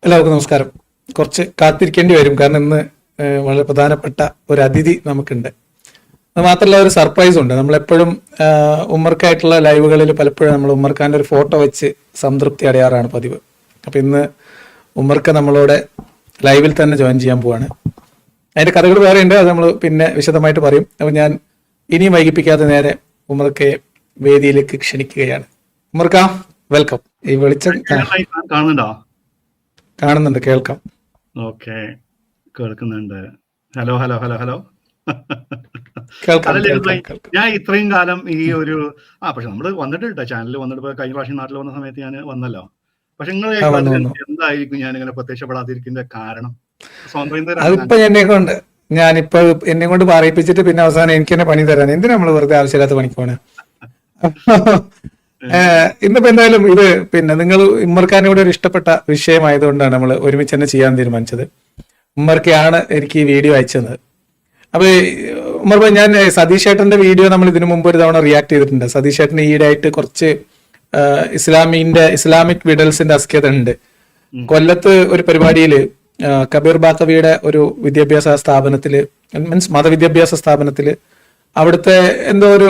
എല്ലാവർക്കും നമസ്കാരം. കുറച്ച് കാത്തിരിക്കേണ്ടി വരും, കാരണം ഇന്ന് വളരെ പ്രധാനപ്പെട്ട ഒരു അതിഥി നമുക്കുണ്ട്. അത് മാത്രമല്ല, ഒരു സർപ്രൈസ് ഉണ്ട്. നമ്മളെപ്പോഴും ഉമ്മർക്കായിട്ടുള്ള ലൈവുകളിൽ പലപ്പോഴും നമ്മൾ ഉമ്മർഖാന്റെ ഒരു ഫോട്ടോ വെച്ച് സംതൃപ്തി അടയാറാണ് പതിവ്. അപ്പം ഇന്ന് ഉമ്മർക്ക നമ്മളോട് ലൈവിൽ തന്നെ ജോയിൻ ചെയ്യാൻ പോവാണ്. അതിന്റെ കഥകൾ വേറെ ഉണ്ട്, അത് നമ്മൾ പിന്നെ വിശദമായിട്ട് പറയും. അപ്പം ഞാൻ ഇനിയും വൈകിപ്പിക്കാതെ നേരെ ഉമ്മർക്കയെ വേദിയിലേക്ക് ക്ഷണിക്കുകയാണ്. ഉമ്മർക്ക, വെൽക്കം. ഈ വെളിച്ചം കാണുന്നുണ്ട്, കേൾക്കാം. ഓക്കെ, കേൾക്കുന്നുണ്ട്. Hello hello hello hello. ഞാൻ ഇത്രയും കാലം ഈ ഒരു പക്ഷെ നമ്മള് വന്നിട്ട് ചാനലിൽ വന്നിട്ട് കഴിഞ്ഞ പ്രാവശ്യം നാട്ടിൽ വന്ന സമയത്ത് ഞാൻ വന്നല്ലോ. പക്ഷെ നിങ്ങൾ എന്തായിരിക്കും ഞാൻ ഇങ്ങനെ പ്രത്യക്ഷപ്പെടാതിരിക്കുന്ന കാരണം? അതിപ്പോ ഞാനിപ്പോ എന്നെ കൊണ്ട് പറയിപ്പിച്ചിട്ട് പിന്നെ അവസാനം എനിക്ക് തന്നെ പണി തരാൻ എന്തിനാ നമ്മള് വെറുതെ ആവശ്യമില്ലാത്ത പണിക്ക് പോണേ? ഇന്നിപ്പോ എന്തായാലും ഇത് പിന്നെ നിങ്ങൾ ഉമ്മർഖാനോട് ഒരു ഇഷ്ടപ്പെട്ട വിഷയമായതുകൊണ്ടാണ് നമ്മൾ ഒരുമിച്ച് തന്നെ ചെയ്യാൻ തീരുമാനിച്ചത്. ഉമ്മർക്കയാണ് എനിക്ക് ഈ വീഡിയോ അയച്ചത്. അപ്പൊ ഉമ്മർ ഭായ്, ഞാൻ സതീഷ് ഏട്ടന്റെ വീഡിയോ നമ്മൾ ഇതിനു മുമ്പ് ഒരു തവണ റിയാക്ട് ചെയ്തിട്ടുണ്ട്. സതീഷ് ഏട്ടന് ഈയിടെയായിട്ട് കുറച്ച് ഇസ്ലാമിക് വിഡൽസിന്റെ അസ്കിയത ഉണ്ട്. കൊല്ലത്ത് ഒരു പരിപാടിയില് കബീർ ബാക്കവിയുടെ ഒരു വിദ്യാഭ്യാസ സ്ഥാപനത്തില്, മീൻസ് മതവിദ്യാഭ്യാസ സ്ഥാപനത്തില്, അവിടുത്തെ എന്തോ ഒരു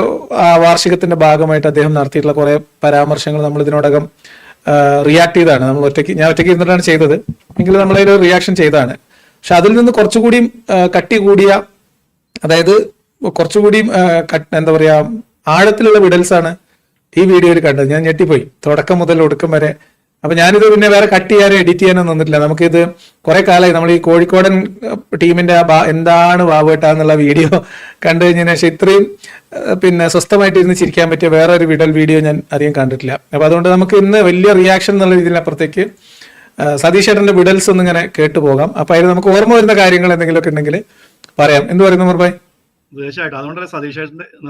വാർഷികത്തിന്റെ ഭാഗമായിട്ട് അദ്ദേഹം നടത്തിയിട്ടുള്ള കുറെ പരാമർശങ്ങൾ നമ്മൾ ഇതിനോടകം റിയാക്ട് ചെയ്താണ്. ഞാൻ ഒറ്റയ്ക്ക് ഇരുന്നിട്ടാണ് ചെയ്തത്, എങ്കിലും നമ്മളതിൽ റിയാക്ഷൻ ചെയ്തതാണ്. പക്ഷെ അതിൽ നിന്ന് കുറച്ചുകൂടി കട്ടി കൂടിയ, അതായത് കുറച്ചുകൂടി എന്താ പറയാ, ആഴത്തിലുള്ള വിഡൽസ് ആണ് ഈ വീഡിയോയിൽ കണ്ടത്. ഞാൻ ഞെട്ടിപ്പോയി, തുടക്കം മുതൽ ഒടുക്കം വരെ. അപ്പൊ ഞാനിത് പിന്നെ വേറെ കട്ട് ചെയ്യാനോ എഡിറ്റ് ചെയ്യാനോ നിന്നിട്ടില്ല. നമുക്കിത് കുറെ കാലമായി നമ്മൾ ഈ കോഴിക്കോടൻ ടീമിന്റെ എന്താണ് വാവേട്ടാന്നുള്ള വീഡിയോ കണ്ടു കഴിഞ്ഞതിന് ശേഷം ഇത്രയും പിന്നെ സ്വസ്ഥമായിട്ട് ഇരുന്ന് ചിരിക്കാൻ പറ്റിയ വേറെ ഒരു വിഡൽ വീഡിയോ ഞാൻ അധികം കണ്ടിട്ടില്ല. അപ്പൊ അതുകൊണ്ട് നമുക്ക് ഇന്ന് വലിയ റിയാക്ഷൻ എന്നുള്ള രീതിയിലപ്പുറത്തേക്ക് സതീഷ് ഏട്ടന്റെ വിഡൽസ് ഒന്നും ഇങ്ങനെ കേട്ടു പോകാം. അപ്പൊ അതിൽ നമുക്ക് ഓർമ്മ വരുന്ന കാര്യങ്ങൾ എന്തെങ്കിലുമൊക്കെ ഉണ്ടെങ്കിൽ പറയാം. എന്ത് പറയുന്നു ഉമർ ഭായ്? തീർച്ചയായിട്ടും. അതുകൊണ്ടല്ലേ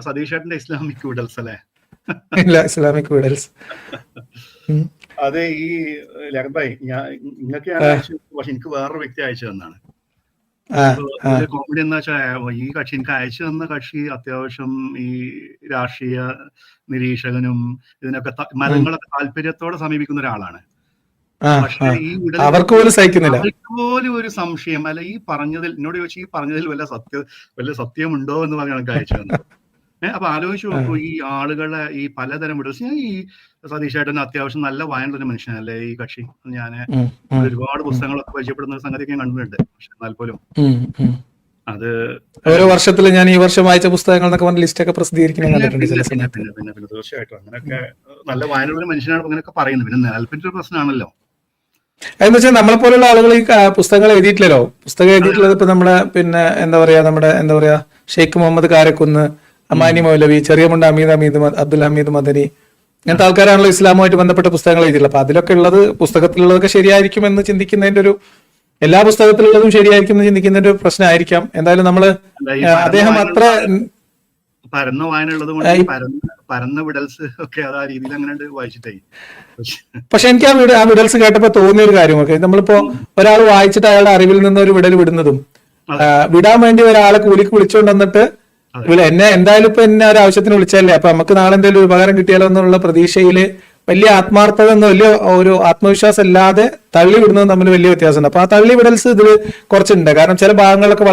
സതീഷ് ഏട്ടന്റെ ഇസ്ലാമിക് വിഡൽസ് അല്ലേ? ഇല്ല, ഇസ്ലാമിക് വിഡൽസ്. അതെ, ഈ ലഹബായ്, നിങ്ങൾക്ക് പക്ഷെ എനിക്ക് വേറൊരു വ്യക്തി അയച്ചു തന്നാണ് കോമഡി. എന്ന് വെച്ചാൽ ഈ കക്ഷി എനിക്ക് അയച്ചു തന്ന കക്ഷി അത്യാവശ്യം ഈ രാഷ്ട്രീയ നിരീക്ഷകനും ഇതിനൊക്കെ മതങ്ങളൊക്കെ താല്പര്യത്തോടെ സമീപിക്കുന്ന ഒരാളാണ്. പക്ഷെ ഈ അവർക്ക് പോലും ഒരു സംശയം അല്ല ഈ പറഞ്ഞതിൽ, എന്നോട് ചോദിച്ചു ഈ പറഞ്ഞതിൽ വല്ല സത്യമുണ്ടോ എന്ന് പറഞ്ഞാണ് എനിക്ക് അയച്ചു തന്നത്. അപ്പൊ ആലോചിച്ച് നോക്കൂ, ഈ ആളുകളെ ഈ പലതരം വിഡൽസ്. ഈ സതീഷ് ഏട്ടൻ അത്യാവശ്യം നല്ല വായനയുള്ള മനുഷ്യനല്ലേ ഈ കക്ഷി. ഞാൻ ഒരുപാട് പുസ്തകങ്ങളൊക്കെ പരിചയപ്പെടുന്ന സംഗതിയൊക്കെ ഞാൻ കണ്ടിട്ടുണ്ട്. പക്ഷെ എന്നാൽ പോലും അത് ഓരോ വർഷത്തിൽ ഞാൻ ഈ വർഷം വായിച്ച പുസ്തകങ്ങൾ എന്നൊക്കെ പറഞ്ഞ ലിസ്റ്റ് ഒക്കെ പ്രസിദ്ധീകരിക്കുന്നത് പിന്നെ തീർച്ചയായിട്ടും അങ്ങനെയൊക്കെ നല്ല വായനയുള്ള മനുഷ്യനാണ് അങ്ങനെയൊക്കെ പറയുന്നത്. പിന്നെ നിലനിൽപ്പിന്റെ ഒരു പ്രശ്നമാണല്ലോ. എന്ന് വെച്ചാൽ നമ്മളെ പോലുള്ള ആളുകൾ ഈ പുസ്തകങ്ങൾ എഴുതിയിട്ടില്ലല്ലോ. പുസ്തകം എഴുതിയിട്ടുള്ളത് ഇപ്പൊ നമ്മുടെ പിന്നെ എന്താ പറയാ ഷെയ്ഖ് മുഹമ്മദ് കാരക്കുന്ന്, അമാനി മൗലവി, ചെറിയമുണ്ട അബ്ദുൽ ഹമീദ് മദനി, അങ്ങനത്തെ ആൾക്കാരാണല്ലോ ഇസ്ലാമുമായിട്ട് ബന്ധപ്പെട്ട പുസ്തകങ്ങൾ എഴുതിയിട്ടുള്ളത്. അപ്പൊ അതിലൊക്കെ ഉള്ളത്, പുസ്തകത്തിലുള്ളതൊക്കെ ശരിയായിരിക്കും എന്ന് ചിന്തിക്കുന്നതിന്റെ ഒരു, എല്ലാ പുസ്തകത്തിലുള്ളതും ശരിയായിരിക്കും എന്ന് ചിന്തിക്കുന്നതിന്റെ ഒരു പ്രശ്നമായിരിക്കാം. എന്തായാലും നമ്മള് അദ്ദേഹം അത്ര പരന്ന വായനയുള്ളത് കൊണ്ട് പരന്ന വിഡൽസ് ഒക്കെ ആ രീതിയിൽ അങ്ങനെ വായിച്ചിട്ടേ. പക്ഷെ എനിക്ക് ആ വിഡൽസ് കേട്ടപ്പോ തോന്നിയ ഒരു കാര്യമൊക്കെ, നമ്മളിപ്പോ ഒരാൾ വായിച്ചിട്ട് അയാളുടെ അറിവിൽ നിന്ന് ഒരു വിടൽ വിടുന്നതും, വിടാൻ വേണ്ടി ഒരാളെ കൂലിക്ക് വിളിച്ചുകൊണ്ട് വന്നിട്ട് എന്നെ എന്തായാലും ഇപ്പൊ എന്നെ ഒരു ആവശ്യത്തിന് വിളിച്ചല്ലേ, അപ്പൊ നമുക്ക് നാളെ എന്തെങ്കിലും ഒരു ഉപകാരം കിട്ടിയാലോ എന്നുള്ള പ്രതീക്ഷയില് വലിയ ആത്മാർത്ഥത എന്നോ വലിയ ഒരു ആത്മവിശ്വാസം ഇല്ലാതെ തള്ളി വിടുന്നതും തമ്മിൽ വലിയ വ്യത്യാസമുണ്ട്. അപ്പൊ ആ തള്ളി വിടൽസ് ഇതിൽ കുറച്ചുണ്ട്. കാരണം ചില ഭാഗങ്ങളൊക്കെ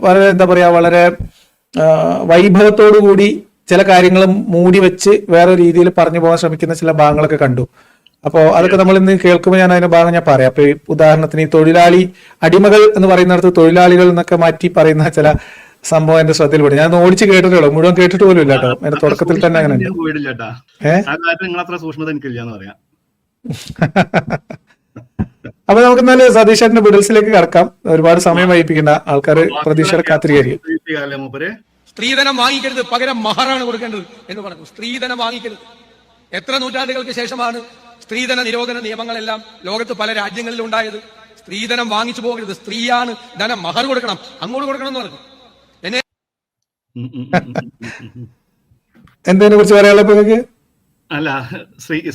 വളരെ എന്താ പറയാ, വളരെ വൈഭവത്തോടു കൂടി ചില കാര്യങ്ങൾ മൂടി വെച്ച് വേറെ രീതിയിൽ പറഞ്ഞു പോകാൻ ശ്രമിക്കുന്ന ചില ഭാഗങ്ങളൊക്കെ കണ്ടു. അപ്പോൾ അതൊക്കെ നമ്മൾ ഇന്ന് കേൾക്കുമ്പോൾ ഞാൻ അതിന്റെ ഭാഗം ഞാൻ പറയാം. അപ്പൊ ഉദാഹരണത്തിന് ഈ തൊഴിലാളി അടിമകൾ എന്ന് പറയുന്നിടത്ത് തൊഴിലാളികൾ എന്നൊക്കെ മാറ്റി പറയുന്ന ചില സംഭവം എന്റെ ശ്രദ്ധയിൽപ്പെടും. ഞാൻ ഓടിച്ച് കേട്ടിട്ടുള്ളൂ, മുഴുവൻ കേട്ടിട്ട് പോലും ഇല്ല കേട്ടോ. എന്റെ തുടക്കത്തിൽ തന്നെ അങ്ങനെ അപ്പൊ നമുക്ക് എന്നാലും സതീഷ് ചേട്ടന്റെ വിഡൽസിലേക്ക് കടക്കാം. ഒരുപാട് സമയം വൈകിപ്പിക്കേണ്ട, ആൾക്കാർ പ്രതീക്ഷയുടെ കാത്തിരിക്കും. സ്ത്രീധനം വാങ്ങിക്കരുത്, പകരം മഹറാണ് കൊടുക്കേണ്ടത് എന്ന് പറഞ്ഞു. സ്ത്രീധനം വാങ്ങിക്കരുത്. എത്ര നൂറ്റാണ്ടുകൾക്ക് ശേഷമാണ് സ്ത്രീധന നിരോധന നിയമങ്ങളെല്ലാം ലോകത്ത് പല രാജ്യങ്ങളിലും ഉണ്ടായത്. സ്ത്രീധനം വാങ്ങിച്ചു പോകരുത്, സ്ത്രീയാണ് ധനം, മഹർ കൊടുക്കണം, അങ്ങോട്ട് കൊടുക്കണം എന്ന് പറഞ്ഞു. എന്തതിനെ കുറിച്ച് പറയാനുള്ളത്? അല്ല,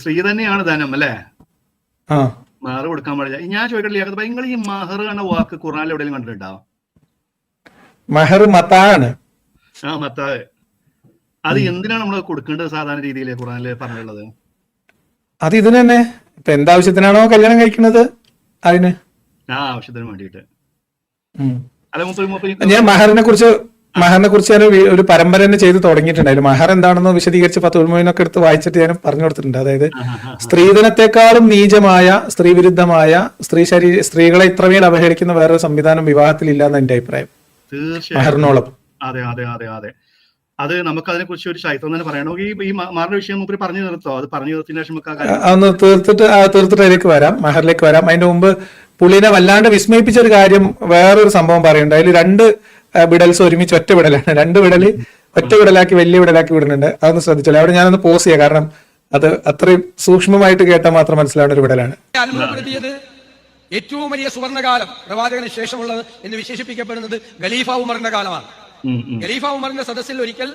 സ്ത്രീ തന്നെയാണ് ധനം അല്ലേ, മഹർ കൊടുക്കാൻ പാടില്ല. ഞാൻ ചോദിക്കട്ടില്ല, നിങ്ങൾ ഈ മഹർ എന്ന വാക്ക് ഖുർആനിൽ എവിടെയെങ്കിലും കണ്ടിട്ടുണ്ടോ? മഹർ മത്താണ്. മത്താവ്. അത് എന്തിനാണ് നമ്മൾ കൊടുക്കേണ്ടത് സാധാരണ രീതിയിൽ ഖുർആനിൽ പറഞ്ഞുള്ളത്? അത് ഇതിന് തന്നെ, ഇപ്പൊ എന്താവശ്യത്തിനാണോ കല്യാണം കഴിക്കുന്നത് അതിന് ആവശ്യത്തിന് വേണ്ടിയിട്ട്. ഉം. അല്ല മൂപ്പര് ഞാൻ മഹറിനെ കുറിച്ച് ഞാൻ ഒരു പരമ്പര തന്നെ ചെയ്ത് തുടങ്ങിയിട്ടുണ്ടായിരുന്നു. മഹർ എന്താണെന്ന് വിശദീകരിച്ച് 10 ഉൽമൊയിനൊക്കെ എടുത്ത് വായിച്ചിട്ട് ഞാൻ പറഞ്ഞു കൊടുത്തിട്ടുണ്ട്. അതായത് സ്ത്രീധനത്തെക്കാളും നീചമായ, സ്ത്രീവിരുദ്ധമായ, സ്ത്രീകളെ ഇത്രമേൽ അവഹേളിക്കുന്ന വേറൊരു സംവിധാനം വിവാഹത്തിൽ ഇല്ലാന്ന് എന്റെ അഭിപ്രായം. തീർച്ചയായും മഹറിനോളം. അതെ അതെ അതെ അതെ. അത് നമുക്ക് അതിനെ കുറിച്ച് ഒരു ചരിത്രം തന്നെ പറയണം. ഈ മാറിന്റെ വിഷയം മൂപ്പര് പറഞ്ഞു നിർത്തോ? അത് പറഞ്ഞു നിർത്തിയ ശേഷം നമുക്ക് ആ കാര്യം അതൊന്ന് തീർത്തിട്ട് അതിലേക്ക് വരാം, മഹറിലേക്ക് വരാം. അതിന്റെ മുമ്പ് പുള്ളിനെ വല്ലാണ്ട് വിസ്മയിപ്പിച്ച ഒരു കാര്യം, വേറൊരു സംഭവം പറയുന്നുണ്ട്. അതിൽ 2 വിടൽസ് ഒരുമിച്ച് ഒറ്റ വിടലാണ്. 2 വിടല് ഒറ്റ വിടലാക്കി വലിയ വിടലാക്കി വിടുന്നുണ്ട്. അതൊന്ന് ശ്രദ്ധിച്ചോളൂ. അവിടെ ഞാനൊന്ന് പോസ് ചെയ്യാം, കാരണം അത് അത്രയും സൂക്ഷ്മമായിട്ട് കേട്ടാൽ മാത്രം മനസ്സിലാവുന്ന ഒരു വിടലാണ്. അത്ഭുതപ്പെടുത്തിയത് ഏറ്റവും വലിയ സുവർണകാലം പ്രവാചകന് ശേഷമുള്ളത് എന്ന് വിശേഷിപ്പിക്കപ്പെടുന്നത് ഖലീഫ ഉമറിന്റെ കാലമാണ്. ഖലീഫ ഉമറിന്റെ സദസ്സിൽ ഒരിക്കൽ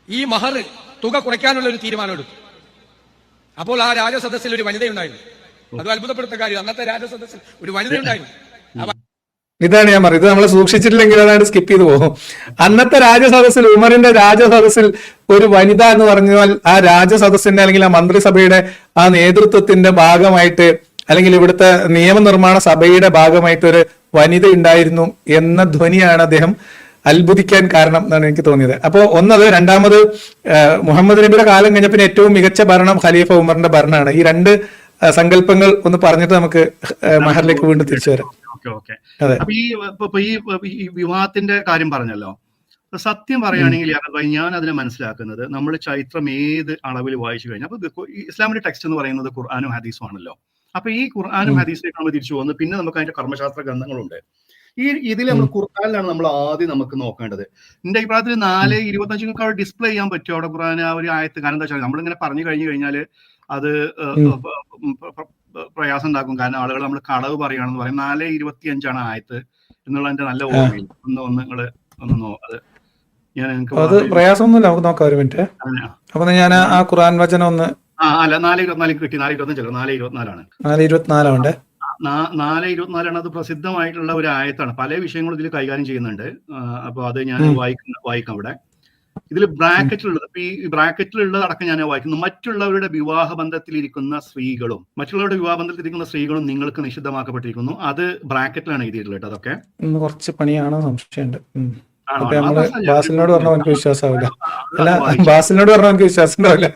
ഈ മഹർ തുക കുറയ്ക്കാനുള്ള ഒരു തീരുമാനമെടുത്തു. അപ്പോൾ ആ രാജസദസ്സിൽ ഒരു വനിതയുണ്ടായിരുന്നു. അത് അത്ഭുതപ്പെടുത്തുന്ന കാര്യം, അന്നത്തെ രാജസദസ്സിൽ ഒരു വനിതയുണ്ടായിരുന്നു. ഇതാണ് ഞാൻ പറയുന്നത്. ഇത് നമ്മൾ സൂക്ഷിച്ചിട്ടില്ലെങ്കിൽ അതാണ് സ്കിപ്പ് ചെയ്തു പോകും. അന്നത്തെ രാജസദസ്സിൽ, ഉമറിന്റെ രാജസദസ്സിൽ ഒരു വനിത എന്ന് പറഞ്ഞാൽ ആ രാജസദസ്സിന്റെ അല്ലെങ്കിൽ ആ മന്ത്രിസഭയുടെ ആ നേതൃത്വത്തിന്റെ ഭാഗമായിട്ട്, അല്ലെങ്കിൽ ഇവിടുത്തെ നിയമനിർമ്മാണ സഭയുടെ ഭാഗമായിട്ട് ഒരു വനിത ഉണ്ടായിരുന്നു എന്ന ധ്വനിയാണ് അദ്ദേഹം അത്ഭുതിക്കാൻ കാരണം എന്നാണ് എനിക്ക് തോന്നിയത്. അപ്പോൾ ഒന്നത്. രണ്ടാമത്, മുഹമ്മദ് നബിയുടെ കാലം കഴിഞ്ഞ പിന്നെ ഏറ്റവും മികച്ച ഭരണം ഖലീഫ ഉമറിന്റെ ഭരണമാണ്. ഈ 2 സങ്കല്പങ്ങൾ ഒന്ന് പറഞ്ഞിട്ട് നമുക്ക് മഹറിലേക്ക് വീണ്ടും തിരിച്ചു വരാം. അതെ. അപ്പൊ ഈ വിവാഹത്തിന്റെ കാര്യം പറഞ്ഞല്ലോ. സത്യം പറയുകയാണെങ്കിൽ ഞാൻ അതിനെ മനസ്സിലാക്കുന്നത്, നമ്മൾ ചരിത്രം ഏത് അളവിൽ വായിച്ചു കഴിഞ്ഞാൽ, അപ്പൊ ഇസ്ലാമിന്റെ ടെക്സ്റ്റ് എന്ന് പറയുന്നത് ഖുർആനും ഹദീസും ആണല്ലോ. അപ്പൊ ഈ ഖുർആനും ഹദീസിലേക്ക് നമ്മൾ തിരിച്ചു പോകുന്നത്, പിന്നെ നമുക്ക് അതിന്റെ കർമ്മശാസ്ത്ര ഗ്രന്ഥങ്ങളുണ്ട്. ഇതിൽ നമ്മൾ ഖുർആനിലാണ് നമ്മൾ ആദ്യം നമുക്ക് നോക്കേണ്ടത്. എന്റെ അഭിപ്രായത്തിൽ 4:25 ഡിസ്പ്ലേ ചെയ്യാൻ പറ്റും അവിടെ ഖുർആൻ ആ ഒരു ആയത്ത്. കാരണം എന്താ വെച്ചാൽ നമ്മളിങ്ങനെ പറഞ്ഞു കഴിഞ്ഞു കഴിഞ്ഞാൽ അത് പ്രയാസം ഉണ്ടാക്കും. കാരണം ആളുകൾ നമ്മൾ കളവ് പറയുകയാണെന്ന് പറയും. 4:25 ആയത്ത് എന്നുള്ളതിന്റെ നല്ല ഓർമ്മയിൽ അത് ഞാൻ അത് പ്രയാസമൊന്നുമില്ല, നമുക്ക് നോക്കാം. ഒരു മിനിറ്റ്. അപ്പൊ ഞാൻ ആ ഖുർആൻ വചനം ഒന്ന് അല്ല 4:24 കിട്ടി. 4:25 4:24 4:24 4:24 അത് പ്രസിദ്ധമായിട്ടുള്ള ഒരു ആയത്താണ്. പല വിഷയങ്ങളും ഇതിൽ കൈകാര്യം ചെയ്യുന്നുണ്ട്. അപ്പൊ അത് ഞാൻ വായിക്കാം. ഇവിടെ ഇതിൽ ബ്രാക്കറ്റിലുള്ളത്, ഈ ബ്രാക്കറ്റിലുള്ളത് അടക്കം ഞാൻ വായിക്കുന്നു. മറ്റുള്ളവരുടെ വിവാഹബന്ധത്തിലിരിക്കുന്ന സ്ത്രീകളും നിങ്ങൾക്ക് നിഷിദ്ധമാക്കപ്പെട്ടിരിക്കുന്നു. അത് ബ്രാക്കറ്റിലാണ് എഴുതിയിട്ടുള്ളത്. അതൊക്കെ കുറച്ച് പണിയാണോ സംശയമുണ്ട്. ബാസിലിനോട് പറഞ്ഞാൽ എനിക്ക് വിശ്വാസമാവില്ല. വിശ്വാസം ഉണ്ടാവില്ല.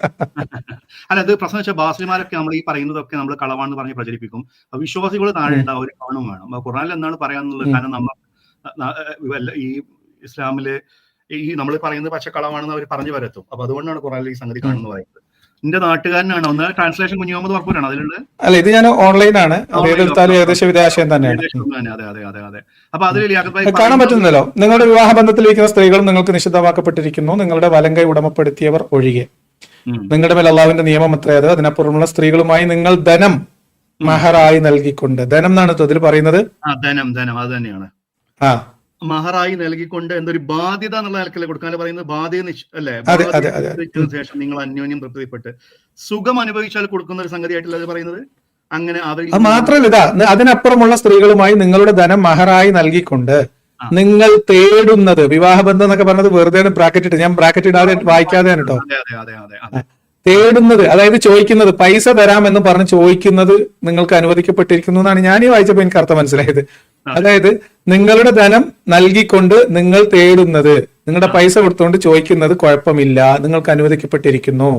അല്ല, അത് പ്രശ്നം വെച്ചാൽ ബാസിൽമാരൊക്കെ നമ്മൾ ഈ പറയുന്നതൊക്കെ നമ്മൾ കളവാണെന്ന് പറഞ്ഞ് പ്രചരിപ്പിക്കും. വിശ്വാസികൾ താഴെ ഉണ്ടാവും, ഒരു കാണും വേണം. ഖുർആനിൽ എന്താണ് പറയാന്നുള്ളത്. കാരണം നമ്മൾ ഈ ഇസ്ലാമില് ഈ നമ്മൾ പറയുന്നത് പച്ചക്കളവാണെന്ന് അവർ പറഞ്ഞു വരത്തും. അപ്പൊ അതുകൊണ്ടാണ് ഖുർആനിൽ ഈ സംഗതി കാണുന്നത് പറയുന്നത്. എന്റെ നാട്ടുകാരനാണ്. ഒന്ന് ട്രാൻസ്ലേഷൻ കുഞ്ഞു മുഹമ്മദ് വർപ്പൂരാണ് അതിലുള്ളത്. അല്ല, ഇത് ഞാൻ ഓൺലൈനാണ്. ഏകദേശം വിദേശം തന്നെയാണ്. അതെ. അപ്പൊ അതിൽ കാണാൻ പറ്റുന്നല്ലോ. നിങ്ങളുടെ വിവാഹ ബന്ധത്തിലിരിക്കുന്ന സ്ത്രീകളും നിങ്ങൾക്ക് നിഷിദ്ധമാക്കപ്പെട്ടിരിക്കുന്നു, നിങ്ങളുടെ വലങ്കൈ ഉടമപ്പെടുത്തിയവർ ഒഴികെ. നിങ്ങളുടെ മേൽ അള്ളാഹുവിന്റെ നിയമം എത്രയത്. അതിനപ്പുറമുള്ള സ്ത്രീകളുമായി നിങ്ങൾ ധനം മഹറായി നൽകിക്കൊണ്ട്. ധനം എന്നാണ് ഇതിൽ പറയുന്നത്. ധനം അത് തന്നെയാണ്. മഹറായി നൽകിക്കൊണ്ട് എന്തൊരു ബാധ്യത എന്നുള്ള നിലക്കല്ലേ കൊടുക്കാൻ പറയുന്നത്. ബാധ്യത അല്ലേ? ശേഷം നിങ്ങൾ അന്യോന്യം തൃപ്തിപ്പെട്ട് സുഖം അനുഭവിച്ചാൽ കൊടുക്കുന്ന ഒരു സംഗതിയായിട്ടല്ല അത് പറയുന്നത്. അങ്ങനെ മാത്രമല്ല, ഇതാ അതിനപ്പുറമുള്ള സ്ത്രീകളുമായി നിങ്ങളുടെ ധനം മഹറായി നൽകിക്കൊണ്ട് നിങ്ങൾ തേടുന്നത്. വിവാഹബന്ധം എന്നൊക്കെ പറഞ്ഞത് വെറുതെ ബ്രാക്കറ്റ് ഇട്ട്, ഞാൻ ബ്രാക്കറ്റ് ഇടാതെ വായിക്കാതെ കേട്ടോ. തേടുന്നത്, അതായത് ചോദിക്കുന്നത്, പൈസ തരാമെന്ന് പറഞ്ഞ് ചോദിക്കുന്നത് നിങ്ങൾക്ക് അനുവദിക്കപ്പെട്ടിരിക്കുന്നു എന്നാണ് ഞാൻ ഈ വായിച്ചപ്പോൾ എനിക്ക് അർത്ഥം മനസ്സിലായത്. അതായത് നിങ്ങളുടെ ധനം നൽകിക്കൊണ്ട് നിങ്ങൾ തേടുന്നത്, നിങ്ങളുടെ പൈസ കൊടുത്തുകൊണ്ട് ചോദിക്കുന്നത് കുഴപ്പമില്ല, നിങ്ങൾക്ക് അനുവദിക്കപ്പെട്ടിരിക്കുന്നു.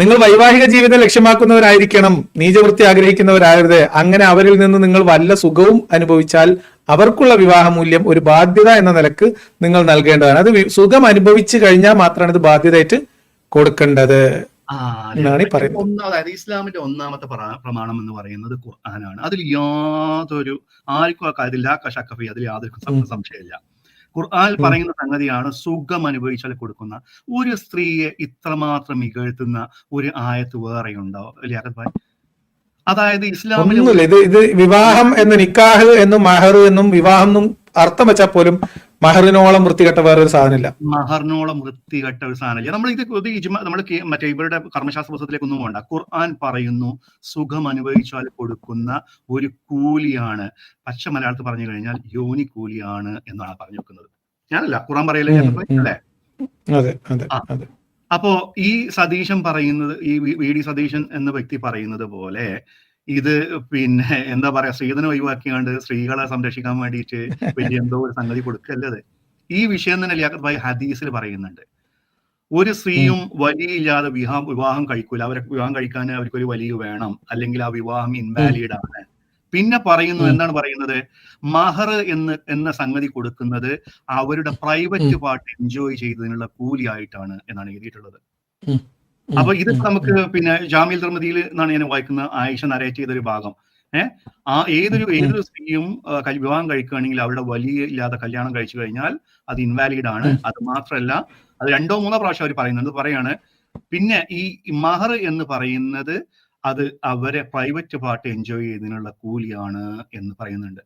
നിങ്ങൾ വൈവാഹിക ജീവിതം ലക്ഷ്യമാക്കുന്നവരായിരിക്കണം, നീചവൃത്തി ആഗ്രഹിക്കുന്നവരാകരുത്. അങ്ങനെ അവരിൽ നിന്ന് നിങ്ങൾ വല്ല സുഖവും അനുഭവിച്ചാൽ അവർക്കുള്ള വിവാഹ മൂല്യം ഒരു ബാധ്യത എന്ന നിലക്ക് നിങ്ങൾ നൽകേണ്ടതാണ്. അത് സുഖം അനുഭവിച്ചു കഴിഞ്ഞാൽ മാത്രമാണ് ഇത് ബാധ്യതയായിട്ട് കൊടുക്കേണ്ടത് എന്നാണ് ഈ പറയുന്നത്. അതായത് ഇസ്ലാമിന്റെ ഒന്നാമത്തെ പ്രമാണം എന്ന് പറയുന്നത് ഖുർആനാണ്. അതിൽ യാതൊരു ആർക്കും അതിൽ യാതൊരു സംശയമില്ല. ഖുർആൻ പറയുന്ന സംഗതിയാണ് സുഖം അനുഭവിച്ചാൽ കൊടുക്കുന്ന. ഒരു സ്ത്രീയെ ഇത്രമാത്രം ഇകഴ്ത്തുന്ന ഒരു ആയത്ത് വേറെയുണ്ടോ? അതായത് ഇസ്ലാമിൽ ഇത് വിവാഹം എന്ന് നിക്കാഹ് എന്നും മഹർ എന്നും വിവാഹം എന്നും അർത്ഥം വെച്ചാൽ പോലും മഹറിനോളം വൃത്തികെട്ട വേറൊരു സാധനമില്ല. മഹറിനോളം വൃത്തികെട്ട ഒരു സാധനമില്ല. നമ്മൾ നമ്മൾ മറ്റേ ഇവരുടെ കർമ്മശാസ്ത്ര പുസ്തകത്തിലേക്കൊന്നും വേണ്ട. ഖുർആൻ പറയുന്നു സുഖം അനുഭവിച്ചാൽ കൊടുക്കുന്ന ഒരു കൂലിയാണ്, പച്ച മലയാളത്തിൽ പറഞ്ഞു കഴിഞ്ഞാൽ യോനി കൂലിയാണ് എന്നാണ് പറഞ്ഞു വെക്കുന്നത്. ഞാനല്ല, ഖുർആൻ പറയല്ലേ അല്ലേ? അപ്പോ ഈ സതീശൻ പറയുന്നത്, ഈ വി ഡി സതീശൻ എന്ന വ്യക്തി പറയുന്നത് പോലെ ഇത് പിന്നെ എന്താ പറയാ, സ്ത്രീധനം ഒഴിവാക്കിയാണ്ട് സ്ത്രീകളെ സംരക്ഷിക്കാൻ വേണ്ടിയിട്ട് വലിയ എന്തോ ഒരു സംഗതി കൊടുക്കല്ലേ അത്. ഈ വിഷയം തന്നെ ലിയാഖത്ത് ഭായി ഹദീസിൽ പറയുന്നുണ്ട്. ഒരു സ്ത്രീയും വലിയില്ലാതെ വിവാഹം കഴിക്കൂല. അവരെ വിവാഹം കഴിക്കാൻ അവർക്കൊരു വലിയ വേണം, അല്ലെങ്കിൽ ആ വിവാഹം ഇൻവാലിഡ് ആണ്. പിന്നെ പറയുന്നു, എന്താണ് പറയുന്നത്, മഹർ എന്ന സംഗതി കൊടുക്കുന്നത് അവരുടെ പ്രൈവറ്റ് പാർട്ട് എൻജോയ് ചെയ്തതിനുള്ള കൂലിയായിട്ടാണ് എന്നാണ് എഴുതിയിട്ടുള്ളത്. അപ്പൊ ഇത് നമുക്ക് പിന്നെ ജാമിൽ തിർമിദിയിൽ എന്നാണ് ഞാൻ വായിക്കുന്ന ആയിഷ നരേറ്റ് ചെയ്തൊരു ഭാഗം. ഏതൊരു സ്ത്രീയും വിവാഹം കഴിക്കുകയാണെങ്കിൽ അവരുടെ വലിയ ഇല്ലാതെ കല്യാണം കഴിച്ചു കഴിഞ്ഞാൽ അത് ഇൻവാലിഡ് ആണ്. അത് മാത്രമല്ല, അത് 2-3 പ്രാവശ്യം അവർ പറയുന്നുണ്ട്. പറയാണ് പിന്നെ ഈ മഹർ എന്ന് പറയുന്നത് അത് അവരെ പ്രൈവറ്റ് പാർട്ട് എൻജോയ് ചെയ്തതിനുള്ള കൂലിയാണ് എന്ന് പറയുന്നുണ്ട്.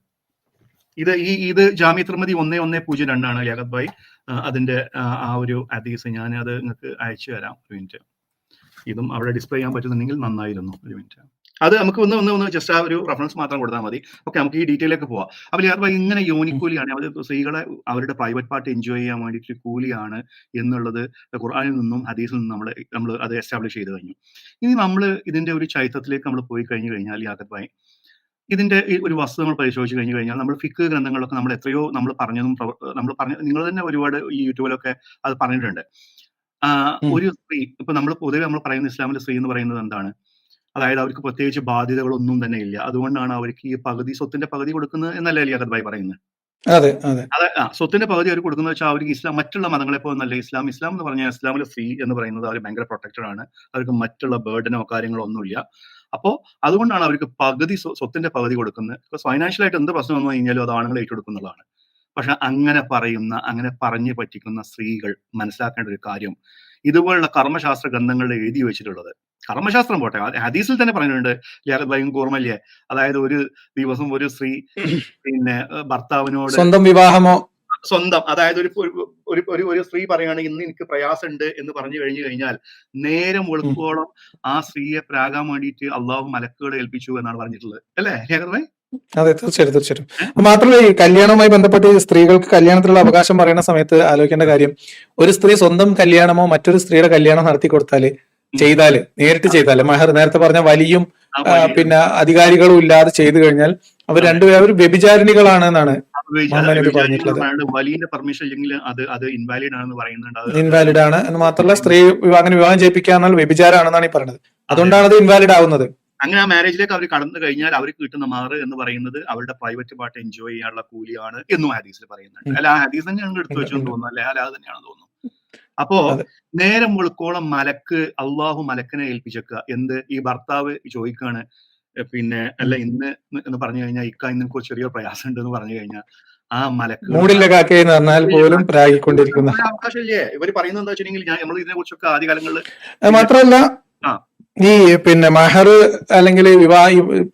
ഇത് ജാമിഅ തിർമിദി 1102 ലിയാഖത്ത് ഭായി. അതിന്റെ ആ ഒരു ഹദീസ് ഞാൻ അത് നിങ്ങൾക്ക് അയച്ചു തരാം. ഒരു മിനിറ്റ്. ഇതും അവിടെ ഡിസ്പ്ലേ ചെയ്യാൻ പറ്റുന്നുണ്ടെങ്കിൽ നന്നായിരുന്നു. ഒരു മിനിറ്റ്. അത് നമുക്ക് ഒന്ന് ജസ്റ്റ് ആ ഒരു റെഫറൻസ് മാത്രം കൊടുത്താൽ മതി. ഓക്കെ, നമുക്ക് ഈ ഡീറ്റെയിലേക്ക് പോവാം. അപ്പൊ ലിയാഖത്ത് ഭായി, ഇങ്ങനെ യോനിക്കൂലിയാണ്, അവർ സ്ത്രീകളെ അവരുടെ പ്രൈവറ്റ് പാർട്ട് എൻജോയ് ചെയ്യാൻ വേണ്ടിയിട്ട് കൂലിയാണ് എന്നുള്ളത് ഖുർആനിൽ നിന്നും ഹദീസിൽ നിന്നും നമ്മൾ അത് എസ്റ്റാബ്ലിഷ് ചെയ്ത് കഴിഞ്ഞു. ഇനി നമ്മൾ ഇതിന്റെ ഒരു ചരിത്രത്തിലേക്ക് നമ്മൾ പോയി കഴിഞ്ഞു കഴിഞ്ഞാൽ ലിയാഖത്ത് ഭായി, ഇതിന്റെ ഒരു വസ്തു നമ്മൾ പരിശോധിച്ച് കഴിഞ്ഞു കഴിഞ്ഞാൽ നമ്മൾ ഫിഖ് ഗ്രന്ഥങ്ങളിലൊക്കെ നമ്മൾ എത്രയോ നമ്മൾ നിങ്ങൾ തന്നെ ഒരുപാട് ഈ യൂട്യൂബിലൊക്കെ അത് പറഞ്ഞിട്ടുണ്ട്. ഒരു സ്ത്രീ, ഇപ്പൊ പൊതുവെ നമ്മൾ പറയുന്ന ഇസ്ലാമിലെ സ്ത്രീ എന്ന് പറയുന്നത് എന്താണ്, അതായത് അവർക്ക് പ്രത്യേകിച്ച് ബാധ്യതകളൊന്നും തന്നെ ഇല്ല. അതുകൊണ്ടാണ് അവർക്ക് ഈ സ്വത്തിന്റെ പകുതി കൊടുക്കുന്നത് എന്നല്ലേ ലിയാഖത്ത് ഭായി പറയുന്നത്. അതെ, സ്വത്തിന്റെ പകുതി അവർ കൊടുക്കുന്നത് വെച്ചാൽ അവർക്ക് മറ്റുള്ള മതങ്ങളെ പോലെ നല്ല ഇസ്ലാം എന്ന് പറഞ്ഞാൽ ഇസ്ലാമിലെ സ്ത്രീ എന്ന് പറയുന്നത് അവർ ഭയങ്കര പ്രൊട്ടക്റ്റഡ് ആണ്. അവർക്ക് മറ്റുള്ള ബേർഡനോ കാര്യങ്ങളോ ഒന്നുമില്ല. അപ്പോ അതുകൊണ്ടാണ് അവർക്ക് സ്വത്തിന്റെ പകുതി കൊടുക്കുന്നത്. ഫൈനാൻഷ്യലായിട്ട് എന്ത് പ്രശ്നം വന്നു കഴിഞ്ഞാലും അത് ആണുങ്ങൾ ഏറ്റെടുക്കുന്നുള്ളതാണ്. പക്ഷെ അങ്ങനെ പറഞ്ഞു പറ്റിക്കുന്ന സ്ത്രീകൾ മനസ്സിലാക്കേണ്ട ഒരു കാര്യം, ഇതുപോലുള്ള കർമ്മശാസ്ത്ര ഗ്രന്ഥങ്ങളിൽ എഴുതി വെച്ചിട്ടുള്ളത്, കർമ്മശാസ്ത്രം പോട്ടെ, ഹദീസിൽ തന്നെ പറഞ്ഞിട്ടുണ്ട്, ലിയാഖത്ത് ഭായിക്കും ഓർമ്മയില്ലേ, അതായത് ഒരു ദിവസം ഒരു സ്ത്രീ പിന്നെ ഭർത്താവിനോട് സ്വന്തം അതായത് ഒരു സ്ത്രീ പറയുകയാണ് ഇന്ന് എനിക്ക് പ്രയാസമുണ്ട് എന്ന് പറഞ്ഞു കഴിഞ്ഞാൽ നേരം വെളുക്കോളം ആ സ്ത്രീയെ പ്രാകാൻ വേണ്ടിയിട്ട് അള്ളാഹു മലക്കുകളെ ഏൽപ്പിച്ചു എന്നാണ് പറഞ്ഞിട്ടുള്ളത്, അല്ലേ ലിയാഖത്ത് ഭായി? അതെ, തീർച്ചയായിട്ടും. മാത്രമല്ല, ഈ കല്യാണവുമായി ബന്ധപ്പെട്ട് സ്ത്രീകൾക്ക് കല്യാണത്തിലുള്ള അവകാശം പറയുന്ന സമയത്ത് ആലോചിക്കേണ്ട കാര്യം, ഒരു സ്ത്രീ സ്വന്തം കല്യാണമോ മറ്റൊരു സ്ത്രീയുടെ കല്യാണം നടത്തി കൊടുത്താല് നേരിട്ട് ചെയ്താല് മഹർ നേരത്തെ പറഞ്ഞ വലിയും പിന്നെ അധികാരികളും ഇല്ലാതെ ചെയ്തു കഴിഞ്ഞാൽ അവർ രണ്ടുപേരും വ്യഭിചാരിണികളാണ് എന്നാണ് പറഞ്ഞിട്ടുള്ളത്. വലിയ പെർമിഷൻ ഇല്ലെങ്കിൽ അത് ഇൻവാലിഡ് ആണെന്ന് പറയുന്നുണ്ട്. ഇൻവാലിഡ് ആണ് എന്ന് മാത്രമല്ല, സ്ത്രീ അങ്ങനെ വിവാഹം ചെയ്യിപ്പിക്കാന്നാൽ വ്യഭിചാരാണെന്നാണ് ഈ പറയുന്നത്. അതുകൊണ്ടാണ് അത് ഇൻവാലിഡ് ആവുന്നത്. അങ്ങനെ ആ മാരേജിലേക്ക് അവർ കടന്നു കഴിഞ്ഞാൽ അവർക്ക് കിട്ടുന്ന മഹർ എന്ന് പറയുന്നത് അവരുടെ പ്രൈവറ്റ് പാർട്ട് എൻജോയ് ചെയ്യാനുള്ള കൂലിയാണ് എന്നും ഹദീസിൽ പറയുന്നുണ്ട്. അല്ല, ആ ഹദീസ് തന്നെയാണ് എടുത്തു വെച്ചെന്ന് തോന്നുന്നു, അല്ലെ? അത് തന്നെയാണ് തോന്നുന്നു. അപ്പോ നേരം വെളുക്കോളം അള്ളാഹു മലക്കിനെ ഏൽപ്പിച്ചേക്കുക. ഈ ഭർത്താവ് ചോദിക്കാണ്, പിന്നെ അല്ല ഇന്ന് എന്ന് പറഞ്ഞു കഴിഞ്ഞാൽ ഇന്ന് കുറച്ച് ചെറിയ പ്രയാസം ഉണ്ട് എന്ന് പറഞ്ഞു കഴിഞ്ഞാൽ ആ മലക്ക് അവകാശമില്ലേ? ഇവർ പറയുന്നത് എന്താ വെച്ചിട്ടുണ്ടെങ്കിൽ, നമ്മൾ ഇതിനെ കുറിച്ചൊക്കെ ആദ്യകാലങ്ങളിൽ മാത്രമല്ല ഈ പിന്നെ മഹർ അല്ലെങ്കിൽ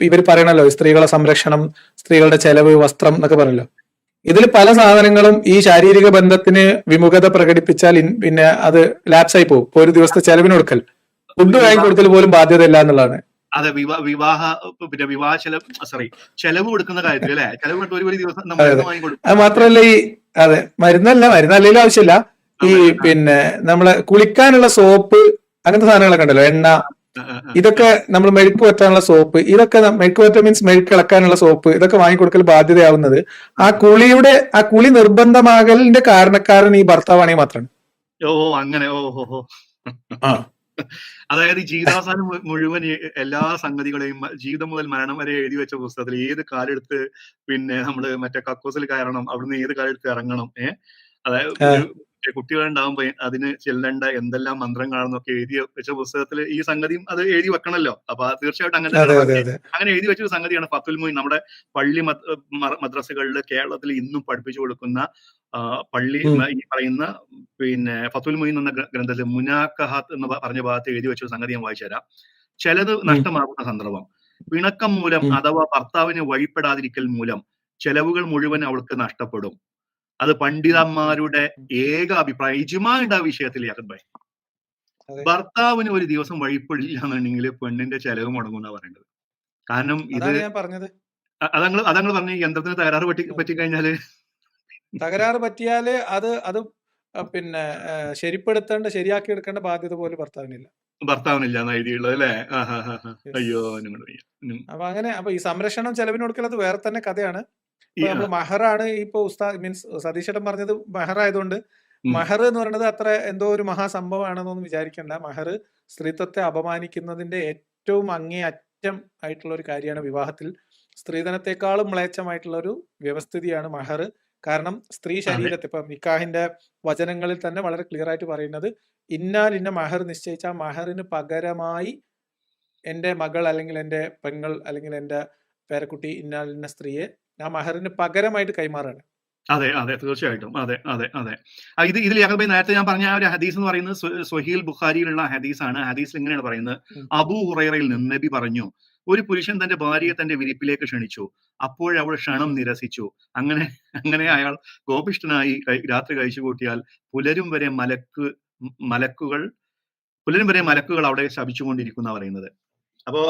ഇവർ പറയണല്ലോ സ്ത്രീകളെ സംരക്ഷണം, സ്ത്രീകളുടെ ചെലവ്, വസ്ത്രം എന്നൊക്കെ പറയല്ലോ. ഇതിൽ പല സാധനങ്ങളും ഈ ശാരീരിക ബന്ധത്തിന് വിമുഖത പ്രകടിപ്പിച്ചാൽ പിന്നെ അത് ലാപ്സായി പോകും. ഒരു ദിവസത്തെ ചെലവിന് കൊടുക്കൽ, ഫുഡ് വാങ്ങി കൊടുക്കൽ പോലും ബാധ്യതയില്ല എന്നുള്ളതാണ്. അതെ, വിവാഹ ചെലവ് കൊടുക്കുന്ന കാര്യത്തിൽ അല്ലെ, ചെലവ് ഒരു ദിവസം അത് മാത്രമല്ല മരുന്നല്ലേലും ആവശ്യമില്ല. ഈ പിന്നെ നമ്മളെ കുളിക്കാനുള്ള സോപ്പ്, അങ്ങനത്തെ സാധനങ്ങളൊക്കെ ഉണ്ടല്ലോ, എണ്ണ, ഇതൊക്കെ നമ്മൾ മെഴുക്ക് പറ്റാനുള്ള സോപ്പ്, ഇതൊക്കെ മെഴുക്ക് പറ്റ മീൻസ് മെഴുക്ക് ഇളക്കാനുള്ള സോപ്പ്, ഇതൊക്കെ വാങ്ങിക്കൊടുക്കൽ ബാധ്യതയാവുന്നത് ആ കുളി നിർബന്ധമാകലിന്റെ കാരണക്കാരൻ ഈ ഭർത്താവാണെങ്കിൽ മാത്രമാണ്. അങ്ങനെ അതായത് ജീവിതാവസാനം മുഴുവൻ എല്ലാ സംഗതികളെയും ജീവിതം മുതൽ മരണം വരെ എഴുതി വെച്ച പുസ്തകത്തിൽ ഏത് കാലെടുത്ത് പിന്നെ നമ്മള് മറ്റേ കക്കൂസിൽ കയറണം, അവിടുന്ന് ഏത് കാലെടുത്ത് ഇറങ്ങണം, അതായത് കുട്ടികളുണ്ടാവുമ്പോ അതിന് ചെല്ലേണ്ട എന്തെല്ലാം മന്ത്രങ്ങളാണെന്നൊക്കെ എഴുതി വെച്ച പുസ്തകത്തിൽ ഈ സംഗതിയും അത് എഴുതി വെക്കണമല്ലോ. അപ്പൊ തീർച്ചയായിട്ടും അങ്ങനെ എഴുതി വെച്ചൊരു സംഗതിയാണ് ഫത്തുൽ മുഈൻ. നമ്മുടെ പള്ളി മദ്രസകളിൽ കേരളത്തിൽ ഇന്നും പഠിപ്പിച്ചു കൊടുക്കുന്ന ഈ പറയുന്ന പിന്നെ ഫത്തുൽ മുഈൻ എന്ന ഗ്രന്ഥത്തിൽ മുനാക്കഹാത്ത് എന്ന് പറഞ്ഞ ഭാഗത്ത് എഴുതി വെച്ചൊരു സംഗതി ഞാൻ വായിച്ചു തരാം. ചിലത് നഷ്ടമാകുന്ന സന്ദർഭം, പിണക്കം മൂലം അഥവാ ഭർത്താവിന് വഴിപ്പെടാതിരിക്കൽ മൂലം ചെലവുകൾ മുഴുവൻ അവൾക്ക് നഷ്ടപ്പെടും. അത് പണ്ഡിതന്മാരുടെ ഏക അഭിപ്രായം, ഇജ്മാഉണ്ട് ആ വിഷയത്തിൽ. ലിയാഖത്ത് ഭായി, ഭർത്താവിന് ഒരു ദിവസം വഴിപ്പെടില്ല എന്നുണ്ടെങ്കിൽ പെണ്ണിന്റെ ചെലവ് മുടങ്ങുന്ന പറയേണ്ടത്. കാരണം ഇത് അതങ്ങൾ പറഞ്ഞ യന്ത്രത്തിന് തകരാറ് പറ്റിക്കഴിഞ്ഞാല്, തകരാറ് പറ്റിയാല് അത് പിന്നെ ശരിയാക്കി എടുക്കേണ്ട ബാധ്യത പോലും ഭർത്താവിനില്ല. ഭർത്താവിനില്ല എന്ന് എഴുതിയുള്ളത് അല്ലേ? അയ്യോ നിങ്ങൾ അപ്പൊ ഈ സംരക്ഷണം ചെലവിന് കൊടുക്കൽ അത് വേറെ തന്നെ കഥയാണ്. ഈ ഇപ്പൊ നമ്മൾ മഹറാണ് ഇപ്പൊ ഉസ്താദ് മീൻസ് സതീശേട്ടൻ പറഞ്ഞത് മഹർ ആയതുകൊണ്ട് മഹർ എന്ന് പറയുന്നത് അത്ര എന്തോ ഒരു മഹാസംഭവമാണെന്നൊന്നും വിചാരിക്കേണ്ട. മഹർ സ്ത്രീത്വത്തെ അപമാനിക്കുന്നതിന്റെ ഏറ്റവും അങ്ങേയറ്റം ആയിട്ടുള്ള ഒരു കാര്യമാണ് വിവാഹത്തിൽ. സ്ത്രീധനത്തെക്കാളും മ്ലേച്ഛമായിട്ടുള്ള ഒരു വ്യവസ്ഥിതിയാണ് മഹർ. കാരണം സ്ത്രീ ശരീരത്തെ ഇപ്പൊ നിക്കാഹിന്റെ വചനങ്ങളിൽ തന്നെ വളരെ ക്ലിയർ ആയിട്ട് പറയുന്നത് ഇന്ന മഹർ നിശ്ചയിച്ച ആ മഹറിന് പകരമായി എന്റെ മകൾ അല്ലെങ്കിൽ എന്റെ പെങ്ങൾ അല്ലെങ്കിൽ എന്റെ പേരക്കുട്ടി ഇന്ന സ്ത്രീയെ ആ മഹറിന് പകരമായിട്ട് കൈമാറാണ്. അതെ അതെ തീർച്ചയായിട്ടും അതെ അതെ അതെ ഇതിൽ യാക്കോബ് നേരത്തെ ഞാൻ പറഞ്ഞ ഒരു ഹദീസ് എന്ന് പറയുന്നത് സ്വഹീൽ ബുഖാരിയിലുള്ള ഹദീസാണ്. ഹദീസിൽ ഇങ്ങനെയാണ് പറയുന്നത്, അബൂ ഹുറൈറയിൽ നിന്ന് നബി പറഞ്ഞു, ഒരു പുരുഷൻ തന്റെ ഭാര്യയെ തന്റെ വിരിപ്പിലേക്ക് ക്ഷണിച്ചു, അപ്പോഴവൾ ക്ഷണം നിരസിച്ചു. അങ്ങനെ അയാൾ കോപിഷ്ഠനായി രാത്രി കഴിച്ചു കൂട്ടിയാൽ പുലരും വരെ മലക്കുകൾ അവിടെ ശപിച്ചുകൊണ്ടിരിക്കുന്ന പറയുന്നത്. അപ്പോ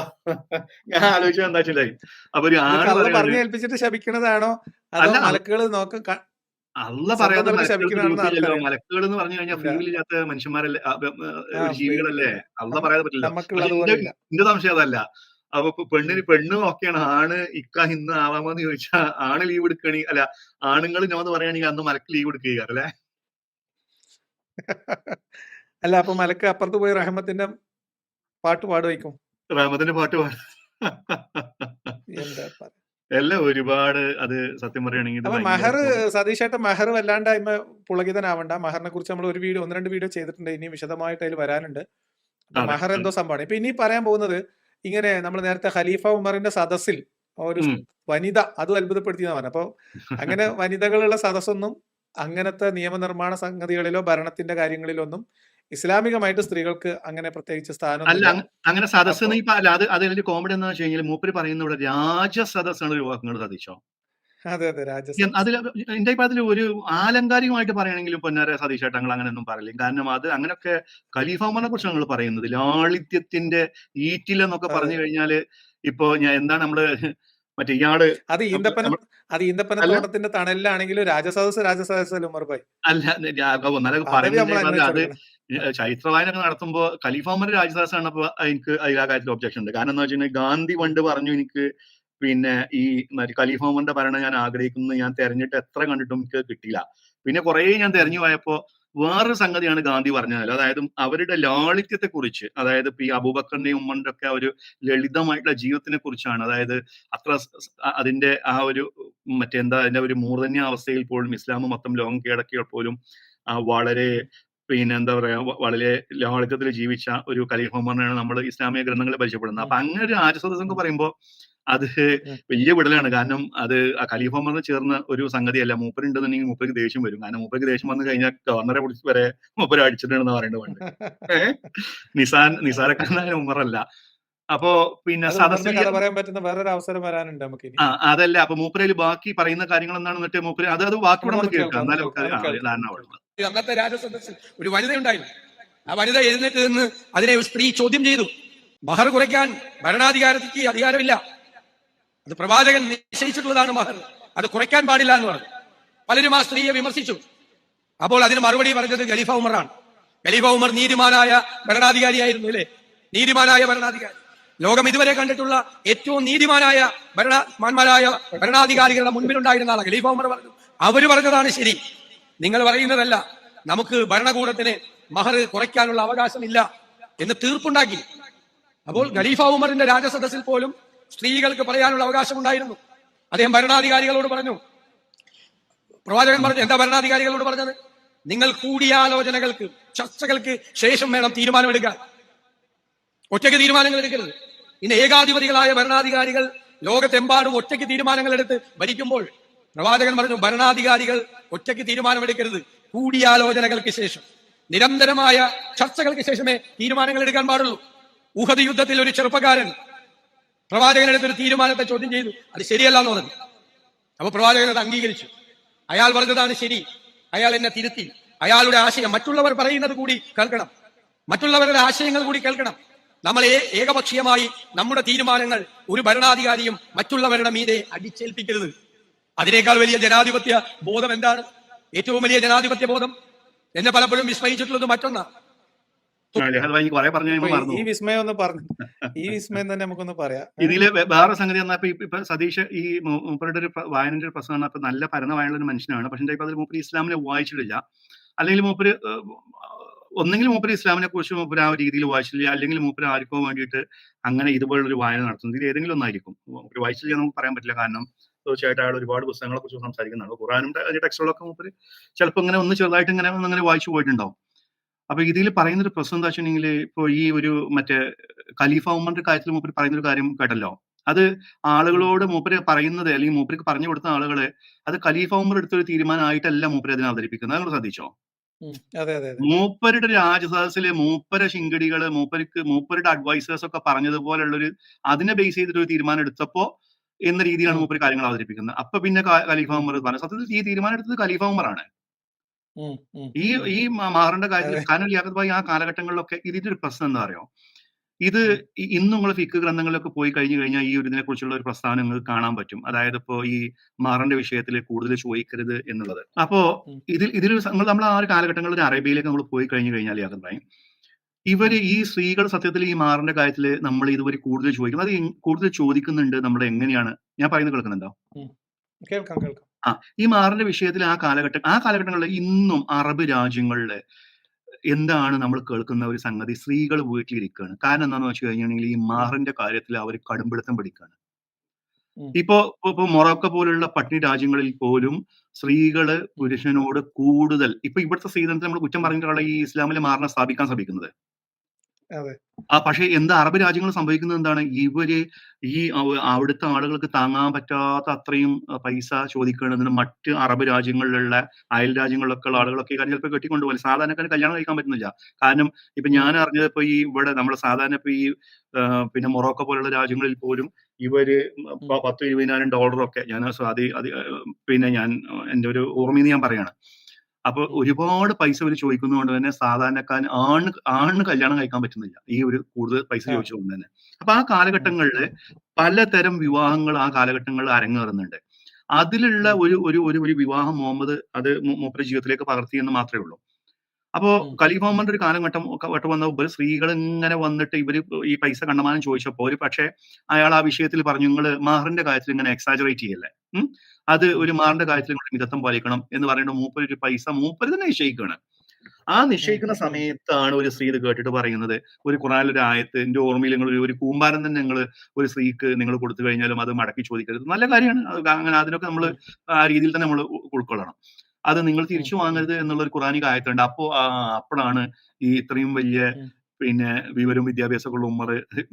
ഞാൻ ആലോചിച്ചത് എന്താ വെച്ചാൽ അപ്പൊ ഒരു ആണ് പറഞ്ഞു ഏൽപ്പിച്ചിട്ട് ശപിക്കണതാണോ അതോ മലക്കുകൾ നോക്ക അല്ല പറയാതെ മലക്കുകൾ എന്ന് പറഞ്ഞു കഴിഞ്ഞാൽ ഫ്രീയില്ലാത്ത മനുഷ്യന്മാരല്ലേ, ജീവികളല്ലേ, അല്ല പറയാതെ പറ്റില്ല. എന്റെ സംശയം അതല്ല. അപ്പൊ പെണ്ണ് ഓക്കെയാണ്, ആണ് ഇക്ക ഇന്ന് ആവാമെന്ന് ചോദിച്ചാൽ ആണ് ലീവ് എടുക്കണി അല്ല ആണുങ്ങൾ ഞാൻ പറയുകയാണെങ്കിൽ അന്ന് മലക്ക് ലീവ് എടുക്കുക അല്ലേ? അല്ല അപ്പൊ മലക്ക് അപ്പുറത്ത് പോയി റഹ്മത്തിന്റെ പാട്ട് പാടുവയ്ക്കും. റഹ്മത്തിന്റെ പാട്ട് പാടും എല്ലാം ഒരുപാട്. അത് സത്യം പറയുകയാണെങ്കിൽ മഹർ സതീഷേട്ട മഹർ വല്ലാണ്ട് അതിമ പുളകിതനാവണ്ട. മഹറിനെ കുറിച്ച് നമ്മൾ ഒരു വീഡിയോ 1-2 വീഡിയോ ചെയ്തിട്ടുണ്ട്, ഇനി വിശദമായിട്ട് അതിൽ വരാനുണ്ട്. മഹർ എന്തോ സംഭവമാണ്. ഇപ്പൊ ഇനി പറയാൻ പോകുന്നത് ഇങ്ങനെ നമ്മൾ നേരത്തെ ഖലീഫ ഉമറിന്റെ സദസ്സിൽ ഒരു വനിത അതും അത്ഭുതപ്പെടുത്തിയെന്ന് പറഞ്ഞു. അപ്പൊ അങ്ങനെ വനിതകളുള്ള സദസ്സൊന്നും അങ്ങനത്തെ നിയമനിർമ്മാണ സംഗതികളിലോ ഭരണത്തിന്റെ കാര്യങ്ങളിലൊന്നും ഇസ്ലാമികമായിട്ട് സ്ത്രീകൾക്ക് അങ്ങനെ പ്രത്യേകിച്ച് സ്ഥാനം അല്ല. അങ്ങനെ സദസ് അതിന്റെ കോമഡി എന്താ വെച്ച് കഴിഞ്ഞാൽ മൂപ്പര് പറയുന്ന ഇവിടെ രാജസദസ്സാണ് ഒരു വാക്കുകൾ സതീശോ. അതെ അതെ രാജസദസ്. അതിൽ എന്റെ അതിൽ ഒരു ആലങ്കാരികമായിട്ട് പറയുകയാണെങ്കിലും പൊന്നാര സതീശേട്ട ഞങ്ങൾ അങ്ങനെ ഒന്നും പറയില്ല. കാരണം അത് അങ്ങനെയൊക്കെ ഖലീഫമാരെ കുറിച്ച് ഞങ്ങൾ പറയുന്നത് ലാളിത്യത്തിന്റെ ഈറ്റിലെന്നൊക്കെ പറഞ്ഞു കഴിഞ്ഞാല് ഇപ്പൊ ഞാൻ എന്താണ് നമ്മള് മറ്റേ ഇയാള് അത് ഈന്തപ്പനത്തോട്ടത്തിന്റെ തണലിലാണെങ്കിലും രാജസദസ് ഉമർ ഭായ് അല്ല പറയുന്നത് അത് ചരിത്രവായനൊക്കെ നടത്തുമ്പോ ഖലീഫാമർ രാജസദസ് ആണപ്പോ എനിക്ക് ആ കാര്യത്തിൽ ഒബ്ജക്ഷൻ ഉണ്ട്. കാരണം എന്താ വെച്ചാൽ ഗാന്ധി പണ്ട് പറഞ്ഞു എനിക്ക് പിന്നെ ഈ ഖലീഫാമറിന്റെ ഭരണം ഞാൻ ആഗ്രഹിക്കുന്നത്, ഞാൻ തെരഞ്ഞിട്ട് എത്ര കണ്ടിട്ടും എനിക്ക് കിട്ടിയില്ല. പിന്നെ കുറെ ഞാൻ തെരഞ്ഞു പോയപ്പോ വേറൊരു സംഗതിയാണ് ഗാന്ധി പറഞ്ഞത്, അതായത് അവരുടെ ലാളിത്യത്തെ കുറിച്ച്, അതായത് ഇപ്പൊ ഈ അബൂബക്കറിന്റെയും ഉമ്മറിന്റെ ഒക്കെ ഒരു ലളിതമായിട്ടുള്ള ജീവിതത്തിനെ കുറിച്ചാണ്. അതായത് അത്ര അതിന്റെ ആ ഒരു മറ്റെന്താ അതിന്റെ ഒരു മൂർധന്യാവസ്ഥയിൽ പോലും ഇസ്ലാം മൊത്തം ലോകം കീഴടക്കിയാൽ പോലും വളരെ എന്താ പറയാ വളരെ ലാളിത്യത്തിൽ ജീവിച്ച ഒരു ഖലീഫ ഉമറിനെയാണ് നമ്മൾ ഇസ്ലാമിക ഗ്രന്ഥങ്ങളിൽ പരിചയപ്പെടുന്നത്. അപ്പൊ അങ്ങനെ ഒരു ആര്യസദസ് എന്ന് പറയുമ്പോൾ അത് വലിയ വിടലാണ്. കാരണം അത് ഖലീഫ ഉമറിന് ചേർന്ന ഒരു സംഗതിയല്ല. മൂപ്പരുണ്ടെന്നുണ്ടെങ്കിൽ മൂപ്പർക്ക് ദേഷ്യം വരും. കാരണം മൂപ്പർക്ക് ദേഷ്യം വന്നു കഴിഞ്ഞാൽ ഗവർണറെ പിടിച്ച് വരെ മൂപ്പര് അടിച്ചിട്ടുണ്ടെന്ന് പറയേണ്ടത് വേണ്ട. നിസാരക്കാരനായ ഉമറല്ല. അപ്പൊ പിന്നെ പറയാൻ പറ്റുന്ന വേറൊരു അവസരം വരാനുണ്ട് നമുക്ക്. അതല്ല അപ്പൊ മൂപ്പരയിൽ ബാക്കി പറയുന്ന കാര്യങ്ങൾ എന്താണെന്ന് മൂപ്പര് അത് ബാക്കി നമ്മൾ കേൾക്കാം. എന്നാലും ധാരണ ഉള്ളത് അന്നത്തെ രാജസദസ്സിൽ ഒരു വനിതയുണ്ടായിരുന്നു. ആ വനിത എഴുന്നേറ്റ് നിന്ന് അതിനെ സ്ത്രീ ചോദ്യം ചെയ്തു. മഹർ കുറയ്ക്കാൻ ഭരണാധികാരത്തിക്ക് അധികാരമില്ല, അത് പ്രവാചകൻ നിശ്ചയിച്ചിട്ടുള്ളതാണ് മഹർ, അത് കുറയ്ക്കാൻ പാടില്ല എന്ന് പറഞ്ഞു. പലരും ആ സ്ത്രീയെ വിമർശിച്ചു. അപ്പോൾ അതിന് മറുപടി പറഞ്ഞത് ഖലീഫ ഉമറാണ്. ഖലീഫ ഉമർ നീതിമാനായ ഭരണാധികാരിയായിരുന്നു അല്ലേ? നീതിമാനായ ഭരണാധികാരി, ലോകം ഇതുവരെ കണ്ടിട്ടുള്ള ഏറ്റവും നീതിമാനായ ഭരണാധികാരികളുടെ മുൻപിലുണ്ടായിരുന്ന ആളാണ് ഖലീഫ ഉമർ. പറഞ്ഞു അവര് പറഞ്ഞതാണ് ശരി, നിങ്ങൾ പറയുന്നതല്ല, നമുക്ക് ഭരണകൂടത്തിന് മഹർ കുറയ്ക്കാനുള്ള അവകാശമില്ല എന്ന് തീർപ്പുണ്ടാക്കി. അപ്പോൾ ഖലീഫ ഉമറിന്റെ രാജസദസ്സിൽ പോലും സ്ത്രീകൾക്ക് പറയാനുള്ള അവകാശം ഉണ്ടായിരുന്നു. അദ്ദേഹം ഭരണാധികാരികളോട് പറഞ്ഞു, പ്രവാചകൻ പറഞ്ഞു, എന്താ ഭരണാധികാരികളോട് പറഞ്ഞത്? നിങ്ങൾ കൂടിയാലോചനകൾക്ക് ചർച്ചകൾക്ക് ശേഷം വേണം തീരുമാനമെടുക്കാൻ, ഒറ്റയ്ക്ക് തീരുമാനങ്ങൾ എടുക്കരുത്. ഇന്ന് ഏകാധിപതികളായ ഭരണാധികാരികൾ ലോകത്തെമ്പാടും ഒറ്റയ്ക്ക് തീരുമാനങ്ങൾ എടുത്ത് ഭരിക്കുമ്പോൾ പ്രവാചകൻ പറഞ്ഞു ഭരണാധികാരികൾ ഒറ്റയ്ക്ക് തീരുമാനമെടുക്കരുത്, കൂടിയാലോചനകൾക്ക് ശേഷം നിരന്തരമായ ചർച്ചകൾക്ക് ശേഷമേ തീരുമാനങ്ങൾ എടുക്കാൻ പാടുള്ളൂ. ഉഹദ് യുദ്ധത്തിൽ ഒരു ചെറുപ്പക്കാരൻ പ്രവാചകനെടുത്തൊരു തീരുമാനത്തെ ചോദ്യം ചെയ്തു, അത് ശരിയല്ല എന്ന് പറഞ്ഞു. അപ്പൊ പ്രവാചകൻ അത് അംഗീകരിച്ചു. അയാൾ പറഞ്ഞതാണ് ശരി, അയാൾ എന്നെ തിരുത്തി. അയാളുടെ ആശയം മറ്റുള്ളവർ പറയുന്നത് കൂടി കേൾക്കണം, മറ്റുള്ളവരുടെ ആശയങ്ങൾ കൂടി കേൾക്കണം. നമ്മൾ ഏകപക്ഷീയമായി നമ്മുടെ തീരുമാനങ്ങൾ ഒരു ഭരണാധികാരിയും മറ്റുള്ളവരുടെ മീതെ അടിച്ചേൽപ്പിക്കരുത്. അതിനേക്കാൾ വലിയ ജനാധിപത്യ ബോധം എന്താണ്? ഏറ്റവും വലിയ ജനാധിപത്യ ബോധം എന്നെ പലപ്പോഴും വിസ്മയിച്ചിട്ടുള്ളത് മറ്റൊന്നാണ്. ലഹദ് ഭായി കുറെ പറഞ്ഞു ഇപ്പൊ കഴിയുമ്പോൾ മറന്നു ഈ വിസ്മയം ഒന്ന് പറഞ്ഞു, ഈ വിസ്മയം തന്നെ നമുക്കൊന്ന് പറയാം. ഇതില് വേറെ സംഗതി വന്നപ്പോ ഇപ്പൊ സതീഷ് ഈ മൂപ്പരുടെ ഒരു വായനന്റെ ഒരു പ്രശ്നം വന്നപ്പോ നല്ല പരന്ന വായനയുള്ള ഒരു മനുഷ്യനാണ്. പക്ഷെ ഇപ്പൊ അതിൽ മൂപ്പര് ഇസ്ലാമിനെ വായിച്ചിട്ടില്ല. അല്ലെങ്കിൽ മൂപ്പര് ഒന്നെങ്കിൽ മൂപ്പര് ഇസ്ലാമിനെ കുറിച്ച് മൂപ്പര് ആ ഒരു രീതിയിൽ വായിച്ചില്ല, അല്ലെങ്കിൽ മൂപ്പര് ആർക്കോ വേണ്ടിയിട്ട് അങ്ങനെ ഇതുപോലൊരു വായന നടത്തുന്നത്. ഇതിൽ ഏതെങ്കിലും ഒന്നായിരിക്കും. മൂപ്പര് വായിച്ചില്ല നമുക്ക് പറയാൻ പറ്റില്ല. കാരണം തീർച്ചയായിട്ടും അയാൾ ഒരുപാട് പുസ്തകങ്ങളെ കുറിച്ച് സംസാരിക്കുന്നതാണ്. ഖുറാനും അതിന്റെ ടെക്സ്റ്റുകളൊക്കെ മൂപ്പര് ചിലപ്പോൾ ഇങ്ങനെ ഒന്ന് ചെറുതായിട്ട് ഇങ്ങനെ വായിച്ചു പോയിട്ടുണ്ടാവും. അപ്പൊ ഇതിൽ പറയുന്ന ഒരു പ്രശ്നം എന്താ വെച്ചിട്ടുണ്ടെങ്കിൽ ഇപ്പൊ ഈ ഒരു മറ്റേ ഖലീഫ ഉമറിന്റെ കാര്യത്തിൽ മൂപ്പര് പറയുന്ന ഒരു കാര്യം കേട്ടല്ലോ. അത് ആളുകളോട് മൂപ്പര് പറയുന്നത് അല്ലെങ്കിൽ മൂപ്പർക്ക് പറഞ്ഞു കൊടുത്ത ആളുകളെ അത് ഖലീഫ ഉമർ എടുത്തൊരു തീരുമാനമായിട്ടല്ല മൂപ്പര് അതിനെ അവതരിപ്പിക്കുന്നത്. നിങ്ങൾ ശ്രദ്ധിച്ചോ? അതെ അതെ അതെ. മൂപ്പരുടെ രാജസദസ്സിലെ മൂപ്പര ശിങ്കടികള് മൂപ്പരുടെ അഡ്വൈസേഴ്സ് ഒക്കെ പറഞ്ഞതുപോലുള്ളൊരു അതിനെ ബേസ് ചെയ്തിട്ട് ഒരു തീരുമാനം എടുത്തപ്പോ എന്ന രീതിയിലാണ് മൂപ്പര് കാര്യങ്ങൾ അവതരിപ്പിക്കുന്നത്. അപ്പൊ പിന്നെ ഖലീഫ ഉമർ പറഞ്ഞു. സത്യത്തിൽ ഈ തീരുമാനം എടുത്തത് ഖലീഫ ഉമറാണ്. ഈ മാറിന്റെ കാര്യത്തിൽ കാരണം ലിയാഖത്ത് ഭായി ആ കാലഘട്ടങ്ങളിലൊക്കെ ഇതിന്റെ ഒരു പ്രശ്നം എന്താ അറിയോ? ഇത് ഇന്ന് നമ്മൾ ഫിഖ് ഗ്രന്ഥങ്ങളിലൊക്കെ പോയി കഴിഞ്ഞു കഴിഞ്ഞാൽ ഈ ഒരു ഇതിനെ കുറിച്ചുള്ള ഒരു പ്രസ്താവന നിങ്ങൾക്ക് കാണാൻ പറ്റും. അതായത് ഇപ്പോ ഈ മാറിന്റെ വിഷയത്തിൽ കൂടുതൽ ചോദിക്കരുത് എന്നുള്ളത്. അപ്പോ ഇതിൽ നമ്മൾ ആ ഒരു കാലഘട്ടങ്ങളിൽ അറേബ്യയിലേക്ക് നമ്മൾ പോയി കഴിഞ്ഞു കഴിഞ്ഞാൽ ലിയാഖത്ത് ഭായി ഇവര് ഈ സ്ത്രീകൾ സത്യത്തിൽ ഈ മാറിന്റെ കാര്യത്തിൽ നമ്മൾ ഇതുവരെ കൂടുതൽ ചോദിക്കുന്നത് അത് കൂടുതൽ ചോദിക്കുന്നുണ്ട്. നമ്മൾ എങ്ങനെയാണ് ഞാൻ പറയുന്നത് കേൾക്കുന്നുണ്ടോ? കേൾക്കാം കേൾക്കാം. ഈ മാറിന്റെ വിഷയത്തിൽ ആ കാലഘട്ടങ്ങളിൽ ഇന്നും അറബ് രാജ്യങ്ങളില് എന്താണ് നമ്മൾ കേൾക്കുന്ന ഒരു സംഗതി? സ്ത്രീകൾ വീട്ടിലിരിക്കുകയാണ്. കാരണം എന്താണെന്ന് വെച്ച് കഴിഞ്ഞിട്ടുണ്ടെങ്കിൽ ഈ മാറിന്റെ കാര്യത്തിൽ അവർ കടുംപിടുത്തം പിടിക്കുകയാണ്. ഇപ്പോ മൊറോക്കോ പോലുള്ള പട്ടിണി രാജ്യങ്ങളിൽ പോലും സ്ത്രീകള് പുരുഷനോട് കൂടുതൽ ഇപ്പൊ ഇവിടുത്തെ സ്ത്രീധനത്തെ നമ്മൾ കുറ്റം പറഞ്ഞിട്ടുള്ള ഈ ഇസ്ലാമിലെ മാറിനെ സ്ഥാപിക്കാൻ ശ്രമിക്കുന്നത്. പക്ഷെ എന്താ അറബ് രാജ്യങ്ങൾ സംഭവിക്കുന്നത് എന്താണ്? ഇവര് ഈ അവിടുത്തെ ആളുകൾക്ക് താങ്ങാൻ പറ്റാത്ത അത്രയും പൈസ ചോദിക്കുന്നതിന് മറ്റ് അറബ് രാജ്യങ്ങളിലുള്ള അയൽ രാജ്യങ്ങളിലൊക്കെ ഉള്ള ആളുകളൊക്കെ ചിലപ്പോൾ കെട്ടിക്കൊണ്ടുപോകും. സാധാരണക്കാരന് കല്യാണം കഴിക്കാൻ പറ്റുന്നില്ല. കാരണം ഇപ്പൊ ഞാൻ അറിഞ്ഞത് ഇപ്പൊ ഈ ഇവിടെ നമ്മുടെ സാധാരണ ഇപ്പൊ ഈ പിന്നെ മൊറോക്കോ പോലുള്ള രാജ്യങ്ങളിൽ പോലും ഇവര് $10,000-20,000 ഞാൻ പിന്നെ ഞാൻ എന്റെ ഒരു ഓർമ്മയിൽ ഞാൻ പറയാണ്. അപ്പൊ ഒരുപാട് പൈസ ഇവര് ചോദിക്കുന്നതുകൊണ്ട് തന്നെ സാധാരണക്കാരൻ ആണിന് കല്യാണം കഴിക്കാൻ പറ്റുന്നില്ല. ഈ ഒരു കൂടുതൽ പൈസ ചോദിച്ചുകൊണ്ട് തന്നെ. അപ്പൊ ആ കാലഘട്ടങ്ങളിൽ പലതരം വിവാഹങ്ങൾ ആ കാലഘട്ടങ്ങളിൽ അരങ്ങേറുന്നുണ്ട്. അതിലുള്ള ഒരു വിവാഹം മുഹമ്മദ് അത് മൂപ്പരുടെ ജീവിതത്തിലേക്ക് പകർത്തി എന്ന് മാത്രമേ ഉള്ളൂ. അപ്പോ ഖലീഫ ഉമറിന്റെ ഒരു കാലഘട്ടം വന്ന സ്ത്രീകൾ ഇങ്ങനെ വന്നിട്ട് ഇവര് ഈ പൈസ കണ്ടമാനം ചോദിച്ചപ്പോൾ ഒരു പക്ഷേ അയാൾ ആ വിഷയത്തിൽ പറഞ്ഞു, നിങ്ങൾ മാറിന്റെ കാര്യത്തിൽ ഇങ്ങനെ എക്സാജറേറ്റ് ചെയ്യല്ലേ, അത് ഒരു മാറിന്റെ കാര്യത്തിൽ നിങ്ങൾ മിതത്വം പാലിക്കണം എന്ന് പറയുന്നത് മൂപ്പര് ഒരു പൈസ മൂപ്പര് തന്നെ നിശ്ചയിക്കുകയാണ്. ആ നിശ്ചയിക്കുന്ന സമയത്താണ് ഒരു സ്ത്രീ ഇത് കേട്ടിട്ട് പറയുന്നത്, ഒരു ഖുറാനിലൊരു ആയത്ത് എന്റെ ഓർമ്മയിൽ നിങ്ങൾ ഒരു കൂമ്പാരം തന്നെ നിങ്ങൾ ഒരു സ്ത്രീക്ക് നിങ്ങൾ കൊടുത്തു കഴിഞ്ഞാലും അത് മടക്കി ചോദിക്കരുത്. നല്ല കാര്യമാണ്. അങ്ങനെ അതിനൊക്കെ നമ്മൾ ആ രീതിയിൽ തന്നെ നമ്മൾ ഉൾക്കൊള്ളണം. അത് നിങ്ങൾ തിരിച്ചു വാങ്ങരുത് എന്നുള്ള ഒരു ഖുറാനിക ആയത്തുണ്ട്. അപ്പോഴാണ് ഈ ഇത്രയും വലിയ പിന്നെ വിവരവും വിദ്യാഭ്യാസമുള്ള ഉമ്മർ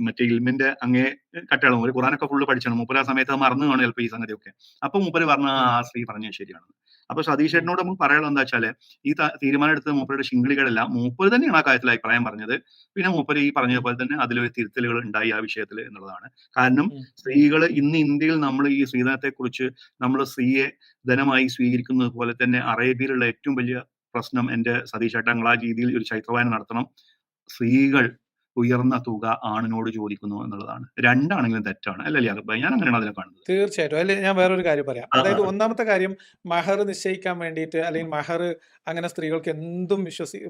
മറ്റേ ഇൽമിന്റെ അങ്ങേ കട്ടകളും ഒരു ഖുറാനൊക്കെ ഫുള്ള് പഠിച്ചാണ്. മൂപ്പര് ആ സമയത്ത് മറന്നു കാണും ചിലപ്പോൾ ഈ സംഗതിയൊക്കെ. അപ്പൊ മൂപ്പര് പറഞ്ഞ ആ സ്ത്രീ പറഞ്ഞത് ശരിയാണ്. അപ്പൊ സതീഷ് ചേട്ടനോട് നമുക്ക് പറയാനുള്ളത് എന്താ വെച്ചാല് ഈ തീരുമാനം എടുത്ത മൂപ്പരുടെ ശിങ്കിളികളെല്ലാം മൂപ്പര് തന്നെയാണ് ആ കാര്യത്തിൽ അഭിപ്രായം പറഞ്ഞത്. പിന്നെ മൂപ്പര് ഈ പറഞ്ഞതുപോലെ തന്നെ അതിലൊരു തിരുത്തലുകൾ ഉണ്ടായി ആ വിഷയത്തിൽ എന്നുള്ളതാണ്. കാരണം സ്ത്രീകൾ ഇന്ന് ഇന്ത്യയിൽ നമ്മൾ ഈ സ്ത്രീധനത്തെ കുറിച്ച് നമ്മൾ സ്ത്രീയെ ധനമായി സ്വീകരിക്കുന്നത് പോലെ തന്നെ അറേബ്യയിലുള്ള ഏറ്റവും വലിയ പ്രശ്നം എന്റെ സതീഷ് ചേട്ടൻ ആ രീതിയിൽ ഒരു ചൈത്രവായന നടത്തണം. സ്ത്രീകൾ ഉയർന്ന തുക ആണിനോട് ചോദിക്കുന്നു എന്നുള്ളതാണ്. രണ്ടാണെങ്കിലും തെറ്റാണ് അല്ലേ ലിയാഖത്ത് ഭായി? ഞാൻ അങ്ങനെയാണ് അതിനെ കാണുന്നത്. തീർച്ചയായിട്ടും. അല്ലെ ഞാൻ വേറൊരു കാര്യം പറയാം. അതായത് ഒന്നാമത്തെ കാര്യം മഹർ നിശ്ചയിക്കാൻ വേണ്ടിയിട്ട് അല്ലെങ്കിൽ മഹർ അങ്ങനെ സ്ത്രീകൾക്ക് എന്തും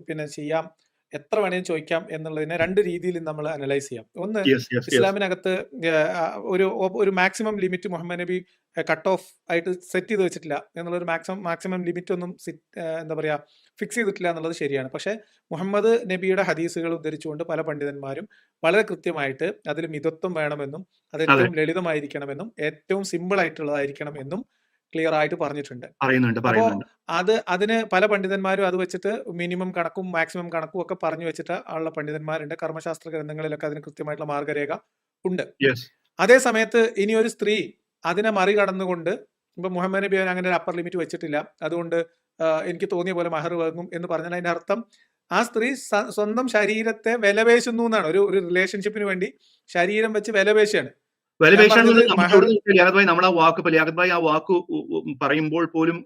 പിന്നെ ചെയ്യാം, എത്ര വേണേലും ചോദിക്കാം എന്നുള്ളതിനെ രണ്ട് രീതിയിൽ നമ്മൾ അനലൈസ് ചെയ്യാം. ഒന്ന്, ഇസ്ലാമിനകത്ത് ഒരു മാക്സിമം ലിമിറ്റ് മുഹമ്മദ് നബി കട്ട് ഓഫ് ആയിട്ട് സെറ്റ് ചെയ്ത് വെച്ചിട്ടില്ല എന്നുള്ളൊരു മാക്സിമം ലിമിറ്റ് ഒന്നും എന്താ പറയാ ഫിക്സ് ചെയ്തിട്ടില്ല എന്നുള്ളത് ശരിയാണ്. പക്ഷെ മുഹമ്മദ് നബിയുടെ ഹദീസുകൾ ഉദ്ധരിച്ചുകൊണ്ട് പല പണ്ഡിതന്മാരും വളരെ കൃത്യമായിട്ട് അതിൽ മിതത്വം വേണമെന്നും അത് ഏറ്റവും ലളിതമായിരിക്കണമെന്നും ഏറ്റവും സിമ്പിൾ ആയിട്ടുള്ളതായിരിക്കണം എന്നും ക്ലിയർ ആയിട്ട് പറഞ്ഞിട്ടുണ്ട്. അപ്പോ അതിന് പല പണ്ഡിതന്മാരും അത് വെച്ചിട്ട് മിനിമം കണക്കും മാക്സിമം കണക്കും ഒക്കെ പറഞ്ഞു വെച്ചിട്ട് ഉള്ള പണ്ഡിതന്മാരുണ്ട്. കർമ്മശാസ്ത്ര ഗ്രന്ഥങ്ങളിലൊക്കെ അതിന് കൃത്യമായിട്ടുള്ള മാർഗരേഖ ഉണ്ട്. അതേ സമയത്ത് ഇനി ഒരു സ്ത്രീ അതിനെ മറികടന്നുകൊണ്ട് ഇപ്പൊ മുഹമ്മദ് നബി അങ്ങനെ ഒരു അപ്പർ ലിമിറ്റ് വെച്ചിട്ടില്ല, അതുകൊണ്ട് എനിക്ക് തോന്നിയ പോലെ മഹർ വാങ്ങും എന്ന് പറഞ്ഞാൽ അതിന്റെ അർത്ഥം ആ സ്ത്രീ സ്വന്തം ശരീരത്തെ വിലപേശുന്നു എന്നാണ്. ഒരു റിലേഷൻഷിപ്പിന് വേണ്ടി ശരീരം വെച്ച് വിലപേശാണ്. വാല്യുവേഷൻ പറഞ്ഞത് മഹർ ലിയാഖത്ത് ഭായി നമ്മൾ ആ വാക്ക് ഇപ്പൊ ലിയാഖത്ത് ഭായി ആ വാക്ക് പറയുമ്പോൾ പോലും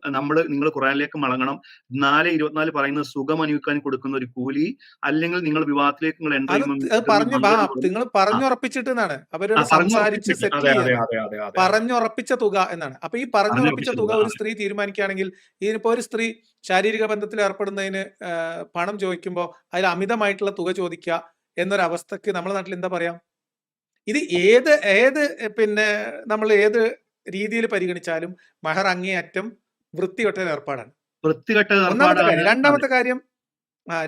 നിങ്ങൾ ഖുറാനിലേക്ക് മടങ്ങണം. 4:24 പറയുന്നത് സുഖം അനുഭവിക്കാൻ കൊടുക്കുന്ന ഒരു കൂലി, അല്ലെങ്കിൽ നിങ്ങൾ വിവാഹത്തിലേക്ക് നിങ്ങൾ എൻ്റർ അത് ചെയ്യുമ്പോൾ പറഞ്ഞു നിങ്ങൾ ആ പറഞ്ഞുറപ്പിച്ചിട്ട് എന്നാണ് അവരോട് സംസാരിച്ച് പറഞ്ഞുറപ്പിച്ചിട്ട് സെറ്റിൽ അതെ അതെ ചെയ്യാനാണ് അതെ അതെ അതെ പറഞ്ഞുറപ്പിച്ച തുക എന്നാണ്. അപ്പൊ ഈ പറഞ്ഞുറപ്പിച്ച പറഞ്ഞുറപ്പിച്ച തുക തുക ഒരു സ്ത്രീ തീരുമാനിക്കുകയാണെങ്കിൽ, ഇതിനിപ്പോ ഒരു സ്ത്രീ ശാരീരിക ബന്ധത്തിൽ ഏർപ്പെടുന്നതിന് പണം ചോദിക്കുമ്പോൾ അതിൽ അമിതമായിട്ടുള്ള തുക ചോദിക്കുക എന്നൊരവസ്ഥക്ക് നമ്മുടെ നാട്ടിൽ എന്താ പറയാം? ഇത് ഏത് ഏത് പിന്നെ നമ്മൾ ഏത് രീതിയിൽ പരിഗണിച്ചാലും മഹർ അങ്ങേയറ്റം വൃത്തികെട്ട ഏർപ്പാടാണ്. വൃത്തികെട്ട ഒന്നാമത്തെ ഏർപ്പാടാണ്. കാര്യം.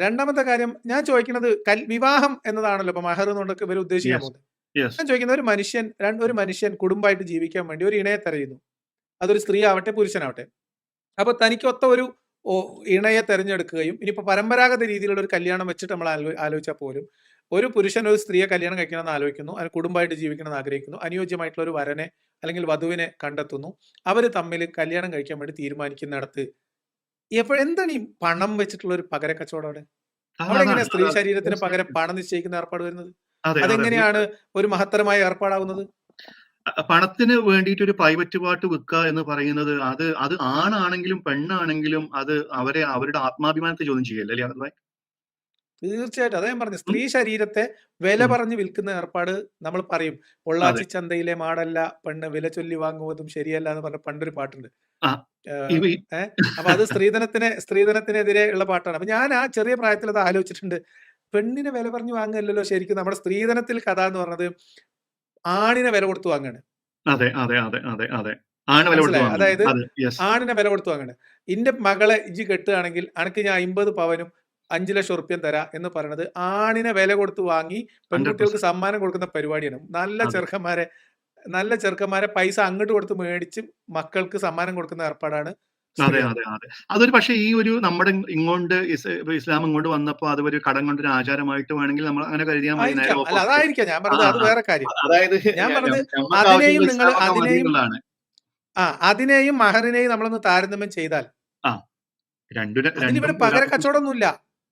രണ്ടാമത്തെ കാര്യം ഞാൻ ചോദിക്കുന്നത്, വിവാഹം എന്നതാണല്ലോ ഇപ്പൊ മഹർ എന്നുകൊണ്ടൊക്കെ ഇവർ ഉദ്ദേശിക്കാൻ യെസ് പോകുന്നത്. യെസ് ഞാൻ ചോദിക്കുന്നത്, ഒരു മനുഷ്യൻ കുടുംബമായിട്ട് ജീവിക്കാൻ വേണ്ടി ഒരു ഇണയെ തെരയുന്നു. അതൊരു സ്ത്രീ ആവട്ടെ പുരുഷനാവട്ടെ. അപ്പൊ തനിക്കൊത്ത ഒരു ഇണയെ തെരഞ്ഞെടുക്കുകയും, ഇനിയിപ്പോ പരമ്പരാഗത രീതിയിലുള്ള ഒരു കല്യാണം വെച്ചിട്ട് നമ്മൾ ആലോചിച്ചാൽ പോലും, ഒരു പുരുഷൻ ഒരു സ്ത്രീയെ കല്യാണം കഴിക്കണമെന്ന് ആലോചിക്കുന്നു, അതിന് കുടുംബമായിട്ട് ജീവിക്കണമെന്ന് ആഗ്രഹിക്കുന്നു, അനുയോജ്യമായിട്ടുള്ള ഒരു വരനെ അല്ലെങ്കിൽ വധുവിനെ കണ്ടെത്തുന്നു, അവർ തമ്മിൽ കല്യാണം കഴിക്കാൻ വേണ്ടി തീരുമാനിക്കുന്നിടത്ത് എന്താണ് ഈ പണം വെച്ചിട്ടുള്ള ഒരു പകര കച്ചവടം അവിടെ? അവിടെ എങ്ങനെയാ സ്ത്രീ ശരീരത്തിന് പകരം പണം നിശ്ചയിക്കുന്ന ഏർപ്പാട് വരുന്നത്? അതെ അതെ അതെങ്ങനെയാണ് ഒരു മഹത്തരമായ ഏർപ്പാടാവുന്നത്? പണത്തിന് വേണ്ടിയിട്ട് ഒരു പ്രൈവറ്റ് പാർട്ട് വിൽക്കുക എന്ന് പറയുന്നത് അത് ആണാണെങ്കിലും പെണ്ണാണെങ്കിലും അത് അവരുടെ ആത്മാഭിമാനത്തെ ചോദ്യം ചെയ്യല്ലേ ലിയാഖത്ത് ഭായി? തീർച്ചയായിട്ടും. അതാ ഞാൻ പറഞ്ഞത്. സ്ത്രീ ശരീരത്തെ വില പറഞ്ഞ് വിൽക്കുന്ന ഏർപ്പാട് നമ്മൾ പറയും. പൊള്ളാച്ചി ചന്തയിലെ മാടല്ല പെണ്ണ് വില ചൊല്ലി വാങ്ങുവതും ശരിയല്ല എന്ന് പറഞ്ഞ പണ്ടൊരു പാട്ടുണ്ട്. ആ ഇവ അപ്പൊ അത് സ്ത്രീധനത്തിനെതിരെ ഉള്ള പാട്ടാണ്. അപ്പൊ ഞാൻ ആ ചെറിയ പ്രായത്തിൽ അത് ആലോചിച്ചിട്ടുണ്ട്. പെണ്ണിനെ വില പറഞ്ഞു വാങ്ങുകയല്ലല്ലോ ശരിക്കും നമ്മുടെ സ്ത്രീധനത്തിൽ കഥ എന്ന് പറഞ്ഞത്. ആണിനെ വില കൊടുത്ത് വാങ്ങാണ്. അതെ അതെ അതെ അതെ അതെ ആണ് വില കൊടുത്ത് മനസ്സിലായോ? വാങ്ങുന്നത്. അതായത് അതെ യെസ് ആണിനെ വില കൊടുത്ത് വാങ്ങാണ്. ഇന്റെ മകളെ ഇജ്ജ് കെട്ടുകയാണെങ്കിൽ അനക്ക് ഞാൻ 50 പവനും 5 ലക്ഷം ഉറുപ്പ്യം തരാം എന്ന് പറയുന്നത് ആണിനെ വില കൊടുത്ത് വാങ്ങി 100% പെൺകുട്ടികൾക്ക് സമ്മാനം കൊടുക്കുന്ന പരിപാടിയാണ്. നല്ല ചെറുക്കന്മാരെ പൈസ അങ്ങോട്ട് കൊടുത്ത് മേടിച്ച് മക്കൾക്ക് സമ്മാനം കൊടുക്കുന്ന ഏർപ്പാടാണ് അതെ സ്ത്രീധനം. അതെ അതെ അതൊരു പക്ഷേ ഈ ഒരു നമ്മുടെ ഇങ്ങോട്ട് ഇസ്ലാം ഇങ്ങോട്ട് വന്നപ്പോ അതൊരു കടം കൊണ്ടൊരു ആചാരമായിട്ട് വേണമെങ്കിൽ നമ്മൾ അങ്ങനെ കരുതിയാൽ മതി. നേരെ ആയിരിക്കാം. അല്ല, ഓപ്പോസിറ്റ്. അതായിരിക്കാം ഞാൻ ആ പറഞ്ഞത്. അത് ആ വേറെ കാര്യം. അതായത് ഞാൻ പറഞ്ഞത് നമുക്ക് അതിനെയും ആവശ്യമുള്ള നിങ്ങൾ ഇസ്ലാമൊക്കെ മതി എന്നുള്ളതാണ്. അതിനെയും മഹറിനെയും നമ്മളൊന്ന് താരതമ്യം ചെയ്താൽ ആ രണ്ടും അതിനിവിടെ പകര ഒരാൾക്ക് കച്ചവടമൊന്നുമില്ല.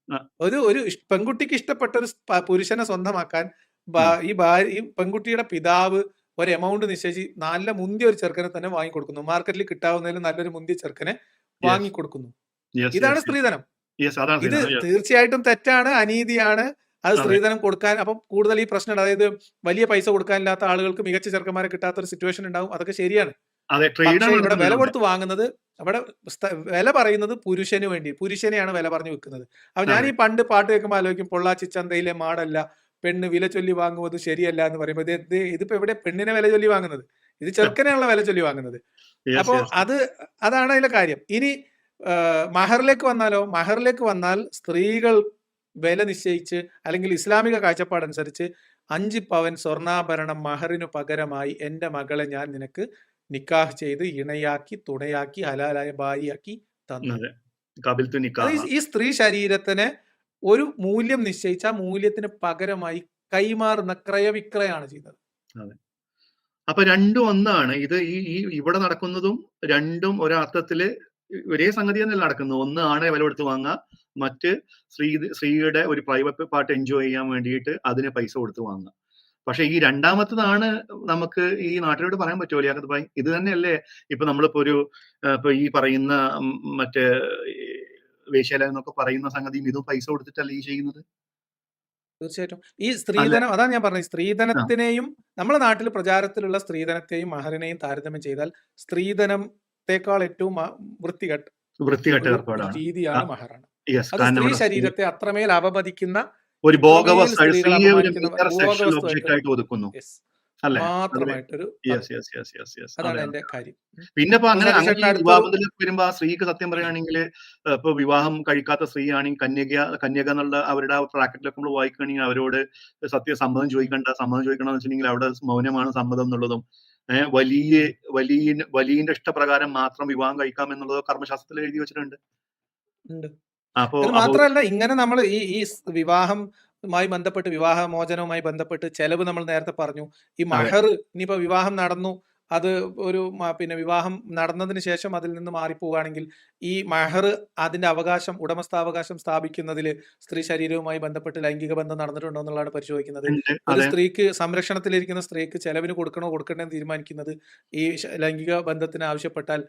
ആ, ഒരു പെൺകുട്ടിക്ക് ഇഷ്ടപ്പെട്ട ഒരു പുരുഷനെ സ്വന്തമാക്കാൻ ആ, ഈ പെൺകുട്ടിയുടെ പിതാവ് ഒരു എമൗണ്ട് നിശ്ചയിച്ച് നല്ല മുന്തിയ ഒരു ചെറുക്കനെ തന്നെ വാങ്ങിക്കൊടുക്കുന്നു. മാർക്കറ്റിൽ കിട്ടാവുന്നതിൽ നല്ലൊരു മുന്തിയ ചെറുക്കനെ യെസ് വാങ്ങിക്കൊടുക്കുന്നു. യെസ് ഇതാണ് യെസ് സ്ത്രീധനം. യെസ് അതാണ് ഇത് ചെയ്യുന്നത്. യെസ് തീർച്ചയായിട്ടും തെറ്റാണ്, അനീതിയാണ്. അത് അതെ സ്ത്രീധനം കൊടുക്കാൻ അപ്പം കൂടുതൽ ഈ പ്രശ്നം, അതായത് വലിയ പൈസ കൊടുക്കാനില്ലാത്ത ആളുകൾക്ക് മികച്ച ചെറുക്കന്മാരെ കിട്ടാത്ത ഒരു സിറ്റുവേഷൻ ഉണ്ടാവും. അതൊക്കെ ശരിയാണ്. അതെ പക്ഷേ ട്രേഡാണ് ഇവിടെ വില നടക്കുന്നത് അവിടെ. കൊടുത്ത് വാങ്ങുന്നത്, അവിടെ വില പറയുന്നത് പുരുഷനെയാണ് വില പറഞ്ഞു വെക്കുന്നത്. അപ്പൊ ഞാൻ അതെ ഈ പണ്ട് പാട്ട് കേൾക്കുമ്പോൾ ആലോചിക്കും, പൊള്ളാച്ചി ചന്തയിലെ മാടല്ല പെണ്ണ് വില ചൊല്ലി വാങ്ങുന്നത് ശരിയല്ല എന്ന് പറയുമ്പോൾ ഇതിപ്പോ എവിടെ പെണ്ണിനെ വില ചൊല്ലി വാങ്ങുന്നത്? ഇത് ചെറുക്കനെയാണല്ലോ വില ചൊല്ലി വാങ്ങുന്നത്. യെസ് അപ്പോ യെസ് അതാണ് അതിലെ കാര്യം. ഇനി മഹറിലേക്ക് വന്നാൽ സ്ത്രീകൾ വില നിശ്ചയിച്ച്, അല്ലെങ്കിൽ ഇസ്ലാമിക കാഴ്ചപ്പാടനുസരിച്ച് 5 പവൻ സ്വർണ്ണാഭരണം മഹറിനു പകരമായി എന്റെ മകളെ ഞാൻ നിനക്ക് നിക്കാഹ് ചെയ്ത് ഇണയാക്കി തുണയാക്കി ഹലാലായ ഭാര്യയാക്കി തന്നു. അതെ കബിൽത്തു അത് നിക്കാഹ. ഈ സ്ത്രീ ശരീരത്തിന് ഒരു മൂല്യം നിശ്ചയിച്ച ആ മൂല്യത്തിന് പകരമായി കൈമാറുന്ന ക്രയവിക്രയാണ് ചെയ്യുന്നത്. അതെ അപ്പൊ രണ്ടും ഒന്നാണ്. ഇത് ഈ ഈ ഇവിടെ നടക്കുന്നതും രണ്ടും ഒരർത്ഥത്തില് ഒരേ സംഗതി തന്നെയല്ല നടക്കുന്നത്. ഒന്ന് ആണെ വില കൊടുത്ത് വാങ്ങുക, മറ്റ് സ്ത്രീയുടെ ഒരു പ്രൈവറ്റ് പാർട്ട് എൻജോയ് ചെയ്യാൻ വേണ്ടിയിട്ട് അതിന് പൈസ കൊടുത്ത് വാങ്ങുക. പക്ഷെ ഈ രണ്ടാമത്തതാണ് നമുക്ക് ഈ നാട്ടിലോട്ട് പറയാൻ പറ്റുമോ ലിയാഖത്ത് ഭായി? ഇത് തന്നെയല്ലേ ഇപ്പൊ നമ്മളിപ്പോ ഇപ്പൊ ഈ പറയുന്ന മറ്റേ വേശ്യാലയം എന്നൊക്കെ പറയുന്ന സംഗതിയും ഇതും പൈസ കൊടുത്തിട്ടല്ലേ ഈ ചെയ്യുന്നത്? തീർച്ചയായിട്ടും ഈ അല്ലെ? സ്ത്രീധനം, അതാണ് ഞാൻ പറഞ്ഞത്. ആ സ്ത്രീധനത്തിനെയും നമ്മുടെ നാട്ടിൽ പ്രചാരത്തിലുള്ള സ്ത്രീധനത്തെയും മഹറിനെയും താരതമ്യം ചെയ്താൽ സ്ത്രീധനത്തെക്കാൾ ഏറ്റവും വൃത്തികെട്ട വൃത്തികെട്ട ഒരു ഏർപ്പാടാണ്. രീതിയാണ് മഹറാണ്. യെസ് അത് കാരണം സ്ത്രീ അവിടെ ശരീരത്തെ അത്രമേൽ അപമതിക്കുന്ന, ഒരു അത്രമേൽ സ്ത്രീയെ സ്ത്രീകളെ ഒരു അപമാനിക്കുന്ന മിയർ സെക്ഷൽ ഒബ്ജക്റ്റ് ഭോഗവസ്തുവായിട്ട് ആയിട്ട് ഒതുക്കുന്നു യെസ് അല്ലേ? അതില് മാത്രമായിട്ടൊരു yes yes yes yes yes അതാണ് അതെ എന്റെ അതെ. കാര്യം. പിന്നെ ഇപ്പൊ അങ്ങനെ സതീഷ് അങ്ങനെ ചേട്ടൻ ഈ അടുത്തൊരു വിവാഹത്തിലേക്ക് വരുമ്പോ ആ സ്ത്രീക്ക് സത്യം പറയുകയാണെങ്കിൽ ഇപ്പൊ വിവാഹം കഴിക്കാത്ത സ്ത്രീ ആണെങ്കിൽ കന്യക എന്നുള്ള അവരുടെ ബ്രാക്കറ്റിലൊക്കെ നമ്മൾ വായിക്കുകയാണെങ്കിൽ അവരോട് സമ്മതം ചോദിക്കണമെന്ന് വെച്ചിട്ടുണ്ടെങ്കിൽ അവിടെ മൗനമാണ് സമ്മതം എന്നുള്ളതും വലിയന്റെ ഇഷ്ടപ്രകാരം മാത്രം വിവാഹം കഴിക്കാം എന്നുള്ളത് കർമ്മശാസ്ത്രത്തിൽ എഴുതി വെച്ചിട്ടുണ്ട്. ഉണ്ട്. അപ്പോ ഇത് അപ്പോ മാത്രമല്ല, ഇങ്ങനെ നമ്മൾ വിവാഹവുമായി ബന്ധപ്പെട്ട്, വിവാഹമോചനവുമായി ബന്ധപ്പെട്ട് ചെലവ് നമ്മൾ നേരത്തെ പറഞ്ഞു. ഈ അതെ മഹർ, ഇനിയിപ്പോ വിവാഹം നടന്നു, അത് ഒരു പിന്നെ വിവാഹം നടന്നതിന് ശേഷം അതിൽ നിന്ന് മാറിപ്പോവുകയാണെങ്കിൽ ഈ മഹർ അതിന്റെ അവകാശം, ഉടമസ്ഥാവകാശം സ്ഥാപിക്കുന്നതിൽ സ്ത്രീ ശരീരവുമായി ബന്ധപ്പെട്ട് ലൈംഗിക ബന്ധം നടന്നിട്ടുണ്ടോ എന്നുള്ളതാണ് പരിശോധിക്കുന്നത്. ഒരു അതെ. സ്ത്രീക്ക്, സംരക്ഷണത്തിലിരിക്കുന്ന സ്ത്രീക്ക് ചെലവിന് കൊടുക്കണോ കൊടുക്കണ്ടോ എന്ന് തീരുമാനിക്കുന്നത് ഈ ലൈംഗിക ബന്ധത്തിന് ആവശ്യപ്പെട്ടാൽ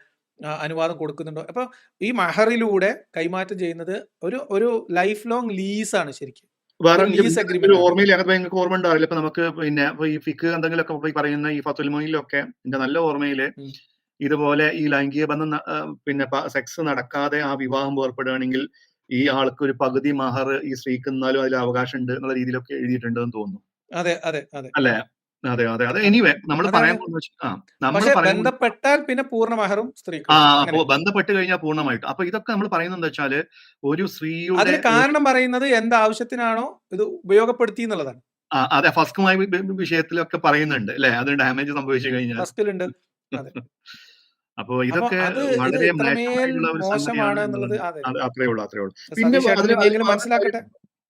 അനുവാദം കൊടുക്കുന്നുണ്ടോ. അപ്പൊ ഈ മഹറിലൂടെ കൈമാറ്റം ചെയ്യുന്നത് ഒരു ലൈഫ് ലോങ് ലീസാണ് ശരിക്കും. വേറെ ഒരു ലീസ് ഒരു അഗ്രിമെന്റ് ആണ്. ഓർമ്മയില്ല, അങ്ങനത്തെ നിങ്ങൾക്ക് ഓർമ്മ ഉണ്ടാവില്ല. ഇപ്പൊ നമുക്ക് പിന്നെ ഈ ഫിക്ക് എന്തെങ്കിലുമൊക്കെ ഈ പറയുന്ന ഈ ഫത്തുൽ മൊയിനിലൊക്കെ എന്റെ നല്ല ഓർമ്മയില് ഉം. ഇതുപോലെ ഈ ലൈംഗിക ബന്ധം പിന്നെ സെക്സ് നടക്കാതെ ആ വിവാഹം വേർപ്പെടുകയാണെങ്കിൽ ഈ ആൾക്ക് ഒരു പകുതി മഹർ ഈ സ്ത്രീക്ക് എന്നാലും അതിൽ അവകാശം ഉണ്ട് എന്നുള്ള രീതിയിലൊക്കെ എഴുതിയിട്ടുണ്ടെന്ന് തോന്നുന്നു. അതെ അതെ അതെ അല്ലേ? അതെ അതെ അതെ. അതെ എനിവേ നമ്മൾ അതെ പറയാൻ അതെ. പോകുന്ന നമ്മൾ പക്ഷെ പറയാൻ ബന്ധപ്പെട്ടാൽ പിന്നെ പൂർണ്ണ മഹറും ആ സ്ത്രീക്കുണ്ട്. അപ്പോ അങ്ങനെ ബന്ധപ്പെട്ട് കഴിഞ്ഞാൽ പൂർണ്ണമായിട്ടും. അപ്പൊ ഇതൊക്കെ നമ്മൾ പറയുന്നത് എന്താ വെച്ചാല് ഒരു സ്ത്രീയുടെ അതിന് കാരണം പറയുന്നത് എന്താവശ്യത്തിനാണോ ഇത് ഉപയോഗപ്പെടുത്തി എന്നുള്ളതാണ്. അതെ, ഫസ്കുമായി വിഷയത്തിലൊക്കെ പറയുന്നുണ്ട് അല്ലെ, അത് ഡാമേജ് സംഭവിച്ചു കഴിഞ്ഞാൽ. ഫസ്റ്റിലുണ്ട്. അതെ. അപ്പൊ അപ്പൊ ഇതൊക്കെ ഇത് വളരെ ഇത്രമേൽ മ്ലേച്ഛമായിട്ടുള്ള ഒരു സംഗതിയാണ് മോശമാണ് എന്നുള്ളത് എന്നുള്ളത്. അതെ. അത് അത്രേ ഉള്ളൂ, അത്രേ ഉള്ളൂ. പിന്നെ സതീഷ് ഏട്ടൻ അതിന് ഇനിയെങ്കിലും മനസ്സിലാക്കട്ടെ.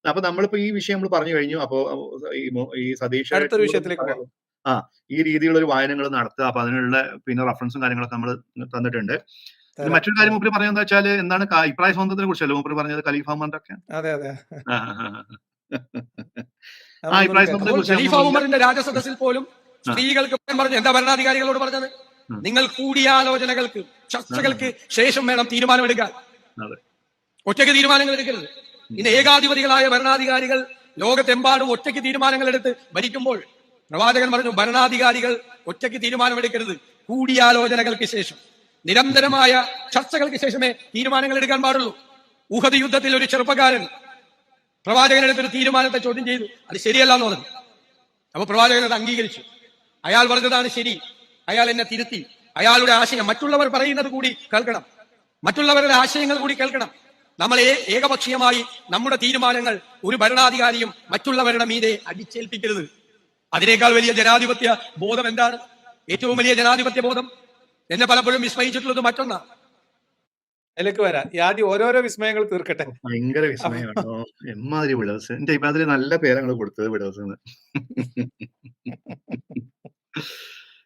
അപ്പൊ നമ്മളിപ്പോ ഈ വിഷയം നമ്മൾ പറഞ്ഞു കഴിഞ്ഞു. അപ്പൊ ഈ സതീഷ് അടുത്തൊരു ഏട്ടനോട് വിഷയത്തിലേക്ക് പോവാം. ആ ഈ രീതിയിലുള്ള ഒരു വായനകൾ നടത്തുക. അപ്പൊ അതിനുള്ള പിന്നെ റഫറൻസും കാര്യങ്ങളൊക്കെ നമ്മൾ തന്നിട്ടുണ്ട്. പിന്നെ തരാം. മറ്റൊരു കാര്യം മൂപ്പര് പറയുന്നത് എന്താ വെച്ചാൽ എന്താണ് അഭിപ്രായ സ്വാതന്ത്ര്യത്തെ കുറിച്ചല്ലോ മൂപ്പര് പറഞ്ഞത്, ഖലീഫാമാരുടെ അതെ അതെ. ആ ആ, ആ, ആ. ആ നമുക്കൊന്നുകൂടി അഭിപ്രായ കേൾക്കാം. സ്വാതന്ത്ര്യത്തെ അപ്പോൾ കുറിച്ച് ഖലീഫ നമ്മൾ ഉമറിന്റെ രാജസദസ്സിൽ പോലും ആ സ്ത്രീകൾക്ക് പറഞ്ഞു, എന്താ ഭരണാധികാരികളോട് പറഞ്ഞത്? നിങ്ങൾ കൂടിയാലോചനകൾക്ക്, ചർച്ചകൾക്ക് ശേഷം വേണം തീരുമാനമെടുക്കാൻ. അതെ. ഒറ്റയ്ക്ക് തീരുമാനങ്ങൾ എടുക്കരുത്. ഇന്ന് ഏകാധിപതികളായ ഭരണാധികാരികൾ ലോകത്തെമ്പാടും ഒറ്റയ്ക്ക് തീരുമാനങ്ങൾ എടുത്ത് ഭരിക്കുമ്പോൾ പ്രവാചകൻ പറഞ്ഞു, ഭരണാധികാരികൾ ഒറ്റയ്ക്ക് തീരുമാനമെടുക്കരുത്, കൂടിയാലോചനകൾക്ക് ശേഷം, നിരന്തരമായ ചർച്ചകൾക്ക് ശേഷമേ തീരുമാനങ്ങൾ എടുക്കാൻ പാടുള്ളൂ. ഉഹദ് യുദ്ധത്തിൽ ഒരു ചെറുപ്പക്കാരൻ പ്രവാചകനെടുത്തൊരു തീരുമാനത്തെ ചോദ്യം ചെയ്തു, അത് ശരിയല്ല എന്ന് പറഞ്ഞു. അപ്പൊ പ്രവാചകൻ അത് അംഗീകരിച്ചു. അയാൾ പറഞ്ഞതാണ് ശരി, അയാൾ എന്നെ തിരുത്തി. അയാളുടെ ആശയം മറ്റുള്ളവർ പറയുന്നത് കൂടി കേൾക്കണം, മറ്റുള്ളവരുടെ ആശയങ്ങൾ കൂടി കേൾക്കണം. നമ്മൾ ഏകപക്ഷീയമായി നമ്മുടെ തീരുമാനങ്ങൾ ഒരു ഭരണാധികാരിയും മറ്റുള്ളവരുടെ മീതെ അടിച്ചേൽപ്പിക്കരുത്. അതിനേക്കാൾ വലിയ ജനാധിപത്യ ബോധം എന്താണ്? ഏറ്റവും വലിയ ജനാധിപത്യ ബോധം എന്നെ പലപ്പോഴും വിസ്മയിച്ചിട്ടുള്ളത് മറ്റൊന്നാണ്. അതിലേക്ക് വരാം. ഈ ആദ്യം ഓരോരോ വിസ്മയങ്ങൾ തീർക്കട്ടെ. ഭയങ്കര വിസ്മയമാണോ എമ്മാതിരി വിടവസ്. എന്റെ അതിൽ നല്ല പേരങ്ങൾ കൊടുത്തത് വിടവസ്.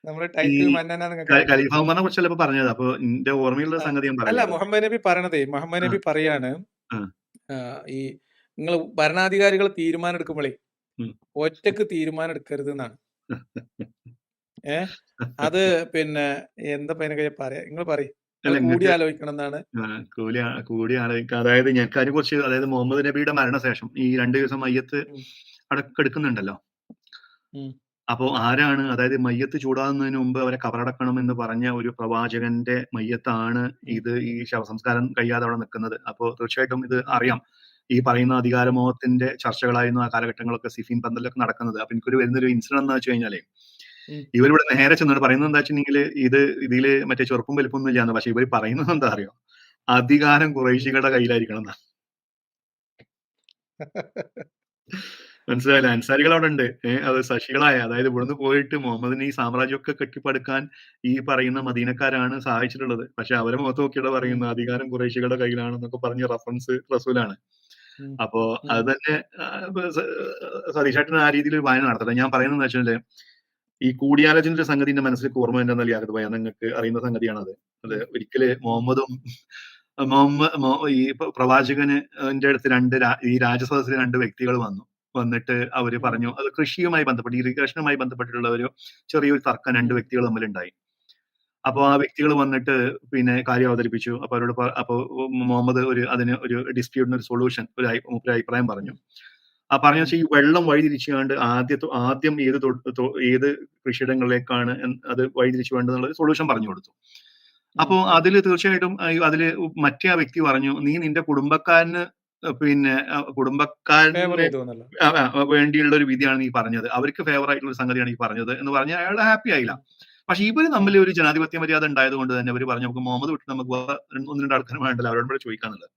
നമ്മുടെ ഈ ടൈറ്റിൽ മന്നന നിങ്ങൾക്ക് ഖലീഫ ഉമറിനെ കുറിച്ചല്ല ഇപ്പൊ പറഞ്ഞത്. അപ്പൊ എന്റെ ഓർമ്മയുള്ള സംഗതി ഞാൻ അല്ല, പറയാം. മുഹമ്മദ് നബി പറയണതേ, മുഹമ്മദ് നബി പറയാണ് ആ, ഈ നിങ്ങൾ ഭരണാധികാരികൾ തീരുമാനം എടുക്കുമ്പോഴേ ഉം. ഒറ്റക്ക് തീരുമാനം എടുക്കരുത് എന്നാണ്. അത് പിന്നെ എന്താ അതിനെ പറയാ, നിങ്ങൾ പറയും അല്ല, കൂടി ഇങ്ങക്ക് ആലോചിക്കണം എന്നാണ്. കൂടി ആലോചിക്കുക. അതായത് ഞങ്ങൾക്ക് അതിനെ കുറിച്ച്, അതായത് മുഹമ്മദ് നബിയുടെ മരണശേഷം ഈ 2 ദിവസം മയ്യത്ത് ഉം. അടക്കെടുക്കുന്നുണ്ടല്ലോ. ഉം. അപ്പോ ആരാണ്, അതായത് മയ്യത്ത് ചൂടാകുന്നതിന് മുമ്പ് അവരെ കബറടക്കണം എന്ന് പറഞ്ഞ ഒരു പ്രവാചകന്റെ മയ്യത്താണ് ഇത് ഈ ശവസംസ്കാരം കഴിയാതെ അവിടെ നിൽക്കുന്നത്. അപ്പോ തീർച്ചയായിട്ടും ഇത് അറിയാം. ഈ പറയുന്ന അധികാരമോഹത്തിന്റെ ചർച്ചകളായിരുന്നു ആ കാലഘട്ടങ്ങളൊക്കെ സിഫീൻ പന്തലിലൊക്കെ നടക്കുന്നത്. അപ്പൊ എനിക്കൊരു വരുന്നൊരു ഇൻസിഡന്റ് എന്ന് വെച്ച് കഴിഞ്ഞാലേ, ഉം. ഇവരിവിടെ നേരെ ചെന്നിട്ട് പറയുന്നത് എന്താ വെച്ചിട്ടുണ്ടെങ്കിൽ ഇതില് മറ്റേ ചെറുപ്പും വലിപ്പൊന്നും ഇല്ലാന്ന്. പക്ഷെ ഇവര് പറയുന്നത് എന്താ അറിയോ, അധികാരം കുറേശികളുടെ കയ്യിലായിരിക്കണം എന്നാ. മനസ്സിലായില്ല? അൻസാരികൾ അവിടെ ഉണ്ട്. അത് ശശികളായ, അതായത് ഇവിടുന്ന് പോയിട്ട് മുഹമ്മദിന് ഈ സാമ്രാജ്യമൊക്കെ കെട്ടിപ്പടുക്കാൻ ഈ പറയുന്ന മദീനക്കാരാണ് സഹായിച്ചിട്ടുള്ളത്. പക്ഷെ അവരെ മുഖത്ത് നോക്കിയിട്ട് പറയുന്ന അധികാരം കുറേശികളുടെ കയ്യിലാണെന്നൊക്കെ പറഞ്ഞ റഫറൻസ് റസൂലാണ്. ഉം. അപ്പോ ഉം. അത് തന്നെ സതീഷേട്ടൻ ആ രീതിയിൽ ഒരു വായന നടത്തട്ടെ. ഞാൻ പറയുന്നത് വെച്ചാല് ഈ കൂടിയാലോചനയുടെ സംഗതി എന്റെ മനസ്സിലേക്ക് ഓർമ്മ വരുന്ന ലിയാഖത്ത് ഭായി, നിങ്ങൾക്ക് അറിയുന്ന സംഗതിയാണത്. അത് ഒരിക്കല് മുഹമ്മദും ഈ പ്രവാചകന് അടുത്ത് ഈ രാജസദസ്സിലെ 2 വ്യക്തികൾ വന്നിട്ട് അവര് പറഞ്ഞു, അത് കൃഷിയുമായി ബന്ധപ്പെട്ട് ഇറിഗേഷനുമായി ബന്ധപ്പെട്ടിട്ടുള്ള ഒരു ചെറിയൊരു തർക്കം 2 വ്യക്തികൾ തമ്മിലുണ്ടായി. അപ്പൊ ആ വ്യക്തികൾ വന്നിട്ട് പിന്നെ കാര്യം അവതരിപ്പിച്ചു. അപ്പൊ അവരോട് അപ്പൊ മുഹമ്മദ് അതിന് ഒരു ഡിസ്പ്യൂട്ടിന് ഒരു സൊല്യൂഷൻ, ഒരു അഭിപ്രായം പറഞ്ഞു. ആ പറഞ്ഞ വെച്ചാൽ ഈ വെള്ളം വഴിതിരിച്ചുകൊണ്ട് ആദ്യം ഏത് കൃഷിയിടങ്ങളിലേക്കാണ് അത് വഴിതിരിച്ചു വേണ്ടതെന്നുള്ള സൊല്യൂഷൻ പറഞ്ഞു കൊടുത്തു. അപ്പോ അതില് തീർച്ചയായിട്ടും അതില് മറ്റേ ആ വ്യക്തി പറഞ്ഞു, നീ നിന്റെ കുടുംബക്കാരന് പിന്നെ കുടുംബക്കാരന് വേണ്ടിയുള്ള ഒരു വിധിയാണ് നീ പറഞ്ഞത്, അവർക്ക് ഫേവർ ആയിട്ടുള്ള ഒരു സംഗതിയാണ് ഈ പറഞ്ഞത് എന്ന് പറഞ്ഞ് അയാൾ ഹാപ്പി ആയില്ല. പക്ഷെ ഇവര് തമ്മിൽ ഒരു ജനാധിപത്യ മര്യാദ ഉണ്ടായത് കൊണ്ട് തന്നെ അവര് പറഞ്ഞു, നമുക്ക് മുഹമ്മദ് വിട്ട് നമുക്ക് 1-2 ആൾക്കാർ വേണ്ടല്ലോ, അവരോട് കൂടെ ചോദിക്കാന്നുള്ളത്.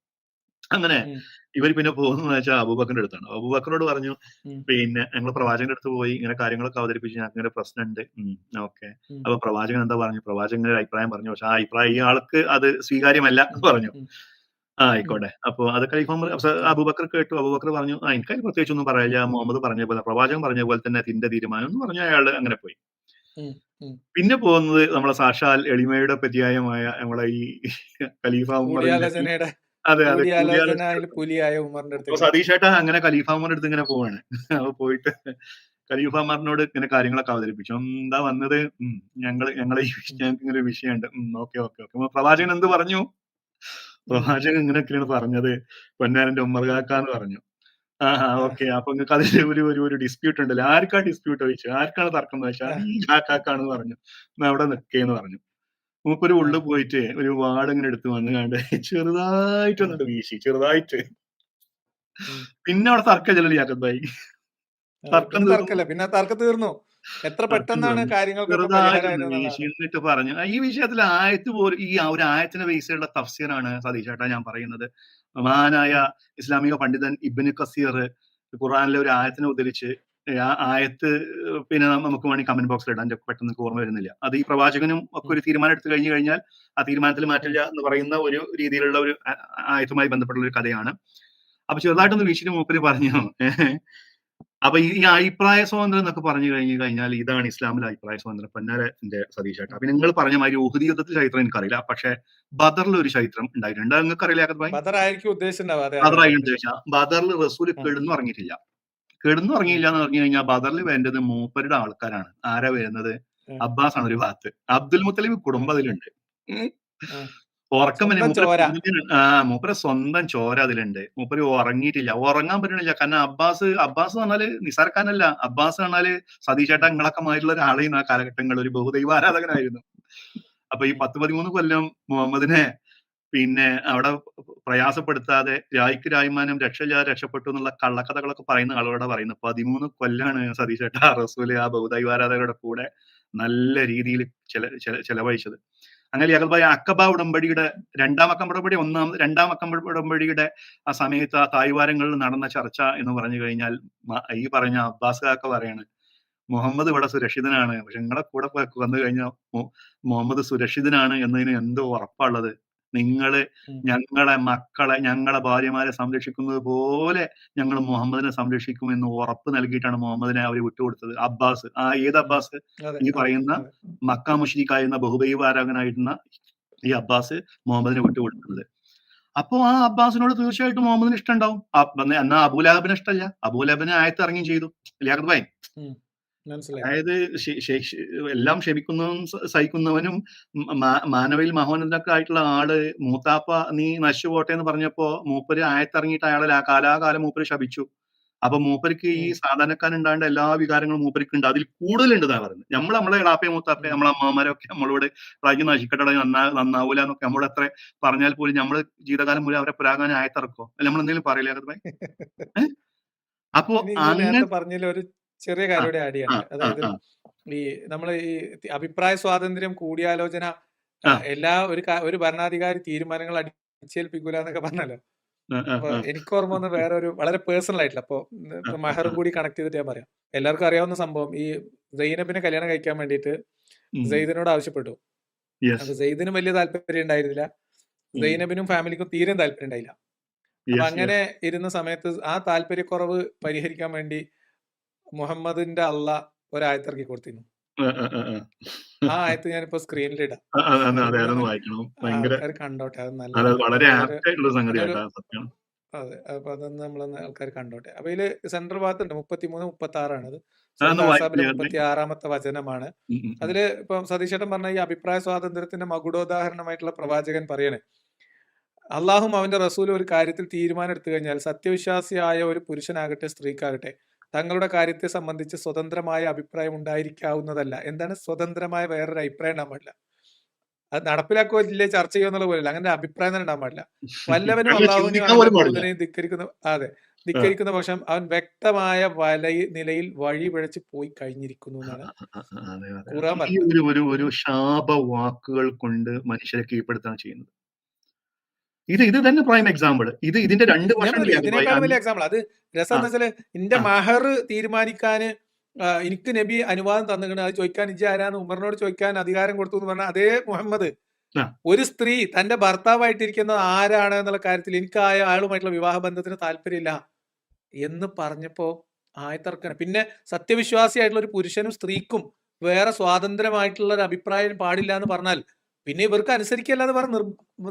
അങ്ങനെ ഇവർ പിന്നെ പോകുന്നതെന്ന് വെച്ചാൽ അബൂബക്കറിന്റെ അടുത്താണ്. അബൂബക്കറിനോട് പറഞ്ഞു, പിന്നെ ഞങ്ങൾ പ്രവാചകന്റെ അടുത്ത് പോയി ഇങ്ങനെ കാര്യങ്ങളൊക്കെ അവതരിപ്പിച്ച് ഞങ്ങൾക്ക് ഇങ്ങനെ പ്രശ്നമുണ്ട്. ഓക്കെ. അപ്പൊ പ്രവാചകൻ എന്താ പറഞ്ഞു? പ്രവാചകൻ ഒരു അഭിപ്രായം പറഞ്ഞു. പക്ഷെ ആ അഭിപ്രായം ഈ ആൾക്ക് അത് സ്വീകാര്യമല്ല എന്ന് പറഞ്ഞു. ആയിക്കോട്ടെ. അപ്പൊ അത് അബൂബക്കർ കേട്ടു. അബൂബക്കർ പറഞ്ഞു, എനിക്കതിൽ പ്രത്യേകിച്ച് ഒന്നും പറയില്ല, മുഹമ്മദ് പറഞ്ഞ പോലെ, പ്രവാചകൻ പറഞ്ഞ പോലെ തന്നെ നിന്റെ തീരുമാനം എന്ന് പറഞ്ഞ അയാൾ അങ്ങനെ പോയി. ഉം, ഉം. പിന്നെ പോകുന്നത് നമ്മളെ സാക്ഷാൽ എളിമയുടെ പര്യായമായ നമ്മളെ ഈ ഖലീഫ ഉമറിന്റെ കൂടിയാലോചനയുടെ അതെ അതെ കൂടിയാലോചന കൂടിയാലോചന. അതിൽ പുലിയായ ഉമറിന്റെ അപ്പൊ അടുത്തേക്ക്. സതീഷ് ഏട്ടാ അങ്ങനെ ഖലീഫ ഉമറിന്റെ അടുത്ത് ഇങ്ങനെ പോവാണ്. അപ്പൊ പോയിട്ട് ഖലീഫ ഉമറിനോട് ഇങ്ങനെ കാര്യങ്ങളൊക്കെ അവതരിപ്പിച്ചു. എന്താ വന്നത്? ഞങ്ങളെ ഈ ഞങ്ങൾക്ക് ഇങ്ങനെ ഒരു വിഷയമുണ്ട്. Okay okay okay. അപ്പൊ പ്രവാചകൻ എന്ത് പറഞ്ഞു? പ്രവാചകൻ ഇങ്ങനെയൊക്കെയാണ് പറഞ്ഞത്, പൊന്നാരന്റെ ഉമ്മർ കാക്ക എന്ന് പറഞ്ഞു. ഓക്കെ. അപ്പൊ നിങ്ങൾക്ക് അതിൽ ഒരു ഒരു ഒരു ഡിസ്പ്യൂട്ട് ഉണ്ടല്ലോ. ആർക്കാ ഡിസ്പ്യൂട്ട് ചോദിച്ചു. ആർക്കാണ് തർക്കം എന്ന് ചോദിച്ചാൽ ഈ കാക്കാക്കാണെന്ന് പറഞ്ഞു. എന്നാ അവിടെ നിൽക്കേന്ന് പറഞ്ഞു. മൂപ്പര് ഉള്ളിൽ പോയിട്ട് ഒരു വാട് ഇങ്ങനെ എടുത്ത് വന്ന് കണ്ട് ചെറുതായിട്ട് വന്നിട്ട് വീശി, ചെറുതായിട്ട്. പിന്നെ അവിടെ തർക്കം ചെല്ലല് യാക്കത്ത് ഭായി. തർക്കം പിന്നെ തീർന്നു. തർക്കല്ല, പിന്നെ തർക്കം തീർന്നു. എത്ര തർക്കം പെട്ടെന്നാണ് തീർന്നു. കാര്യങ്ങൾക്കൊക്കെ ചെറുതായിട്ടൊന്ന് പരിഹാരമായത് വീശി എന്നുള്ളതാണ്. എന്നിട്ട് പറഞ്ഞു. ഈ വിഷയത്തിൽ ആയത്ത് പോലും ഈ ഒരു ആയത്തിനെ ബേസ് ചെയ്തുള്ള തഫ്സീറാണ് സതീഷ് ചേട്ടാ ഞാൻ പറയുന്നത്. മഹാനായ ഇസ്ലാമിക പണ്ഡിതൻ ഇബ്നു കസീർ ഖുർആനിലെ ഒരു ആയത്തിനെ ഉദ്ധരിച്ച് ആ ആയത്ത് പിന്നെ നമുക്ക് വേണമെങ്കിൽ കമന്റ് ബോക്സിൽ ഇടാൻ പെട്ടെന്ന് എനിക്ക് ഓർമ്മ വരുന്നില്ല. അത് ഈ പ്രവാചകനും ഒക്കെ ഒരു തീരുമാനം എടുത്തു കഴിഞ്ഞു കഴിഞ്ഞാൽ ആ തീരുമാനത്തിൽ മാറ്റില്ല എന്ന് പറയുന്ന ഒരു രീതിയിലുള്ള ഒരു ആയത്തുമായി ബന്ധപ്പെട്ടുള്ള ഒരു കഥയാണ്. അപ്പൊ ചെറുതായിട്ടൊന്ന് വീശിന് മൂപ്പര് പറഞ്ഞു. അപ്പൊ ഈ അഭിപ്രായ സ്വാതന്ത്ര്യം എന്നൊക്കെ പറഞ്ഞു കഴിഞ്ഞു കഴിഞ്ഞാൽ ഇതാണ് ഇസ്ലാമിലെ അഭിപ്രായ സ്വാതന്ത്ര്യം. പൊന്നാരന്റെ സതീഷ് ചേട്ടാ. പിന്നെ നിങ്ങൾ പറഞ്ഞ മാതിരി ഉഹുദ് യുദ്ധത്തിൽ ചരിത്രം എനിക്കറിയില്ല. പക്ഷെ ബദറിൽ ഒരു ചരിത്രം ഉണ്ടായിട്ടുണ്ട്. നിങ്ങൾക്ക് അറിയില്ല യാക്കത്ത് ഭായി? ബദർ ആയിരിക്കും ഉദ്ദേശിച്ചിട്ടുണ്ടാവും. അതെ, അതെ, ബദറായി അതെ. ഉദ്ദേശിച്ച ബദറിൽ റസൂൽ കിടന്നുറങ്ങിയിട്ടില്ല. കിടന്നുറങ്ങിയില്ല എന്ന് പറഞ്ഞു കഴിഞ്ഞാൽ ബദറിൽ വേണ്ടത് മൂപ്പരുടെ ആൾക്കാരാണ്. ആരാ വരുന്നത്? അബ്ബാസ് ആണ് ഒരു ഭാഗത്ത്. അബ്ദുൽ മുത്തലിബ് കുടുംബം അതിലുണ്ട്. ഉറക്കം സ്വന്തം ചോര. മൂപ്പരെ സ്വന്തം ചോര അതിലുണ്ട്. മൂപ്പര് ഉറങ്ങിയിട്ടില്ല, ഉറങ്ങാൻ പറ്റണില്ല. കാരണം അബ്ബാസ് പറഞ്ഞാല് നിസാർക്കാനല്ല. അബ്ബാസ് പറഞ്ഞാല് സതീഷ് ചേട്ടാ നിങ്ങളൊക്കെ മായിട്ടുള്ള ഒരാളെയും ആ കാലഘട്ടങ്ങളിൽ ഒരു ബഹുദൈവ ആരാധകനായിരുന്നു. അപ്പൊ ഈ 10-13 കൊല്ലം മുഹമ്മദിനെ പിന്നെ അവിടെ പ്രയാസപ്പെടുത്താതെ രായ്ക്ക് രായ്മാനം രക്ഷയില്ലാതെ രക്ഷപ്പെട്ടു എന്നുള്ള കള്ളക്കഥകളൊക്കെ പറയുന്ന ആളോടെ പറയുന്നത് 13 കൊല്ലാണ് സതീഷ് ചേട്ടാ റസൂല് ആ ബഹുദൈവാരാധകരുടെ കൂടെ നല്ല രീതിയിൽ ചെലവഴിച്ചത്. അങ്ങനെ യാക്കത്ത് ഭായി അക്കബ ഉടമ്പടിയുടെ രണ്ടാം അക്കം ഉടമ്പടിയുടെ ആ സമയത്ത് ആ തായ്വാരങ്ങളിൽ നടന്ന ചർച്ച എന്ന് പറഞ്ഞു കഴിഞ്ഞാൽ ഈ പറഞ്ഞ അബ്ബാസ് കാക്ക പറയാണ് മുഹമ്മദ് ഇവിടെ സുരക്ഷിതനാണ്. പക്ഷെ നിങ്ങളെ കൂടെ വന്നു കഴിഞ്ഞാൽ മുഹമ്മദ് സുരക്ഷിതനാണ് എന്നതിന് എന്തോ ഉറപ്പുള്ളത്? നിങ്ങള് ഞങ്ങളെ മക്കളെ, ഞങ്ങളെ ഭാര്യമാരെ സംരക്ഷിക്കുന്നത് പോലെ ഞങ്ങൾ മുഹമ്മദിനെ സംരക്ഷിക്കും എന്ന് ഉറപ്പ് നൽകിയിട്ടാണ് മുഹമ്മദിനെ അവർ വിട്ടുകൊടുത്തത്. അബ്ബാസ്, ഏത് അബ്ബാസ്? ഈ പറയുന്ന മക്ക മുശ്രിക്കായിരുന്ന ബഹുദൈവാരാധകനായിരുന്ന ഈ അബ്ബാസ് മുഹമ്മദിനെ വിട്ടുകൊടുക്കുന്നത്. അപ്പൊ ആ അബ്ബാസിനോട് തീർച്ചയായിട്ടും മുഹമ്മദിന് ഇഷ്ടം ഉണ്ടാവും. എന്നാ അബൂലഹബിന് ഇഷ്ടമല്ല. അബൂലഹബിനെ ആയത്ത് ഇറങ്ങി ചെയ്തു. ലിയാഖത്ത് ഭായി, അതായത് എല്ലാം ക്ഷമിക്കുന്നവനും സഹിക്കുന്നവനും മാനവയിൽ മഹോന്നതനൊക്കെ ആയിട്ടുള്ള ആള് മൂത്താപ്പ നീ നശിച്ചു പോട്ടെ എന്ന് പറഞ്ഞപ്പോ മൂപ്പര് ആയത്തിറങ്ങിയിട്ട് അയാളെ കാലാകാലം മൂപ്പര് ശപിച്ചു. അപ്പൊ മൂപ്പർക്ക് ഈ സാധാരണക്കാരൻ ഉണ്ടാകേണ്ട എല്ലാ വികാരങ്ങളും മൂപ്പർക്ക് ഉണ്ട്. അതിൽ കൂടുതലുണ്ട് എന്നാ പറയുന്നത്. നമ്മളെ ഇളാപ്പയെ മൂത്താപ്പയെ നമ്മളെ അമ്മമാരൊക്കെ നമ്മളോട് രാജ്യം നശിക്കട്ടെ നന്നാവൂല എന്നൊക്കെ നമ്മളോട് എത്ര പറഞ്ഞാൽ പോലും നമ്മള് ജീവിതകാലം മുഴുവൻ അവരെ പുരാകാൻ ആയത്തിറക്കോ? അല്ല നമ്മൾ എന്തെങ്കിലും പറയില്ല അത് ഭായി? അപ്പോ നേരത്തെ പറഞ്ഞതിൽ ഒരു ചെറിയ കാര്യം കൂടെ ആഡ് ചെയ്യാനുണ്ട്. അതായത് ഈ നമ്മൾ ഈ അഭിപ്രായ സ്വാതന്ത്ര്യം, കൂടിയാലോചന, ഒരു ഭരണാധികാരി തീരുമാനങ്ങൾ അടിച്ചേൽപ്പിക്കൂല എന്നൊക്കെ പറഞ്ഞല്ലോ. അപ്പൊ എനിക്ക് ഓർമ്മ വന്ന വേറെ ഒരു വളരെ പേഴ്സണൽ ആയിട്ടില്ല. അപ്പൊ മഹറും കൂടി കണക്ട് ചെയ്തിട്ട് ഞാൻ പറയാം. എല്ലാവർക്കും അറിയാവുന്ന സംഭവം, ഈ സൈനബിനെ കല്യാണം കഴിക്കാൻ വേണ്ടിയിട്ട് സെയ്ദിനോട് ആവശ്യപ്പെട്ടു. അപ്പൊ സെയ്ദിനും വലിയ താല്പര്യം ഉണ്ടായിരുന്നില്ല, സൈനബിനും ഫാമിലിക്കും തീരെ താല്പര്യം ഉണ്ടായില്ല. അപ്പൊ അങ്ങനെ ഇരുന്ന സമയത്ത് ആ താല്പര്യക്കുറവ് പരിഹരിക്കാൻ വേണ്ടി മുഹമ്മദിന്റെ അള്ള ഒരായത്തിറക്കി കൊടുത്തിരുന്നു. ആ ആയത്ത് ഞാനിപ്പോ സ്ക്രീനിൽ ഇടാം, ആൾക്കാർ കണ്ടോട്ടെ. അത് നല്ല അതെ. അപ്പൊ അതൊന്ന് നമ്മളൊന്ന് ആൾക്കാർ കണ്ടോട്ടെ. അപ്പൊ ഇതില് സെൻട്രൽ ഭാഗത്തുണ്ട് 33-36 36ാമത്തെ വചനമാണ്. അതില് ഇപ്പൊ സതീശേട്ടൻ പറഞ്ഞ ഈ അഭിപ്രായ സ്വാതന്ത്ര്യത്തിന്റെ മകുടോദാഹരണമായിട്ടുള്ള പ്രവാചകൻ പറയണേ, അള്ളാഹും അവന്റെ റസൂലും ഒരു കാര്യത്തിൽ തീരുമാനം എടുത്തു കഴിഞ്ഞാൽ സത്യവിശ്വാസിയായ ഒരു പുരുഷനാകട്ടെ സ്ത്രീക്കാകട്ടെ തങ്ങളുടെ കാര്യത്തെ സംബന്ധിച്ച് സ്വതന്ത്രമായ അഭിപ്രായം ഉണ്ടായിരിക്കാവുന്നതല്ല. എന്താണ് സ്വതന്ത്രമായ വേറൊരു അഭിപ്രായം ഉണ്ടാകാൻ പാടില്ല. അത് നടപ്പിലാക്കുകയോ ഇല്ലേ ചർച്ച ചെയ്യുക എന്നുള്ള പോലെയല്ല, അങ്ങനെ അഭിപ്രായം തന്നെ ഉണ്ടാകാൻ പാടില്ല. വല്ലവനും അള്ളാഹുവിനെയും ധിക്കരിക്കുന്ന പക്ഷം അവൻ വ്യക്തമായ നിലയിൽ വഴി പിഴച്ച് പോയി കഴിഞ്ഞിരിക്കുന്നു എന്നാണ് ഖുർആൻ പറഞ്ഞത്. ഒരു ശാപവാക്കുകൾ കൊണ്ട് മനുഷ്യരെ കീഴ്പ്പെടുത്താണ് ചെയ്യുന്നത്. ഇത് തന്നെ പ്രൈം എക്സാമ്പിൾ. ഇതിന്റെ രണ്ട് ഇതിനേക്കാൾ വലിയ എക്സാമ്പിൾ. അത് രസം എന്ന് വെച്ചാല് എന്റെ മഹർ തീരുമാനിക്കാന് എനിക്ക് നബി അനുവാദം തന്നിട്ടുണ്ട്, അത് ചോദിക്കാൻ ഇജ്ജ് ആരാന്ന് ഉമറിനോട് ചോദിക്കാൻ അധികാരം കൊടുത്തു എന്ന് പറഞ്ഞാൽ അതേ മുഹമ്മദ് ഒരു സ്ത്രീ തന്റെ ഭർത്താവായിട്ടിരിക്കുന്നത് ആരാണ് എന്നുള്ള കാര്യത്തിൽ എനിക്ക് ആളുമായിട്ടുള്ള വിവാഹ ബന്ധത്തിന് താല്പര്യമില്ല എന്ന് പറഞ്ഞപ്പോ ആയത്തിറക്കാണ്. പിന്നെ സത്യവിശ്വാസിയായിട്ടുള്ള ഒരു പുരുഷനും സ്ത്രീക്കും വേറെ സ്വാതന്ത്ര്യമായിട്ടുള്ള ഒരു അഭിപ്രായം പാടില്ല എന്ന് പറഞ്ഞാൽ പിന്നെ ഇവർക്ക് അനുസരിക്കല്ലാതെ വേറെ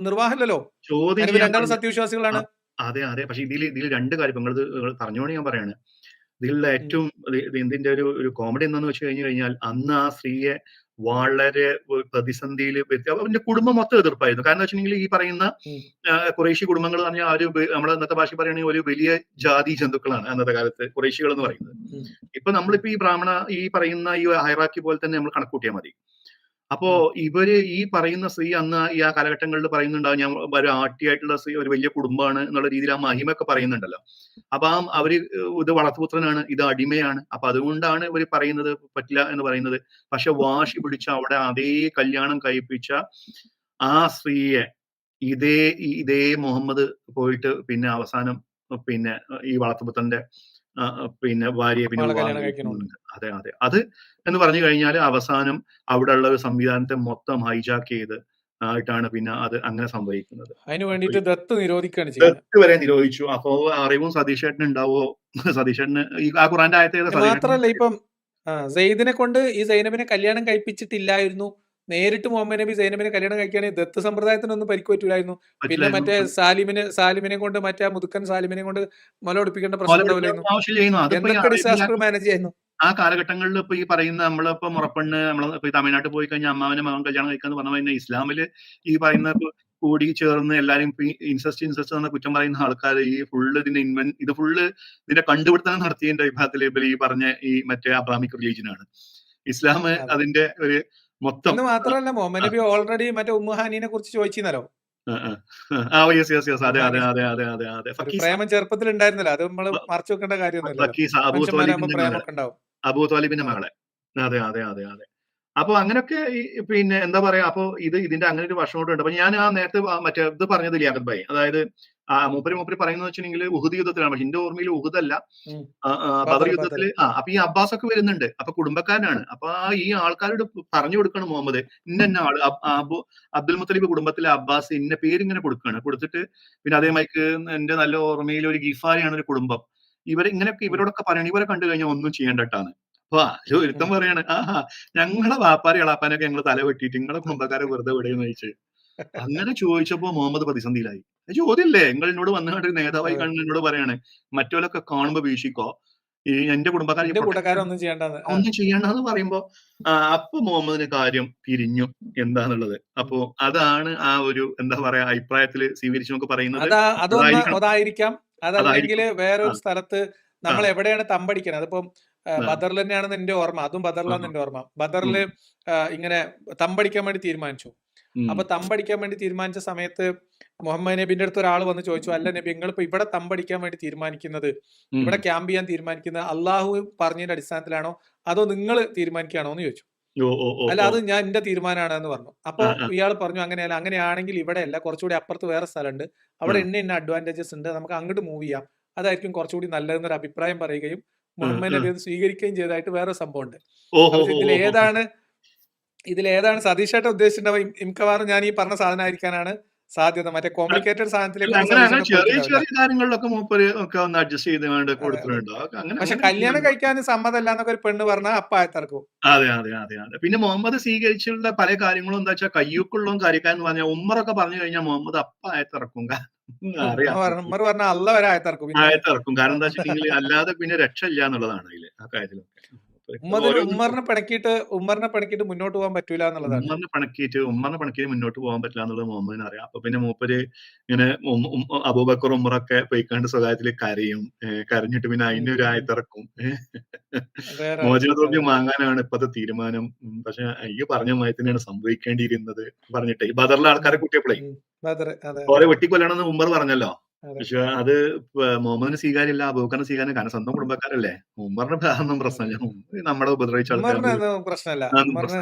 നിർവാഹമില്ലല്ലോ. ചോദ്യം രണ്ടാളും ചെയ്യാൻ സത്യവിശ്വാസികളാണ്. അതെ അതെ. പക്ഷെ ഇതിൽ രണ്ട് കാര്യം നിങ്ങൾ പറഞ്ഞോണ്ട് ഞാൻ പറയാണ്. ഇതിലുള്ള ഏറ്റവും ഇതിന്റെ ഒരു കോമഡി എന്താന്ന് വെച്ച് കഴിഞ്ഞാൽ അന്ന് ആ സ്ത്രീയെ വളരെ പ്രതിസന്ധിയിൽ അവന്റെ കുടുംബം മൊത്തം എതിർപ്പായിരുന്നു. കാരണം വെച്ചിട്ടുണ്ടെങ്കിൽ ഈ പറയുന്ന ഖുറൈശി കുടുംബങ്ങൾ എന്ന് പറഞ്ഞാൽ നമ്മുടെ ഇന്നത്തെ ഭാഷ പറയുകയാണെങ്കിൽ ഒരു വലിയ ജാതി ജന്തുക്കളാണ് അന്നത്തെ കാലത്ത് ഖുറൈശികൾ എന്ന് പറയുന്നത്. ഇപ്പൊ നമ്മളിപ്പോ ഈ പറയുന്ന ഈ ഹൈറാക്കി പോലെ തന്നെ നമ്മൾ കണക്കൂട്ടിയാൽ മതി. അപ്പോ ഇവര് ഈ പറയുന്ന സ്ത്രീ അന്ന് ആ കാലഘട്ടങ്ങളിൽ പറയുന്നുണ്ടാവും, ഞാൻ ഒരു ആട്ടിയായിട്ടുള്ള സ്ത്രീ ഒരു വലിയ കുടുംബമാണ് എന്നുള്ള രീതിയിൽ ആ മഹിമയൊക്കെ പറയുന്നുണ്ടല്ലോ. അപ്പൊ അവര് ഇത് വളർത്തുപുത്രനാണ്, ഇത് അടിമയാണ്, അപ്പൊ അതുകൊണ്ടാണ് ഇവര് പറയുന്നത് പറ്റില്ല എന്ന് പറയുന്നത്. പക്ഷെ വാശി പിടിച്ച അവിടെ അതേ കല്യാണം കഴിപ്പിച്ച ആ സ്ത്രീയെ ഇതേ മുഹമ്മദ് പോയിട്ട് പിന്നെ അവസാനം പിന്നെ ഈ വളർത്തുപുത്രന്റെ പിന്നെ ഭാര്യയെ പിന്നെ അതെ അതെ. അത് എന്ന് പറഞ്ഞു കഴിഞ്ഞാൽ അവസാനം അവിടെ ഉള്ള ഒരു സംവിധാനത്തെ മൊത്തം ഹൈജാക്ക് ചെയ്ത് ആയിട്ടാണ് പിന്നെ അത് അങ്ങനെ സംഭവിക്കുന്നത്. അതിന് വേണ്ടിയിട്ട് ദത്ത് വരെ നിരോധിച്ചു. അപ്പോ അറിവും സതീഷേട്ടന് ഉണ്ടാവോ? സതീഷേട്ടന് ഈ ആ ഖുറാന്റെ ആയത്തെ മാത്രല്ല ഇപ്പം സെയ്ദിനെ കൊണ്ട് ഈ സൈനബിനെ കല്യാണം കഴിപ്പിച്ചിട്ടില്ലായിരുന്നു. നേരിട്ട് മുഹമ്മദ് നബി സൈനബിനെ കല്യാണം കഴിക്കുകയാണെങ്കിൽ ദത്ത് സമ്പ്രദായത്തിനൊന്നും പരിക്കുപറ്റില്ലായിരുന്നു. പിന്നെ മറ്റേ സാലിമിനെ കൊണ്ട് മറ്റേ മുതുക്കൻ സാലിമിനെ കൊണ്ട് മുല ഒടിപ്പിക്കേണ്ട പ്രശ്നം എന്തൊക്കെ ഡിസാസ്റ്റർ മാനേജ് ചെയ്യുന്നു ആ കാലഘട്ടങ്ങളിൽ. ഇപ്പൊ ഈ പറയുന്ന നമ്മളിപ്പോ മുറപ്പെണ്ണ് നമ്മളിപ്പോ നാട്ടിൽ പോയി കഴിഞ്ഞാൽ അമ്മാവനെ മകൻ കല്യാണം കഴിക്കാന്ന് പറഞ്ഞു കഴിഞ്ഞാൽ ഇസ്ലാമില് ഈ പറയുന്ന കൂടി ചേർന്ന് എല്ലാരും ഇൻസെസ്റ്റ് എന്ന കുറ്റം പറയുന്ന ആൾക്കാർ ഈ ഫുള്ള് ഇത് ഫുള്ള് ഇതിന്റെ കണ്ടുപിടുത്തം നടത്തിയതിന്റെ വിഭാഗത്തിൽ ഈ പറഞ്ഞ ഈ മറ്റേ അബ്രാമിക് റിലീജിയനാണ്. ഇസ്ലാം അതിന്റെ ഒരു മൊത്തം. മാത്രമല്ല മുഹമ്മദ് നബി ഓൾറെഡി മറ്റേ ഉമ്മുഹാനിനെ കുറിച്ച് ചോദിച്ചിരുന്നല്ലോ. പ്രേമം ചെറുപ്പത്തിൽ ഉണ്ടായിരുന്നല്ലോ, അത് നമ്മള് മറച്ചു വെക്കേണ്ട കാര്യമൊന്നുമില്ല. അബൂ ത്വാലിബിന്റെ മകളെ. അതെ അതെ അതെ അതെ. അപ്പൊ അങ്ങനെയൊക്കെ പിന്നെ എന്താ പറയാ, അപ്പൊ ഇതിന്റെ അങ്ങനെ ഒരു വശം കൊണ്ടുണ്ട്. അപ്പൊ ഞാൻ ആ നേരത്തെ മറ്റേ ഇത് പറഞ്ഞത് ലിയാഖത്ത് ഭായി, അതായത് മൂപ്പര് പറയുന്നത് വെച്ചിട്ടുണ്ടെങ്കിൽ ഉഹുദ് യുദ്ധത്തിലാണ്. പക്ഷെ എന്റെ ഓർമ്മയിൽ ഉഹുദല്ല, ബദർ യുദ്ധത്തില്. അപ്പൊ ഈ അബ്ബാസ് ഒക്കെ വരുന്നുണ്ട്, അപ്പൊ കുടുംബക്കാരനാണ്. അപ്പൊ ഈ ആൾക്കാരോട് പറഞ്ഞു കൊടുക്കണം മുഹമ്മദ് ഇന്ന ആള് അബ്ദുൽ മുത്തലിബ് കുടുംബത്തിലെ അബ്ബാസ് ഇന്ന പേരിങ്ങനെ കൊടുത്തിട്ട് പിന്നെ അതേമാതിരി എന്റെ നല്ല ഓർമ്മയിൽ ഒരു ഗിഫാരിയാണ് ഒരു കുടുംബം. ഇവരോടൊക്കെ പറയണം, ഇവരെ കണ്ടു കഴിഞ്ഞാൽ ഒന്നും ചെയ്യണ്ടട്ടാണ്. അപ്പൊ ഒരുത്തം പറയാണ്, ഞങ്ങളെ വാപ്പാരെ എളാപ്പാനൊക്കെ ഞങ്ങള് തല വെട്ടിയിട്ട് നിങ്ങളെ കുടുംബക്കാരെ വെറുതെ വിടുകയെന്ന് ചോദിച്ചു. അങ്ങനെ ചോദിച്ചപ്പോ മുഹമ്മദ് പ്രതിസന്ധിയിലായി. ചോദ്യല്ലേ, നിങ്ങൾ എന്നോട് വന്നുകൊണ്ട് നേതാവായി കണ്ട് എന്നോട് പറയാണ് മറ്റോലൊക്കെ കാണുമ്പോ വീക്ഷിക്കോ, ഈ എന്റെ കുടുംബക്കാരൊന്നും ചെയ്യണ്ടെന്ന് പറയുമ്പോ അപ്പൊ മുഹമ്മദിന് കാര്യം തിരിഞ്ഞു എന്താന്നുള്ളത്. അപ്പോ അതാണ് ആ ഒരു എന്താ പറയാ അഭിപ്രായത്തില് സ്വീകരിച്ചു നമുക്ക് പറയുന്നത്. അതായിരിക്കാം. അതല്ലെങ്കിൽ വേറൊരു സ്ഥലത്ത് നമ്മൾ എവിടെയാണ് തമ്പടിക്കുന്നത്. അതിപ്പം ബദറിൽ തന്നെയാണെന്ന് എന്റെ ഓർമ്മ, അതും ബദറിലാന്ന് എന്റെ ഓർമ്മ. ബദറില് ഇങ്ങനെ തമ്പടിക്കാൻ വേണ്ടി തീരുമാനിച്ചു. അപ്പൊ തമ്പടിക്കാൻ വേണ്ടി തീരുമാനിച്ച സമയത്ത് മുഹമ്മദ് നബിന്റെ അടുത്ത് ഒരാൾ വന്ന് ചോദിച്ചു, അല്ല നബി, നിങ്ങളിപ്പോ ഇവിടെ തമ്പടിക്കാൻ വേണ്ടി തീരുമാനിക്കുന്നത്, ഇവിടെ ക്യാമ്പ് ചെയ്യാൻ തീരുമാനിക്കുന്നത് അള്ളാഹു പറഞ്ഞതിന്റെ അടിസ്ഥാനത്തിലാണോ അതോ നിങ്ങൾ തീരുമാനിക്കുകയാണോ എന്ന് ചോദിച്ചു. അല്ല, അത് ഞാൻ എന്റെ തീരുമാനമാണ് എന്ന് പറഞ്ഞു. അപ്പൊ ഇയാൾ പറഞ്ഞു, അങ്ങനെയല്ല, അങ്ങനെയാണെങ്കിൽ ഇവിടെ അല്ല, കുറച്ചുകൂടി അപ്പുറത്ത് വേറെ സ്ഥലമുണ്ട്, അവിടെ ഇന്ന അഡ്വാൻറ്റേജസ് ഉണ്ട്, നമുക്ക് അങ്ങോട്ട് മൂവ് ചെയ്യാം, അതായിരിക്കും കുറച്ചുകൂടി നല്ലതെന്നൊരു അഭിപ്രായം പറയുകയും മുഹമ്മദ് നബി അത് സ്വീകരിക്കുകയും ചെയ്തതായിട്ട് വേറെ സംഭവം ഉണ്ട്. ഇതിലേതാണ് സതീഷേട്ട ഉദ്ദേശിച്ചിട്ടുണ്ടാവും. മിക്കവാറും ഞാൻ ഈ പറഞ്ഞ സാധനമായിരിക്കാനാണ് സാധ്യത. മറ്റേ കോംപ്ലിക്കേറ്റഡ് പക്ഷെ കല്യാണം കഴിക്കാൻ സമ്മതമല്ല എന്നൊക്കെ ഒരു പെണ്ണ് പറഞ്ഞാൽ അപ്പായത്തിറക്കും. അതെ അതെ അതെ അതെ. പിന്നെ മുഹമ്മദ് സ്വീകരിച്ചുള്ള പല കാര്യങ്ങളും എന്താ വെച്ചാൽ കയ്യൂക്കുള്ളതും കാര്യക്കാരെന്ന് പറഞ്ഞാൽ ഉമ്മറൊക്കെ പറഞ്ഞു കഴിഞ്ഞാൽ മുഹമ്മദ് അപ്പായത്തിറക്കും. ഉമ്മർ പറഞ്ഞാൽ അല്ല വരെ ആയത്തിറക്കും. കാരണം എന്താ വെച്ചിട്ടുണ്ടെങ്കിൽ അല്ലാതെ പിന്നെ രക്ഷയില്ല എന്നുള്ളതാണ് അതില് ആ കാര്യത്തിലൊക്കെ. ഉമ്മറിനെ പണക്കിയിട്ട് മുന്നോട്ട് പോകാൻ പറ്റൂല എന്നുള്ളതാണ്. ഉമ്മറിനെ പണക്കിയിട്ട് മുന്നോട്ട് പോകാൻ പറ്റില്ല എന്നുള്ളത് മുഹമ്മദിന് അറിയാം. അപ്പൊ പിന്നെ മൂപ്പര് ഇങ്ങനെ അബൂബക്കർ ഉമ്മറൊക്കെ പോയിക്കാണ്ട് സ്വകാര്യത്തില് കരഞ്ഞിട്ട് പിന്നെ അതിന്റെ ഒരു ആയത്തിറക്കും. മോചനദ്രവ്യം വാങ്ങാനാണ് ഇപ്പത്തെ തീരുമാനം. പക്ഷെ ഈ പറഞ്ഞ മയത്തിനാണ് സംഭവിക്കേണ്ടിയിരുന്നത് പറഞ്ഞിട്ട് ഈ ബദറിലെ ആൾക്കാരെ കൂട്ടിയപ്പോഴേ ഓരോ വെട്ടിക്കൊല്ലണമെന്ന് ഉമ്മർ പറഞ്ഞല്ലോ. പക്ഷെ അത് മുഹമ്മദിന് സ്വീകാര്യമില്ല, അബൂബക്കറിന് സ്വീകാര്യം. കാരണം സ്വന്തം കുടുംബക്കാരല്ലേ. ഉമ്മറിന് ഒന്നും പ്രശ്നമില്ല, നമ്മളെ ഉപദ്രവിച്ച പ്രശ്നമില്ല.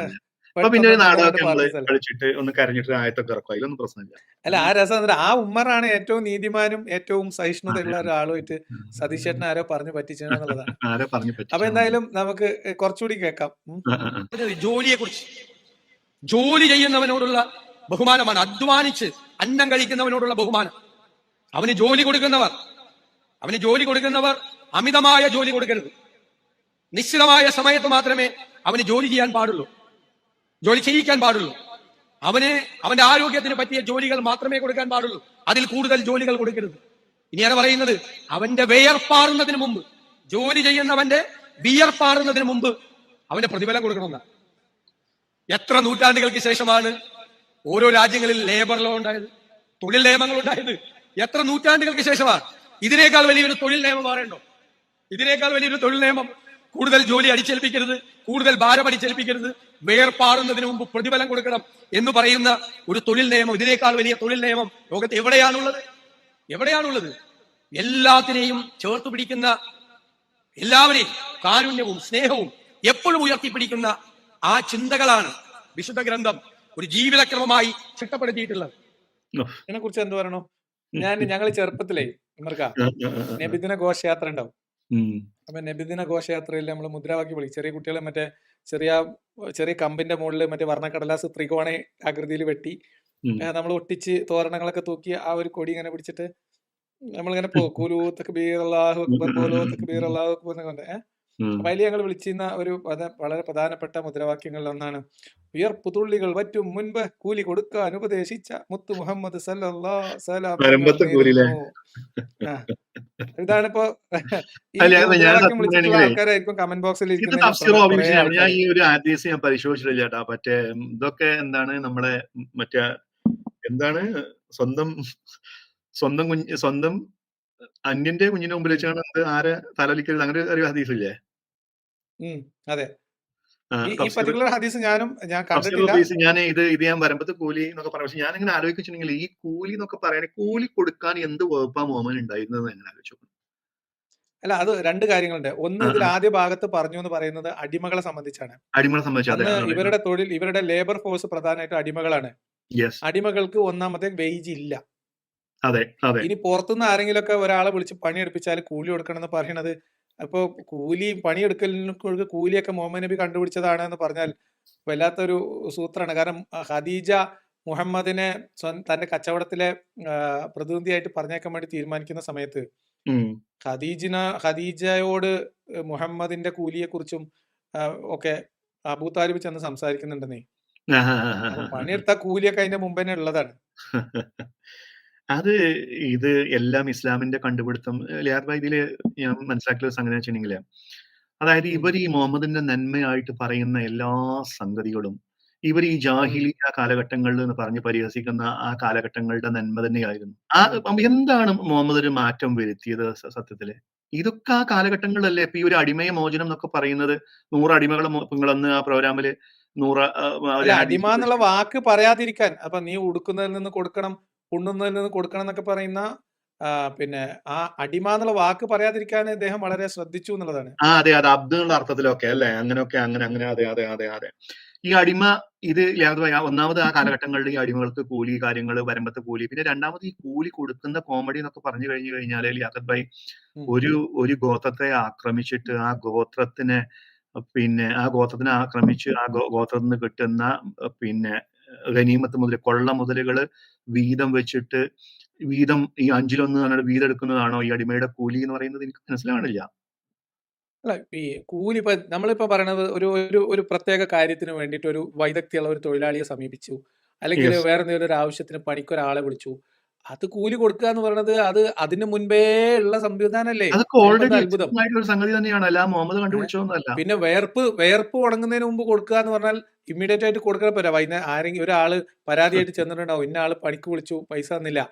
അപ്പൊ പിന്നെ ഒരു നാടകമൊക്കെ നമ്മള് കളിച്ചിട്ട് ഒന്ന് കരഞ്ഞിട്ട് ആയത്തൊക്കെ ഇറക്കും, അതിലൊന്നും പ്രശ്നമില്ല. അല്ല, ആ രസം ആ ഉമ്മറാണ് ഏറ്റവും നീതിമാനും ഏറ്റവും സഹിഷ്ണുതയുള്ള ഒരാളുമായിട്ട് സതീശേട്ടനെ ആരോ പറഞ്ഞു പറ്റിച്ചെന്നുള്ളതാണ്. അപ്പൊ എന്തായാലും നമുക്ക് കുറച്ചുകൂടി കേൾക്കാം. ജോലിയെ കുറിച്ച്, ജോലി ചെയ്യുന്നവനോടുള്ള ബഹുമാനമാണ്, അധ്വാനിച്ച് അന്നം കഴിക്കുന്നവനോടുള്ള ബഹുമാനം. അവന് ജോലി കൊടുക്കുന്നവർ അമിതമായ ജോലി കൊടുക്കരുത്. നിശ്ചിതമായ സമയത്ത് മാത്രമേ അവന് ജോലി ചെയ്യാൻ പാടുള്ളൂ, ജോലി ചെയ്യിക്കാൻ പാടുള്ളൂ. അവന്റെ ആരോഗ്യത്തിന് പറ്റിയ ജോലികൾ മാത്രമേ കൊടുക്കാൻ പാടുള്ളൂ. അതിൽ കൂടുതൽ ജോലികൾ കൊടുക്കരുത്. ഇനിയാണ് പറയുന്നത്, അവന്റെ വിയർപ്പാറുന്നതിന് മുമ്പ്, ജോലി ചെയ്യുന്നവന്റെ വിയർപ്പാറുന്നതിന് മുമ്പ് അവന്റെ പ്രതിഫലം കൊടുക്കണമെന്ന. എത്ര നൂറ്റാണ്ടുകൾക്ക് ശേഷമാണ് ഓരോ രാജ്യങ്ങളിൽ ലേബർ ലോ ഉണ്ടായത്, തൊഴിൽ നിയമങ്ങൾ ഉണ്ടായത്? എത്ര നൂറ്റാണ്ടുകൾക്ക് ശേഷമാണ്? ഇതിനേക്കാൾ വലിയൊരു തൊഴിൽ നിയമം മാറേണ്ടോ? ഇതിനേക്കാൾ വലിയൊരു തൊഴിൽ നിയമം? കൂടുതൽ ജോലി അടിച്ചേൽപ്പിക്കരുത്, കൂടുതൽ ഭാരം അടിച്ചേൽപ്പിക്കരുത്, വേർപാടുന്നതിന് മുമ്പ് പ്രതിഫലം കൊടുക്കണം എന്ന് പറയുന്ന ഒരു തൊഴിൽ നിയമം, ഇതിനേക്കാൾ വലിയ തൊഴിൽ നിയമം ലോകത്ത് എവിടെയാണുള്ളത്? എവിടെയാണുള്ളത്? എല്ലാത്തിനെയും ചേർത്ത് പിടിക്കുന്ന, എല്ലാവരെയും കാരുണ്യവും സ്നേഹവും എപ്പോഴും ഉയർത്തിപ്പിടിക്കുന്ന ആ ചിന്തകളാണ് വിശുദ്ധ ഗ്രന്ഥം ഒരു ജീവിതക്രമമായി ചിട്ടപ്പെടുത്തിയിട്ടുള്ളത്. ഇതിനെ കുറിച്ച് എന്ത് പറയണോ? ഞങ്ങൾ ചെറുപ്പത്തിലേ നബിദിന ഘോഷയാത്ര ഉണ്ടാവും. അപ്പൊ നബിദിന ഘോഷയാത്രയിൽ നമ്മൾ മുദ്രാവാക്യം വിളിക്കും. ചെറിയ കുട്ടികളെ മറ്റേ ചെറിയ കമ്പിന്റെ മുകളിൽ മറ്റേ വർണ്ണക്കടലാസ് ത്രികോണ ആകൃതിയിൽ വെട്ടി നമ്മൾ ഒട്ടിച്ച് തോരണങ്ങളൊക്കെ തൂക്കി ആ ഒരു കൊടി ഇങ്ങനെ പിടിച്ചിട്ട് നമ്മളിങ്ങനെ കുലു തക്ബീർ അല്ലാഹു അക്ബർ പോലോ തക്ബീർ അല്ലാഹു അക്ബർ എന്നൊക്കെ. അപ്പൊ അതിൽ ഞങ്ങൾ വിളിച്ചിരുന്ന ഒരു വളരെ പ്രധാനപ്പെട്ട മുദ്രാവാക്യങ്ങളിൽ ഒന്നാണ്, വിയർപ്പുതുള്ളികൾ വറ്റും മുൻപ് കൂലി കൊടുക്കാൻ ഉപദേശിച്ച മുത്തു മുഹമ്മദ് സല്ലല്ലാഹു അലൈഹി വസല്ലം. ഇതാണിപ്പോ ആൾക്കാരായിരിക്കും കമന്റ് ബോക്സിൽ ഞാൻ ഈ ഒരു ആദ്യം ഞാൻ പരിശോധിച്ചില്ല ചേട്ടാ. മറ്റേ ഇതൊക്കെ എന്താണ്, നമ്മളെ മറ്റേ എന്താണ്, സ്വന്തം അന്യന്റെ കുഞ്ഞിന്റെ മുമ്പിൽ വെച്ചാണ് ആരെ തലലിക്കരുത്, അങ്ങനെ ഒരു ഹദീസ് ഇല്ലേ? അതെ, ഈ പർട്ടിക്കുലർ ഹദീസ് ഞാൻ കണ്ടിട്ടില്ല. ഞാൻ ഞാൻ വരമ്പത്ത് കൂലി എന്നൊക്കെ പറയാം. പക്ഷെ ഞാൻ ഇങ്ങനെ ആലോചിച്ചിട്ടുണ്ടെങ്കിൽ ഈ കൂലി എന്നൊക്കെ പറയാൻ, കൂലി കൊടുക്കാൻ എന്ത് വകുപ്പാ മുഹമ്മദ് ഉണ്ടായിരുന്നത് എങ്ങനെ ആലോചിച്ചു? അല്ല, അത് രണ്ട് കാര്യങ്ങളുണ്ട്. ഒന്ന്, ഇതിൽ ആദ്യ ഭാഗത്ത് പറഞ്ഞു എന്ന് പറയുന്നത് അടിമകളെ സംബന്ധിച്ചാണ്. അടിമകളെ സംബന്ധിച്ച് ഇവരുടെ തൊഴിൽ, ഇവരുടെ ലേബർ ഫോഴ്സ് പ്രധാനമായിട്ടും അടിമകളാണ്. അടിമകൾക്ക് ഒന്നാമത്തെ വെയിജ് ഇല്ല. ഇനി പുറത്തുനിന്ന് ആരെങ്കിലും ഒക്കെ ഒരാളെ വിളിച്ച് പണിയെടുപ്പിച്ചാൽ കൂലി കൊടുക്കണം എന്ന് പറയണത്, അപ്പൊ കൂലി പണിയെടുക്കലിന് കൂലിയൊക്കെ മുഹമ്മദ് നബി കണ്ടുപിടിച്ചതാണ് എന്ന് പറഞ്ഞാൽ വല്ലാത്തൊരു സൂത്രമാണ്. കാരണം ഖദീജ മുഹമ്മദിനെ തന്റെ കച്ചവടത്തിലെ പ്രതിനിധിയായിട്ട് പറഞ്ഞേക്കാൻ വേണ്ടി തീരുമാനിക്കുന്ന സമയത്ത് ഖദീജയോട് മുഹമ്മദിന്റെ കൂലിയെ കുറിച്ചും ഒക്കെ അബൂ താലിബ് ചെന്ന് സംസാരിക്കുന്നുണ്ടെന്നേ. പണിയെടുത്ത കൂലിയൊക്കെ അതിന്റെ മുമ്പ് തന്നെ ഉള്ളതാണ്. ഇത് എല്ലാം ഇസ്ലാമിന്റെ കണ്ടുപിടുത്തം. ഇതില് ഞാൻ മനസ്സിലാക്കിയ സംഗതി വെച്ചിട്ടുണ്ടെങ്കിൽ, അതായത് ഇവർ ഈ മുഹമ്മദിന്റെ നന്മയായിട്ട് പറയുന്ന എല്ലാ സംഗതികളും ഇവർ ഈ ജാഹിലിയ കാലഘട്ടങ്ങളിൽ എന്ന് പറഞ്ഞ് പരിഹസിക്കുന്ന ആ കാലഘട്ടങ്ങളുടെ നന്മ തന്നെയായിരുന്നു. എന്താണ് മുഹമ്മദ് ഒരു മാറ്റം വരുത്തിയത് സത്യത്തില്? ഇതൊക്കെ ആ കാലഘട്ടങ്ങളിലല്ലേ. ഇപ്പൊ ഈ ഒരു അടിമയ മോചനം എന്നൊക്കെ പറയുന്നത്, 100 അടിമകളെ നിങ്ങളന്ന് ആ പ്രോഗ്രാമില് 100 അടിമ എന്നുള്ള വാക്ക് പറയാതിരിക്കാൻ, അപ്പൊ നീ ഉടുക്കുന്നതിൽ നിന്ന് കൊടുക്കണം, ഉണ്ണുന്നതിൽ നിന്ന് കൊടുക്കണം എന്നൊക്കെ പറയുന്ന പിന്നെ ആ അടിമ എന്നുള്ള വാക്ക് പറയാതിരിക്കാൻ അദ്ദേഹം വളരെ ശ്രദ്ധിച്ചു എന്നുള്ളതാണ്. അതെ, അബ്ദുള്ള അർത്ഥത്തിലൊക്കെ അല്ലെ, അങ്ങനെയൊക്കെ അങ്ങനെ അതെ. ഈ അടിമ ഒന്നാമത് ആ കാലഘട്ടങ്ങളിൽ ഈ അടിമകൾക്ക് കൂലി, കാര്യങ്ങൾ വരമ്പത്ത് കൂലി. പിന്നെ രണ്ടാമത് ഈ കൂലി കൊടുക്കുന്ന കോമഡി എന്നൊക്കെ പറഞ്ഞു കഴിഞ്ഞാൽ ലിയാഖത്ത് ഭായി, ഒരു ഗോത്രത്തെ ആക്രമിച്ചിട്ട് ആ ഗോത്രത്തിനെ ആക്രമിച്ച് ആ ഗോത്രത്തിൽ നിന്ന് കിട്ടുന്ന പിന്നെ ഗനീമത്ത് മുതൽ, കൊള്ള മുതലുകള് വീതം വെച്ചിട്ട് ഈ 1/5 വീതം എടുക്കുന്നതാണോ ഈ അടിമയുടെ കൂലി എന്ന് പറയുന്നത്? എനിക്ക് മനസ്സിലാവണില്ല. അല്ല, ഈ കൂലി നമ്മളിപ്പോ പറയണത് ഒരു പ്രത്യേക കാര്യത്തിന് വേണ്ടിയിട്ട് ഒരു വൈദഗ്ധ്യമുള്ള ഒരു തൊഴിലാളിയെ സമീപിച്ചു, അല്ലെങ്കിൽ വേറെ എന്തെങ്കിലും ഒരു ആവശ്യത്തിന് പണിക്കൊരാളെ വിളിച്ചു, അത് കൂലി കൊടുക്കുക എന്ന് പറയുന്നത് അത് അതിന് മുൻപേ ഉള്ള സംവിധാനല്ലേ? അത്ഭുതം. സംഗതി തന്നെയാണ്, അല്ല മുഹമ്മദ് കണ്ടുപിടിച്ചതൊന്നുമല്ല. പിന്നെ വേർപ്പ് ഉണങ്ങുന്നതിന് മുമ്പ് കൊടുക്കുക എന്ന് പറഞ്ഞാൽ ഇമ്മീഡിയറ്റ് ആയിട്ട് കൊടുക്കാൻ പറ്റാ. വൈകുന്നേരം ആരെങ്കിലും ഒരാള് പരാതിയായിട്ട് ചെന്നിട്ടുണ്ടാവും, ഇന്ന ആള് പണിക്ക് വിളിച്ചു, പൈസ തന്നില്ല,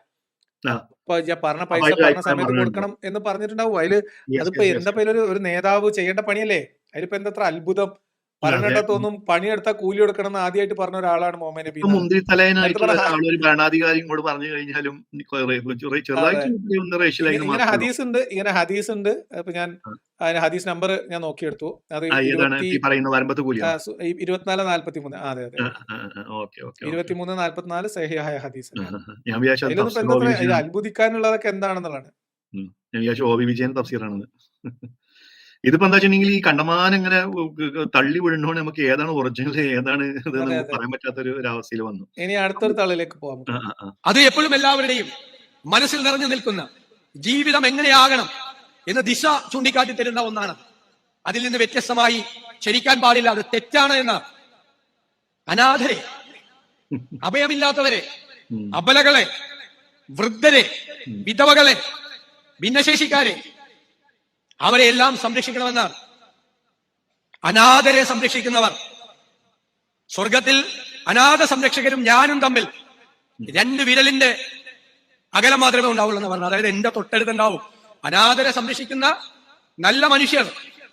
അപ്പൊ പറഞ്ഞ പൈസ പറഞ്ഞ സമയത്ത് കൊടുക്കണം എന്ന് പറഞ്ഞിട്ടുണ്ടാവും. അതിപ്പോ എന്താ ഒരു നേതാവ് ചെയ്യേണ്ട പണിയല്ലേ? അതിലിപ്പോ എന്താ അത്ഭുതം? പറഞ്ഞിടത്തൊന്നും പണിയെടുത്താൽ കൂലി കൊടുക്കണം എന്ന് ആദ്യമായിട്ട് പറഞ്ഞ ഒരാളാണ് മുഹമ്മദ് നബി. ഭരണാധികാരിയോട് പറഞ്ഞു കഴിഞ്ഞാലും ഇങ്ങനെ ഹദീസ് ഉണ്ട്. അപ്പൊ ഞാൻ ഹദീസ് നമ്പർ ഞാൻ നോക്കിയെടുത്തു. അത് 2443. അതെ 2344 സഹിഹായ ഹദീസ്. അത്ഭുതിക്കാനുള്ളതൊക്കെ എന്താണെന്നുള്ളതാണ്. വിജയൻ തഫ്സീറാണെന്ന്. ഇതിപ്പോ എന്താ വെച്ചിട്ടുണ്ടെങ്കിൽ ഈ കണ്ടമാനം ഇങ്ങനെ തള്ളി വീഴുന്നോണ്ട് നമുക്ക് ഏതാണ് ഒറിജിനൽ ഏതാണ് പറയാൻ പറ്റാത്തൊരു അവസ്ഥയിൽ വന്നു. ഇനി അടുത്തൊരു തള്ളിലേക്ക് പോകാം. അത് എപ്പോഴും എല്ലാവരുടെയും മനസ്സിൽ നിറഞ്ഞു നിൽക്കുന്ന ജീവിതം എങ്ങനെയാകണം എന്ന് ദിശ ചൂണ്ടിക്കാട്ടി തരുന്ന ഒന്നാണ്. അതിൽ നിന്ന് വ്യത്യസ്തമായി ചരിക്കാൻ പാടില്ല, അത് തെറ്റാണ് എന്ന അനാഥരെ, അഭയമില്ലാത്തവരെ, അബലകളെ, വൃദ്ധരെ, വിധവകളെ, ഭിന്നശേഷിക്കാരെ, അവരെ എല്ലാം സംരക്ഷിക്കണമെന്നാണ്. അനാഥരെ സംരക്ഷിക്കുന്നവർ സ്വർഗത്തിൽ അനാഥ സംരക്ഷകരും ഞാനും തമ്മിൽ 2 വിരലിന്റെ അകലം മാത്രമേ ഉണ്ടാവുള്ളൂ എന്ന് പറഞ്ഞു. അതായത് എന്റെ തൊട്ടടുത്തുണ്ടാവും. അനാഥരെ സംരക്ഷിക്കുന്ന നല്ല മനുഷ്യർ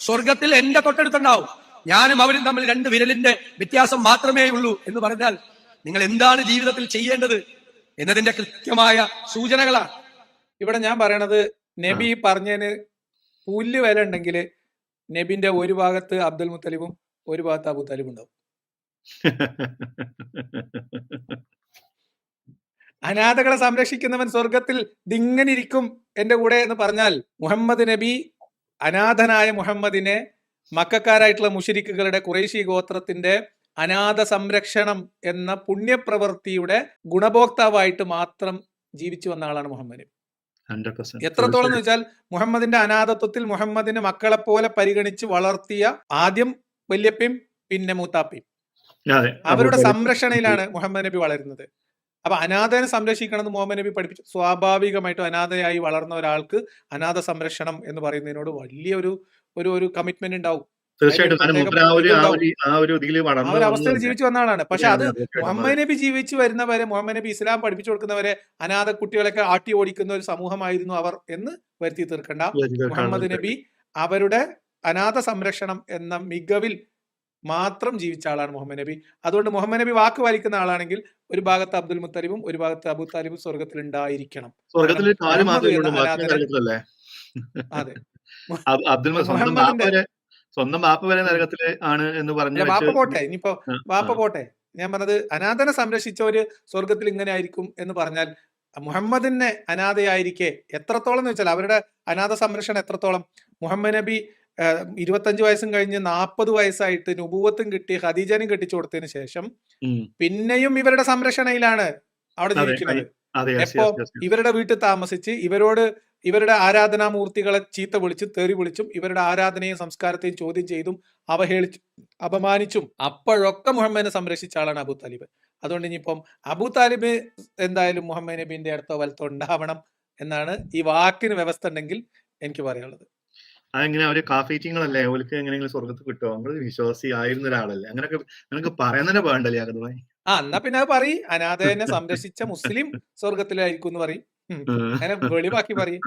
സ്വർഗത്തിൽ എന്റെ തൊട്ടടുത്തുണ്ടാവും. ഞാനും അവരും തമ്മിൽ 2 വിരലിന്റെ വ്യത്യാസം മാത്രമേ ഉള്ളൂ എന്ന് പറഞ്ഞാൽ നിങ്ങൾ എന്താണ് ജീവിതത്തിൽ ചെയ്യേണ്ടത് എന്നതിന്റെ കൃത്യമായ സൂചനകളാണ്. ഇവിടെ ഞാൻ പറയണത്, നബി പറഞ്ഞതിന് പുല്ല് വില ഉണ്ടെങ്കിൽ നബിന്റെ ഒരു ഭാഗത്ത് അബ്ദുൽ മുത്തലിബും ഒരു ഭാഗത്ത് അബൂ താലിബും ഉണ്ടാവും. അനാഥകളെ സംരക്ഷിക്കുന്നവൻ സ്വർഗത്തിൽ ദിങ്ങനെ ഇരിക്കും എന്റെ കൂടെ എന്ന് പറഞ്ഞാൽ, മുഹമ്മദ് നബി അനാഥനായ മുഹമ്മദിനെ മക്കക്കാരായിട്ടുള്ള മുശ്രിക്കുകളുടെ ഖുറൈശി ഗോത്രത്തിന്റെ അനാഥ സംരക്ഷണം എന്ന പുണ്യപ്രവൃത്തിയുടെ ഗുണഭോക്താവായിട്ട് മാത്രം ജീവിച്ചു വന്ന ആളാണ് മുഹമ്മദ് നബി. 100%. എത്രത്തോളം എന്ന് വെച്ചാൽ മുഹമ്മദിന്റെ അനാഥത്വത്തിൽ മുഹമ്മദിന് മക്കളെ പോലെ പരിഗണിച്ച് വളർത്തിയ ആദ്യം വല്യപ്പയും പിന്നെ മൂത്താപ്പയും, അതെ, അവരുടെ സംരക്ഷണയിലാണ് മുഹമ്മദ് നബി വളരുന്നത്. അപ്പൊ അനാഥനെ സംരക്ഷിക്കണം എന്ന് മുഹമ്മദ് നബി പഠിപ്പിച്ചു. സ്വാഭാവികമായിട്ടും അനാഥയായി വളർന്ന ഒരാൾക്ക് അനാഥ സംരക്ഷണം എന്ന് പറയുന്നതിനോട് വലിയ ഒരു കമ്മിറ്റ്മെന്റ് ഉണ്ടാവും. തീർച്ചയായിട്ടും. കാരണം മൂപ്പര് ആ ഒരു ഇതില് ആ വളർന്നു ഒരു വന്നു അവസ്ഥയിൽ തന്നെ. ജീവിച്ചു വന്ന ആളാണ്. പക്ഷെ അത് തീർച്ചയായിട്ടും. മുഹമ്മദ് നബി ജീവിച്ചു വരുന്നവരെ, മുഹമ്മദ് നബി ഇസ്ലാം പഠിപ്പിച്ചു കൊടുക്കുന്നവരെ അനാഥ കുട്ടികളൊക്കെ ആട്ടി ഓടിക്കുന്ന ഒരു സമൂഹമായിരുന്നു അവർ എന്ന് വരുത്തി തീർക്കണ്ട. മുഹമ്മദ് നബി അവരുടെ അനാഥ സംരക്ഷണം എന്ന മികവിൽ മാത്രം ജീവിച്ച ആളാണ് മുഹമ്മദ് നബി. അതുകൊണ്ട് മുഹമ്മദ് നബി വാക്ക് പാലിക്കുന്ന ആളാണെങ്കിൽ ഒരു ഭാഗത്ത് അബ്ദുൽ മുത്തലിബും ഒരു ഭാഗത്ത് അബൂ താലിബും സ്വർഗത്തിൽ ഉണ്ടായിരിക്കണം. സ്വർഗത്തില് കാല് മുഹമ്മദ് മാത്രമേ എന്ന ഉള്ളൂ, ബാക്കി അനാഥനെ, നരകത്തിലല്ലേ? അതെ, അബ്ദുൽ മുഹമ്മദിന്റെ സ്വന്തം ബാപ്പ വരെ നരകത്തില് ആണ് എന്ന് പറഞ്ഞു അല്ല, വാപ്പ വെച്ച്. പോട്ടെ, ഇനിയിപ്പോ വാപ്പ പോട്ടെ, ഞാൻ പറഞ്ഞത് അനാഥനെ സംരക്ഷിച്ചവര് സ്വർഗത്തിൽ ഇങ്ങനെ ആയിരിക്കും എന്ന് പറഞ്ഞാൽ, മുഹമ്മദിനെ അനാഥയായിരിക്കെ എത്രത്തോളം എന്ന് വെച്ചാൽ അവരുടെ അനാഥ സംരക്ഷണം എത്രത്തോളം. മുഹമ്മദ് നബി 25 വയസ്സും കഴിഞ്ഞ് 40 വയസ്സായിട്ട് നുബുവത്തും കിട്ടി ഖദീജനും കെട്ടിച്ചു കൊടുത്തതിന് ശേഷം പിന്നെയും ഇവരുടെ സംരക്ഷണയിലാണ് അവിടെ അതെ, ജീവിക്കുന്നത്. അതെ, yes, എപ്പോ yes, yes, yes. ഇവരുടെ വീട്ടിൽ താമസിച്ച് ഇവരുടെ ആരാധനാമൂർത്തികളെ ചീത്ത വിളിച്ചും തെറി വിളിച്ചും ഇവരുടെ ആരാധനയും സംസ്കാരത്തെയും ചോദ്യം ചെയ്തും അവഹേളിച്ചും അപമാനിച്ചും അപ്പോഴൊക്കെ മുഹമ്മദിനെ സംരക്ഷിച്ച ആളാണ് അബൂ താലിബ്. അതുകൊണ്ട് ഇനിയിപ്പം അബൂ താലിബ് എന്തായാലും മുഹമ്മദ് നബിന്റെ അടുത്തോ വലത്തോ ഉണ്ടാവണം എന്നാണ് ഈ വാക്കിന് വ്യവസ്ഥ ഉണ്ടെങ്കിൽ എനിക്ക് പറയാനുള്ളത്. അതെങ്ങനെ അവര് കാഫീറ്റിങ്ങളല്ലേ, ഓർക്ക് എങ്ങനെയെങ്കിലും സ്വർഗത്ത് കിട്ടുമോ? നമ്മള് വിശ്വാസി ആയിരുന്ന ഒരാളല്ലേ, അങ്ങനെയൊക്കെ നിങ്ങൾക്ക് പറയാൻ തന്നെ വേണ്ടല്ലേ അകതുമായി. എന്നാ പിന്നെ അത് പറയും, അനാഥനെ സംരക്ഷിച്ച മുസ്ലിം സ്വർഗത്തിലായിരിക്കും എന്ന് പറയും. അങ്ങനെ വെളിവാക്കി പറയും.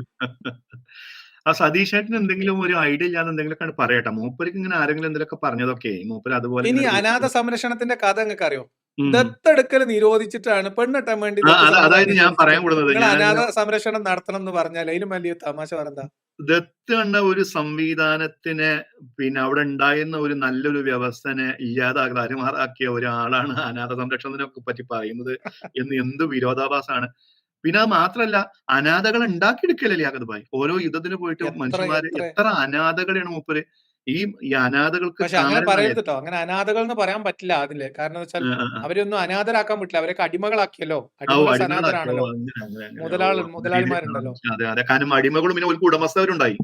ആ സതീഷേട്ടന് എന്തെങ്കിലും ഒരു ഐഡിയ ഇല്ലാതെ എന്തെങ്കിലുമൊക്കെ പറയട്ടെ. മൂപ്പർക്ക് ഇങ്ങനെ ആരെങ്കിലും എന്തെങ്കിലുമൊക്കെ പറഞ്ഞതൊക്കെ മൂപ്പര് അതുപോലെ ഇനി ഇങ്ങനെ അനാഥ സംരക്ഷണത്തിന്റെ കഥ നിങ്ങൾക്ക് അറിയോ? ദത്തെടുക്കൽ നിരോധിച്ചിട്ടാണ് പെണ്ണെട്ടാൻ വേണ്ടി അതായത് ഞാൻ പറയാൻ കൂടുന്നത്, നിങ്ങൾ അനാഥ സംരക്ഷണം നടത്തണം എന്ന് പറഞ്ഞാൽ അതിലും വലിയ തമാശ പറഞ്ഞാ. ദത്ത് എന്ന ഒരു സംവിധാനത്തിനെ അവിടെ ഉണ്ടായിരുന്ന ഒരു നല്ലൊരു വ്യവസ്ഥനെ അരുമാറാക്കിയ ഒരാളാണ് അനാഥ സംരക്ഷണത്തിനൊക്കെ പറ്റി പറയുന്നത് എന്ന് എന്ത് വിരോധാഭാസമാണ്. പിന്നെ അത് മാത്രല്ല, അനാഥകളെ ഉണ്ടാക്കിയെടുക്കലല്ലേ അകതുമായി. ഓരോ യുദ്ധത്തിന് പോയിട്ട് മനുഷ്യന്മാര് എത്ര അനാഥകളെയാണ് മൂപ്പര് ഈ അനാഥകൾക്ക്. പക്ഷെ അങ്ങനെ പറയരുത് കേട്ടോ, അങ്ങനെ അനാഥകൾ എന്ന് പറയാൻ പറ്റില്ല അതില്. കാരണം വെച്ചാൽ അവരൊന്നും അനാഥരാക്കാൻ പറ്റില്ല, അവരൊക്കെ അടിമകളാക്കിയല്ലോ. അടിമകൾ അനാഥരാണല്ലോ, മുതലാളിമാരുണ്ടല്ലോ. അതെ അതെ, കാരണം അടിമകളും പിന്നെ ഒരു ഉടമസ്ഥവരുണ്ടായി.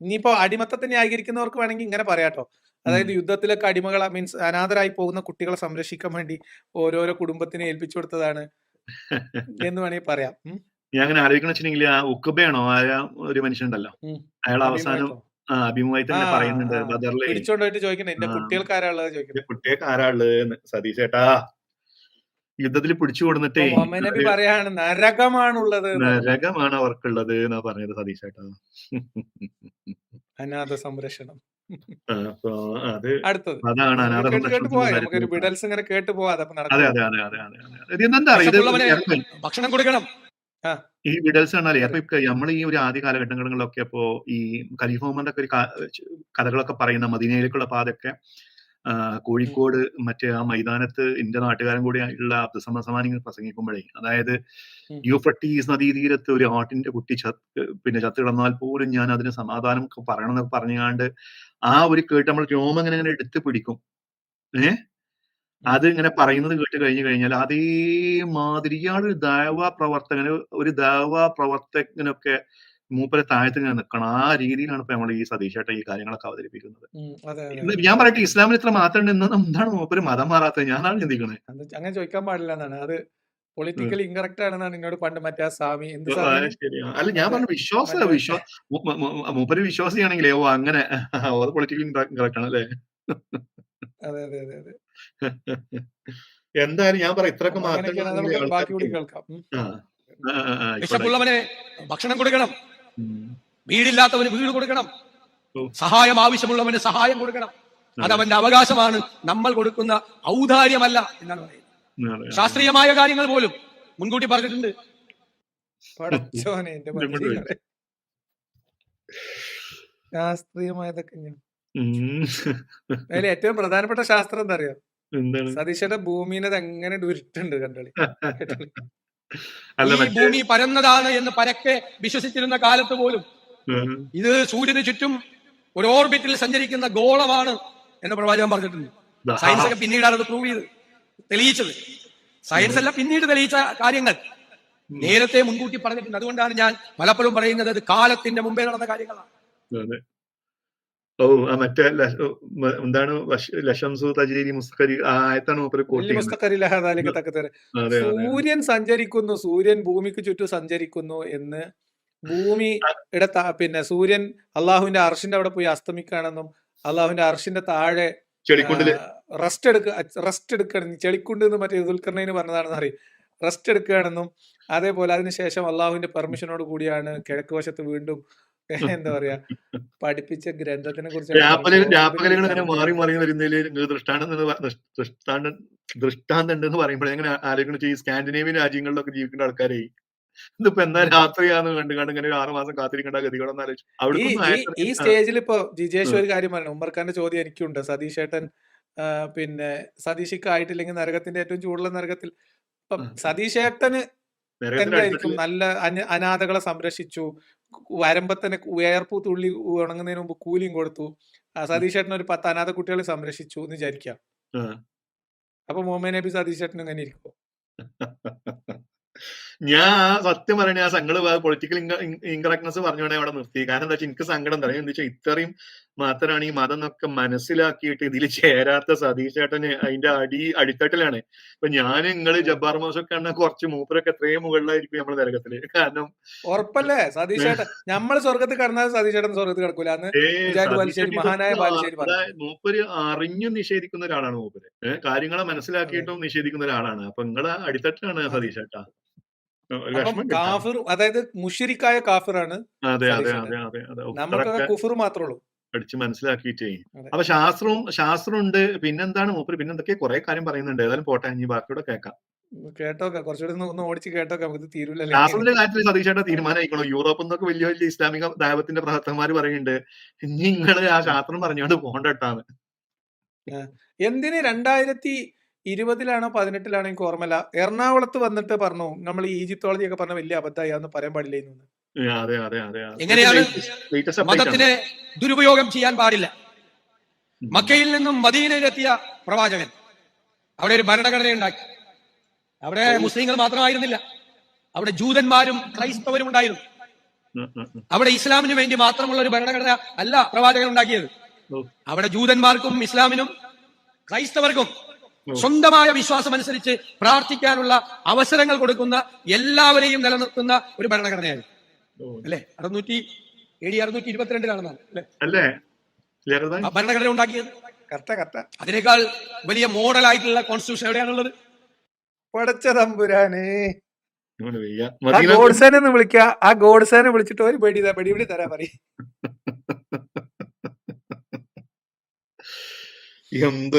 ഇനിയിപ്പോ അടിമത്തത്തെ ന്യായീകരിക്കുന്നവർക്ക് വേണമെങ്കിൽ ഇങ്ങനെ പറയാട്ടോ, അതായത് യുദ്ധത്തിലൊക്കെ അടിമകളെ മീൻസ് അനാഥരായി പോകുന്ന കുട്ടികളെ സംരക്ഷിക്കാൻ വേണ്ടി ഓരോരോ കുടുംബത്തിനെ ഏൽപ്പിച്ചു കൊടുത്തതാണ് എന്ന് വേണമെങ്കിൽ പറയാം. ഞാൻ അങ്ങനെ ആലോചിക്കണ വെച്ചിട്ടുണ്ടെങ്കിൽ ആ ഉക്കുബയാണോ ആ ഒരു മനുഷ്യനുണ്ടല്ലോ, അയാൾ അവസാനം അഭിമുഖമായി തന്നെ പറയുന്നുണ്ട് ബദറിലെ പിടിച്ചോണ്ടായിട്ട് ചോദിക്കണേ എന്റെ കുട്ടികൾക്ക് ആരാളുള്ളത് ചോദിക്കുന്നത്. കുട്ടികൾക്ക് ആരാളുള്ളത് സതീഷ് ചേട്ടാ, യുദ്ധത്തിൽ പിടിച്ചു കൊടുത്തിട്ടേ മുഹമ്മദ് നബി പറയാണ് നരകമാണുള്ളത്, നരകമാണ് അവർക്കുള്ളത് എന്നാ പറഞ്ഞത് സതീഷ് ചേട്ടാ. അനാഥ സംരക്ഷണം. അപ്പൊ അത് അടുത്തത് അതാണ് അനാഥ കേട്ട് പോവാ, നമുക്കൊരു വിഡൽസ് ഇങ്ങനെ കേട്ട് പോവാ. അതെ അതെ അതെ അതെ അതെ. ഇതെന്താ അറിയാം, ഭക്ഷണം കൊടുക്കണം. ഈ വിഡൽസ് ആണല്ലേ. അപ്പൊ നമ്മൾ ഈ ഒരു ആദ്യ കാലഘട്ടങ്ങളിലൊക്കെ അപ്പോ ഈ ഖലീഫ ഉമറിന്റെ ഒക്കെ ഒരു കഥകളൊക്കെ പറയുന്ന മദീനയിലേക്കുള്ള പാതൊക്കെ കോഴിക്കോട് മറ്റേ ആ മൈതാനത്ത് എന്റെ നാട്ടുകാരൻ കൂടി ഉള്ള അബ്ദുസമദ് സമാനി പ്രസംഗിക്കുമ്പോഴേ, അതായത് യൂഫ്രട്ടീസ് നദീതീരത്ത് ഒരു ആട്ടിന്റെ കുട്ടി ചത്ത് കിടന്നാൽ പോലും ഞാൻ അതിന് സമാധാനം പറയണം എന്നൊക്കെ പറഞ്ഞുകൊണ്ട് ആ ഒരു കേട്ട് നമ്മൾ രോമം ഇങ്ങനെ എടുത്ത് പിടിക്കും. അത് ഇങ്ങനെ പറയുന്നത് കേട്ട് കഴിഞ്ഞു കഴിഞ്ഞാൽ അതേമാതിരി ഇയാളൊരു ദൈവ പ്രവർത്തകനൊക്കെ മൂപ്പരെ താഴത്ത് ഇങ്ങനെ നിക്കണം. ആ രീതിയിലാണ് ഇപ്പൊ നമ്മൾ ഈ സതീഷേട്ടൻ ഈ കാര്യങ്ങളൊക്കെ അവതരിപ്പിക്കുന്നത്. അതെ അതെ ഇന്ന് ഞാൻ പറയട്ടെ, ഇസ്ലാമിൽ ഇത്ര മാറ്റം ഉണ്ട്, എന്താണ് മൂപ്പര് മതം മാറാത്തത്? ഞാനാണ് ചിന്തിക്കുന്നത്. അങ്ങനെ ചോദിക്കാൻ പാടില്ല എന്നാണ് അത്. പൊളിറ്റിക്കലി ഇൻകറക്റ്റ് ആണെന്നാണ് എന്നോട് പണ്ട് മറ്റേ ആ സ്വാമി എന്ത് ആ, സ്വാമി ശരിയാ. അല്ല, ഞാൻ മറ്റേ പറഞ്ഞു മൂപ്പര് വിശ്വാസിയാണെങ്കിലേ അങ്ങനെ പൊളിറ്റിക്കൽ കറക്റ്റ് ആണ് അല്ലേ? അതെ അതെ അതെ അതെ. എന്തായാലും ഞാൻ പറയാം, ഇത്രയൊക്കെ അപ്പൊ മാറ്റങ്ങൾ അങ്ങനെയൊക്കെയാണ്. നമുക്ക് ബാക്കി കൂടി കേൾക്കാം. ആ, ആയിക്കോട്ടെ. വിശപ്പുള്ളവന് ഭക്ഷണം കൊടുക്കണം, ഉം. വീടില്ലാത്തവന് വീട് കൊടുക്കണം, ഓ, സഹായം ആവശ്യമുള്ളവന് സഹായം കൊടുക്കണം. അത് അവന്റെ അവകാശമാണ്, നമ്മൾ കൊടുക്കുന്ന ഔദാര്യമല്ല എന്നാണ് പറയുന്നത്. അതെ. ശാസ്ത്രീയമായ കാര്യങ്ങൾ പോലും മുൻകൂട്ടി പറഞ്ഞിട്ടുണ്ട്. പടച്ചോനെ എന്റെ മനുഷ്യരെ. ശാസ്ത്രീയമായതൊക്കെ ഞാൻ ഉം. അതിൽ ഏറ്റവും പ്രധാനപ്പെട്ട ശാസ്ത്രം എന്താ അറിയാം? എന്താണ്? സതീശയുടെ ഭൂമിനെ അത് എങ്ങനെ ഉരുട്ടുണ്ട് കണ്ടോളി. അല്ല, ഈ ഭൂമി പരന്നതാണ് എന്ന് പരക്കെ വിശ്വസിച്ചിരുന്ന കാലത്ത് പോലും ഇത് സൂര്യന് ചുറ്റും ഒരു ഓർബിറ്റിൽ സഞ്ചരിക്കുന്ന ഗോളമാണ് എന്ന് പ്രവാചകൻ പറഞ്ഞിട്ടുണ്ട്. സയൻസ് ഒക്കെ പിന്നീടാണ് അത് പ്രൂവ് ചെയ്ത് തെളിയിച്ചത്. സയൻസ് അല്ല പിന്നീട് തെളിയിച്ച കാര്യങ്ങൾ നേരത്തെ മുൻകൂട്ടി പറഞ്ഞിട്ടുണ്ട്. അതുകൊണ്ടാണ് ഞാൻ പലപ്പോഴും പറയുന്നത് അത് കാലത്തിന്റെ മുമ്പേ നടന്ന കാര്യങ്ങളാണ്. അതെ. ഓ, മറ്റേ എന്താണ് ലഷംസു തജീരി മുസ്കരി ആ ആയത്താണ് മൂപ്പര് കോട്ട് വലിയ ചെയ്യുന്നത്. മുസ്തഖരില്ലാഹ ദാലിക തഖ്ദീർ. അതെ, അതെ. സൂര്യൻ സഞ്ചരിക്കുന്നു, സൂര്യൻ ഭൂമിക്ക് ചുറ്റും സഞ്ചരിക്കുന്നു എന്ന് ഭൂമിയുടെ പിന്നെ സൂര്യൻ അള്ളാഹുവിന്റെ അർഷിന്റെ അവിടെ പോയി അസ്തമിക്കുകയാണെന്നും അള്ളാഹുവിന്റെ അർഷിന്റെ താഴെ ചെളിക്കുണ്ടില് റെസ്റ്റ് എടുക്കണം, ചെളിക്കുണ്ട് എന്ന് മറ്റേ ദുൽഖർനൈന് പറഞ്ഞതാണെന്ന് അറിയും, റെസ്റ്റ് എടുക്കുകയാണെന്നും അതേപോലെ അതിനുശേഷം അള്ളാഹുവിന്റെ പെർമിഷനോട് കൂടിയാണ് കിഴക്ക് വശത്ത് വീണ്ടും എന്താ പറയാ പഠിപ്പിച്ച ഗ്രന്ഥത്തിനെ രാപ്പകലുകൾ അങ്ങനെ മാറി മാറി വരുന്നതിൽ ദൃഷ്ടാന്തം ഉണ്ടെന്ന് പറയുമ്പോഴേ എങ്ങനെ ആലോചിക്കണം, ഈ സ്കാൻഡിനേവിയൻ രാജ്യങ്ങളിലൊക്കെ ജീവിക്കുന്ന ആൾക്കാരെ ഇതിപ്പോ എന്താ രാത്രിയാന്ന് കണ്ട് ഇങ്ങനെ 6 മാസം കാത്തിരിക്കേണ്ട ഗതികളൊന്നും ആലോചിച്ചു. ഈ സ്റ്റേജിൽ ഇപ്പൊ ജിജേഷ് ഒരു കാര്യം പറഞ്ഞു. ഉമ്മർഖാന്റെ ചോദ്യം എനിക്കുണ്ട്. സതീഷ് ഏട്ടൻ പിന്നെ സതീഷിക്ക് ആയിട്ടില്ലെങ്കിൽ നരകത്തിന്റെ ഏറ്റവും ചൂടുള്ള നരകത്തിൽ ഇപ്പം സതീഷ് ഏട്ടന് എന്തായിരിക്കും? നല്ല അനാഥകളെ സംരക്ഷിച്ചു, വരമ്പത്തന്നെ ഉയർപ്പൂ തുള്ളി ഉണങ്ങുന്നതിന് മുമ്പ് കൂലിയും കൊടുത്തു. സതീഷ് ഏട്ടൻ ഒരു 10 അനാഥ കുട്ടികളെ സംരക്ഷിച്ചു എന്ന് വിചാരിക്കാം. അപ്പൊ മുഹമ്മദ് നബി സതീഷ് ഏട്ടൻ എങ്ങനെ ഇരിക്കും? ഞാൻ സത്യം പറയണ ആ സങ്കടം പൊളിറ്റിക്കൽ ഇൻകറക്ട്നെസ് പറഞ്ഞോടെ അവിടെ നിർത്തി. കാരണം എന്താ വെച്ചാൽ എനിക്ക് സങ്കടം തരാം. എന്താ വെച്ചാൽ ഇത്രയും മാത്രമാണ് ഈ മതം എന്നൊക്കെ മനസ്സിലാക്കിയിട്ട് ഇതിൽ ചേരാത്ത സതീഷ് ചേട്ടന് അതിന്റെ അടിത്തട്ടിലാണ്. ഇപ്പൊ ഞാൻ നിങ്ങള് ജബ്ബാർ മോശമൊക്കെ ആണ് കുറച്ച് മൂപ്പരൊക്കെ എത്രയും മുകളിലായിരിക്കും നമ്മുടെ നരകത്തില്. കാരണം ഉറപ്പല്ലേ സതീഷ് ചേട്ടൻ നമ്മൾ സ്വർഗത്തിൽ കടന്നാൽ സതീഷ് ചേട്ടൻ സ്വർഗത്തിൽ കിടക്കൂല. മഹാനായ ബാലുശ്ശേരി മൂപ്പര് അറിഞ്ഞു നിഷേധിക്കുന്ന ഒരാളാണ് മൂപ്പര്. കാര്യങ്ങളെ മനസ്സിലാക്കിയിട്ടും നിഷേധിക്കുന്ന ഒരാളാണ്. അപ്പൊ നിങ്ങളെ അടിത്തട്ടിലാണ് സതീഷ് ചേട്ടാ. കാഫിർ, അതായത് മുശ്രിക്കായ കാഫിറാണ്. അതെ അതെ അതെ അതെ അതെ. നമുക്കൊക്കെ കുഫർ മാത്രമേ ഉള്ളൂ അടിച്ച് മനസ്സിലാക്കിയിട്ടേ. അപ്പൊ ശാസ്ത്രം ഉണ്ട്. പിന്നെന്താണ് മൂപ്പര് പിന്നെന്തൊക്കെ കുറെ കാര്യം പറയുന്നുണ്ട്. ഏതായാലും പോട്ടെ, ഇനി ബാക്കിയോടെ കേൾക്കാം. കേട്ടോക്കാം, കുറച്ചുകൂടി ഒന്ന് ഓടിച്ച് കേട്ടോക്കാം. നമുക്ക് തീരൂലല്ലോ. ശാസ്ത്രത്തിന്റെ കാര്യത്തിൽ സതീഷേട്ട തീരുമാനമായിക്കണോ? യൂറോപ്പിൽ നിന്നൊക്കെ വലിയ വലിയ ഇസ്ലാമിക ദൈവത്തിന്റെ പ്രവർത്തകന്മാര് പറയുന്നുണ്ട് നിങ്ങള് ആ ശാസ്ത്രം പറഞ്ഞോണ്ട് പോകണ്ടട്ടാന്ന്. എന്തിന് 2020 18 എനിക്ക് ഓർമ്മയില്ല, എറണാകുളത്ത് വന്നിട്ട് പറഞ്ഞു നമ്മൾ ഈ ഈജിപ്തോളജി ഒക്കെ പറഞ്ഞ വലിയ അബദ്ധമാണെന്ന് പറയാൻ പാടില്ലായിരുന്നു. എങ്ങനെയാണ് മതത്തിനെ ദുരുപയോഗം ചെയ്യാൻ പാടില്ല? മക്കയിൽ നിന്നും മദീനയിലെത്തിയ പ്രവാചകൻ അവിടെ ഒരു ഭരണഘടന ഉണ്ടാക്കി. അവിടെ മുസ്ലിങ്ങൾ മാത്രമായിരുന്നില്ല, അവിടെ ജൂതന്മാരും ക്രൈസ്തവരും ഉണ്ടായിരുന്നു. അവിടെ ഇസ്ലാമിന് വേണ്ടി മാത്രമുള്ള ഒരു ഭരണഘടന അല്ല പ്രവാചകൻ ഉണ്ടാക്കിയത്. അവിടെ ജൂതന്മാർക്കും ഇസ്ലാമിനും ക്രൈസ്തവർക്കും സ്വന്തമായ വിശ്വാസം അനുസരിച്ച് പ്രാർത്ഥിക്കാനുള്ള അവസരങ്ങൾ കൊടുക്കുന്ന, എല്ലാവരെയും നിലനിർത്തുന്ന ഒരു ഭരണഘടനയായിരുന്നു. അല്ലെ? 622 അല്ലേ ഭരണഘടന ഉണ്ടാക്കിയത്. അതിനേക്കാൾ വലിയ മോഡലായിട്ടുള്ള കോൺസ്റ്റിറ്റ്യൂഷൻ എവിടെയാണുള്ളത്? പടച്ച തമ്പുരാനെ, ഗോഡ്സേനെ വിളിക്ക. ആ ഗോഡ്സേനെ വിളിച്ചിട്ട് ഒരു പിടി തരാ പറയും. എന്ത്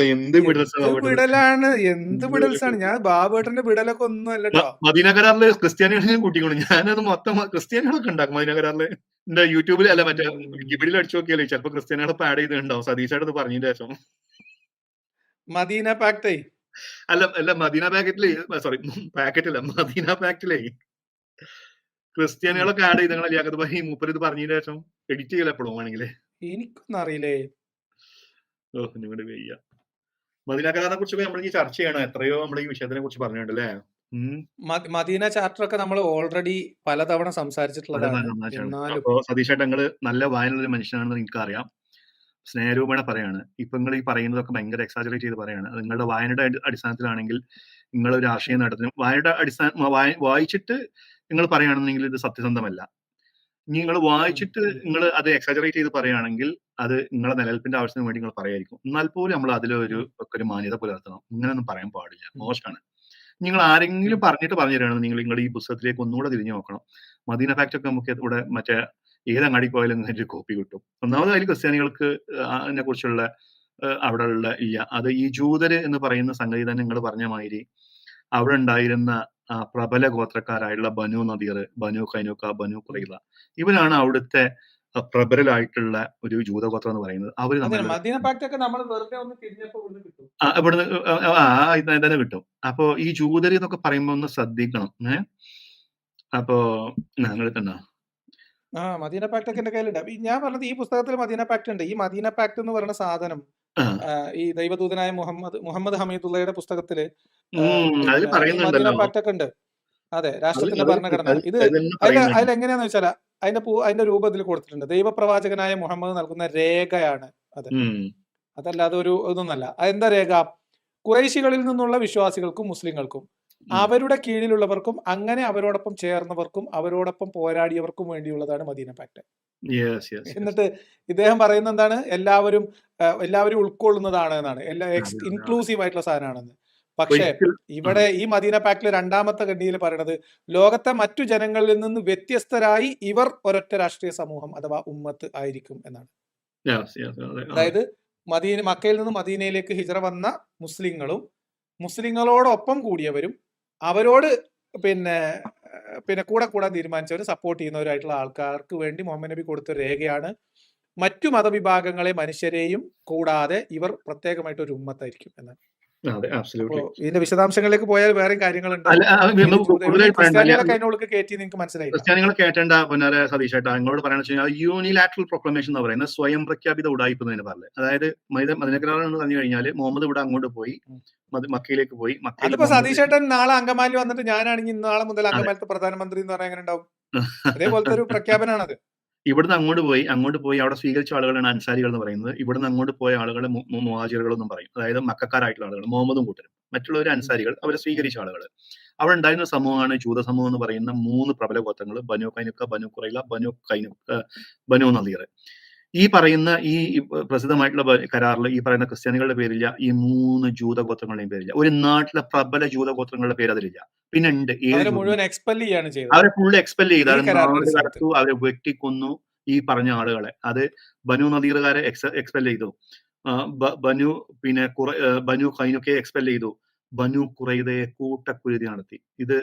വിടലാണ്, എന്ത് വിടൽസാണ്. ഞാൻ ബാബുവേട്ടന്റെ വിടലൊക്കെ ഒന്നും അല്ലട്ടോ. മദീന കരാറില് ക്രിസ്ത്യാനികളെ കൂട്ടിക്കോളൂ. ഞാനത് മൊത്തം ക്രിസ്ത്യാനികളൊക്കെ ഉണ്ടാക്കും മദീന കരാറില്. എന്റെ യൂട്യൂബിൽ അല്ല മറ്റേ ഗിബിഡിൽ അടിച്ചു നോക്കിയാലേ ചിലപ്പോ ക്രിസ്ത്യാനികളെ ആഡ് ചെയ്തിട്ടുണ്ടാവും. സതീശായിട്ട് പറഞ്ഞതിന് ശേഷം മദീന പാക്ടേ അല്ല മദീന പാക്കറ്റില്ല മദീന പാക്റ്റിലേ ക്രിസ്ത്യാനികളൊക്കെ ആഡ് ചെയ്ത് ഞങ്ങൾ ലിയാഖത്ത് ഭായി മൂപ്പര് ഇത് പറഞ്ഞതിന് ശേഷം എഡിറ്റ് ചെയ്യല എപ്പോഴും ആണെങ്കിലേ. എനിക്കൊന്നും അറിയില്ലേ. നിങ്ങളുടെ വയ്യ. മദീന കരാറിനെ കുറിച്ച് നമ്മൾ ഈ ചർച്ച ചെയ്യണം. എത്രയോ നമ്മൾ ഈ വിഷയത്തിനെ കുറിച്ച് പറഞ്ഞിട്ടുണ്ടല്ലേ. ഉം. മദീന ചാർട്ടർ ഒക്കെ നമ്മൾ ഓൾറെഡി പലതവണ സംസാരിച്ചിട്ടുള്ളതാണ്. എന്നാലും അപ്പോ സതീഷേട്ടൻ നിങ്ങള് നല്ല വായനയുള്ള ഒരു മനുഷ്യനാണെന്ന് എനിക്കറിയാം. സ്നേഹരൂപേണ പറയാണ്. ഇപ്പൊ നിങ്ങൾ ഈ പറയുന്നതൊക്കെ ഭയങ്കര എക്സാജറേറ്റ് ചെയ്ത് പറയാണ്. അത് നിങ്ങളുടെ വായനയുടെ അടിസ്ഥാനത്തിലാണെങ്കിൽ നിങ്ങൾ ഒരു രാഷ്ട്രീയ നേട്ടത്തിനും വായനയുടെ വായിച്ചിട്ട് നിങ്ങൾ പറയുകയാണെന്നുണ്ടെങ്കിൽ ഇത് സത്യസന്ധമല്ല. നിങ്ങൾ വായിച്ചിട്ട് നിങ്ങൾ അത് എക്സാജറേറ്റ് ചെയ്ത് പറയുകയാണെങ്കിൽ അത് നിങ്ങളുടെ നിലനിൽപ്പിന്റെ ആവശ്യത്തിന് വേണ്ടി നിങ്ങൾ പറയായിരിക്കും. എന്നാൽ പോലും നമ്മൾ അതിലൊരു ഒരു മാന്യത പുലർത്തണം. ഇങ്ങനെയൊന്നും പറയാൻ പാടില്ല. മോശമാണ്. നിങ്ങൾ ആരെങ്കിലും പറഞ്ഞിട്ട് പറഞ്ഞു തരികയാണെന്നുണ്ടെങ്കിൽ നിങ്ങൾ ഈ പുസ്തകത്തിലേക്ക് ഒന്നുകൂടെ തിരിഞ്ഞു നോക്കണം. മദീന ഫാക്ട് ഒക്കെ നമുക്ക് ഇവിടെ മറ്റേ ഏതങ്ങാടി പോയാലും ഒരു കോപ്പി കിട്ടും. ഒന്നാമത് അതിൽ ക്രിസ്ത്യാനികൾക്ക് അതിനെ കുറിച്ചുള്ള അവിടെയുള്ള ഇല്ല. അത് ഈ ജൂതര് എന്ന് പറയുന്ന സംഗതി തന്നെ നിങ്ങൾ പറഞ്ഞ മാതിരി അവിടെ ഉണ്ടായിരുന്ന പ്രബല ഗോത്രക്കാരായുള്ള ബനു നദീർ, ബനു കൈനുക്ക, ബനു ഖുറൈള, ഇവരാണ് അവിടുത്തെ പ്രബലരായിട്ടുള്ള ഒരു ജൂതഗോത്രം എന്ന് പറയുന്നത്. അവര് മദീന പാക്ട് ഒക്കെ നമ്മൾ വെറുതെ ഒന്ന് തിരിഞ്ഞപ്പോൾ ഇവിടുന്ന് കിട്ടും. ഇവിടുന്ന് തന്നെ കിട്ടും. അപ്പോ ഈ ജൂതര് എന്നൊക്കെ പറയുമ്പോ ഒന്ന് ശ്രദ്ധിക്കണം. അപ്പോ ഞങ്ങൾ തന്നെ മദീന പാക്ട് ഒക്കെ എന്റെ കയ്യിലുണ്ട്. ഞാൻ പറഞ്ഞത് ഈ പുസ്തകത്തിൽ മദീന പാക്ട് ഉണ്ട്. ഈ മദീന പാക്ട് എന്ന് പറയുന്ന സാധനം ഈ ദൈവദൂതനായ മുഹമ്മദ് ഹമീദുള്ളയുടെ പുസ്തകത്തില് മദീന പാക്ട് ഒക്കെ ഉണ്ട്. അതെ, രാഷ്ട്രത്തിന്റെ ഭരണഘടന. ഇത് അതിലെങ്ങനെയാന്ന് വെച്ചാൽ അതിന്റെ രൂപത്തിൽ കൊടുത്തിട്ടുണ്ട്. ദൈവപ്രവാചകനായ മുഹമ്മദ് നൽകുന്ന രേഖയാണ് അത്. അതല്ലാതെ ഒരു ഇതൊന്നല്ല. അതെന്താ രേഖ? ഖുറൈശികളിൽ നിന്നുള്ള വിശ്വാസികൾക്കും മുസ്ലിങ്ങൾക്കും അവരുടെ കീഴിലുള്ളവർക്കും അങ്ങനെ അവരോടൊപ്പം ചേർന്നവർക്കും അവരോടൊപ്പം പോരാടിയവർക്കും വേണ്ടിയുള്ളതാണ് മദീന പാക്ട്. എന്നിട്ട് ഇദ്ദേഹം പറയുന്ന എന്താണ്? എല്ലാവരും ഉൾക്കൊള്ളുന്നതാണ് എന്നാണ്. ഇൻക്ലൂസീവ് ആയിട്ടുള്ള സാധനമാണെന്ന്. പക്ഷേ ഇവിടെ ഈ മദീന പാക്ടിലെ രണ്ടാമത്തെ ഖണ്ഡികയിൽ പറയുന്നത് ലോകത്തെ മറ്റു ജനങ്ങളിൽ നിന്ന് വ്യത്യസ്തരായി ഇവർ ഒരൊറ്റ രാഷ്ട്രീയ സമൂഹം അഥവാ ഉമ്മത്ത് ആയിരിക്കും എന്നാണ്. അതായത് മക്കയിൽ നിന്ന് മദീനയിലേക്ക് ഹിജറ വന്ന മുസ്ലിങ്ങളോടൊപ്പം കൂടിയവരും അവരോട് പിന്നെ കൂടെ തീരുമാനിച്ചവരും സപ്പോർട്ട് ചെയ്യുന്നവരായിട്ടുള്ള ആൾക്കാർക്ക് വേണ്ടി മുഹമ്മദ് നബി കൊടുത്ത രേഖയാണ് മറ്റു മതവിഭാഗങ്ങളെ മനുഷ്യരെയും കൂടാതെ ഇവർ പ്രത്യേകമായിട്ട് ഒരു ഉമ്മത്തായിരിക്കും എന്നാണ്. ഇതിന്റെ വിശദാംശങ്ങളിലേക്ക് പോയാൽ വേറെ കാര്യങ്ങളുണ്ട്. ക്രിസ്ത്യാനികളെ കേട്ടേണ്ട പൊന്നാര സതീഷേട്ടാ, നിങ്ങളോട് പറയുന്നത് യൂണിലാറ്ററൽ പ്രൊക്ലമേഷൻ എന്ന് പറയുന്നത് സ്വയം പ്രഖ്യാപിത ഉടായിപ്പ് എന്ന് പറഞ്ഞത്. അതായത് മദീനക്കരാർ എന്ന് പറഞ്ഞു കഴിഞ്ഞാൽ മുഹമ്മദ് ഇവിടെ അങ്ങോട്ട് പോയി, മക്കയിലേക്ക് പോയി. അതിപ്പോ സതീഷേട്ടൻ നാളെ അങ്കമാലി വന്നിട്ട് ഞാനാണെങ്കിൽ നാളെ മുതൽ അങ്കമാലത്തെ പ്രധാനമന്ത്രി എന്ന് പറയാൻ എങ്ങനെ ഉണ്ടാവും? അതേപോലത്തെ ഒരു പ്രഖ്യാപനമാണത്. ഇവിടുന്ന് അങ്ങോട്ട് പോയി അവിടെ സ്വീകരിച്ച ആളുകളാണ് അൻസാരികൾ എന്ന് പറയുന്നത്. ഇവിടുന്ന് അങ്ങോട്ട് പോയ ആളുകളെ മുഹാജിറുകൾ എന്നും പറയും. അതായത് മക്കാരായിട്ടുള്ള ആളുകൾ, മുഹമ്മദും കൂട്ടരും. മറ്റുള്ളവർ അൻസാരികൾ, അവരെ സ്വീകരിച്ച ആളുകൾ. അവിടെ ഉണ്ടായിരുന്ന സമൂഹമാണ് ജൂത സമൂഹം എന്ന് പറയുന്ന 3 പ്രബല ഗോത്രങ്ങൾ: ബനു കൈനുക്ക, ബനു ഖുറൈള, ബനു നദീർ. ഈ പറയുന്ന ഈ പ്രസിദ്ധമായിട്ടുള്ള കരാറിൽ ഈ പറയുന്ന ക്രിസ്ത്യാനികളുടെ പേരില്ല, ഈ 3 ജൂതഗോത്രങ്ങളുടെയും പേരില്ല. ഒരു നാട്ടിലെ പ്രബല ജൂതഗോത്രങ്ങളുടെ പേര് അതിലില്ല. പിന്നെ ഉണ്ട് അവരെ ഫുള്ള് എക്സ്പെൽ ചെയ്ത് അവരെ വെട്ടിക്കൊന്നു ഈ പറഞ്ഞ ആളുകളെ. അത് ബനു നദീറുകാരെ എക്സ്പെൽ ചെയ്തു, ബനു കൈനുക്കയെ എക്സ്പെൽ ചെയ്തു, ബനു ഖുറൈദയെ കൂട്ടക്കുരുതി നടത്തി. ഇത്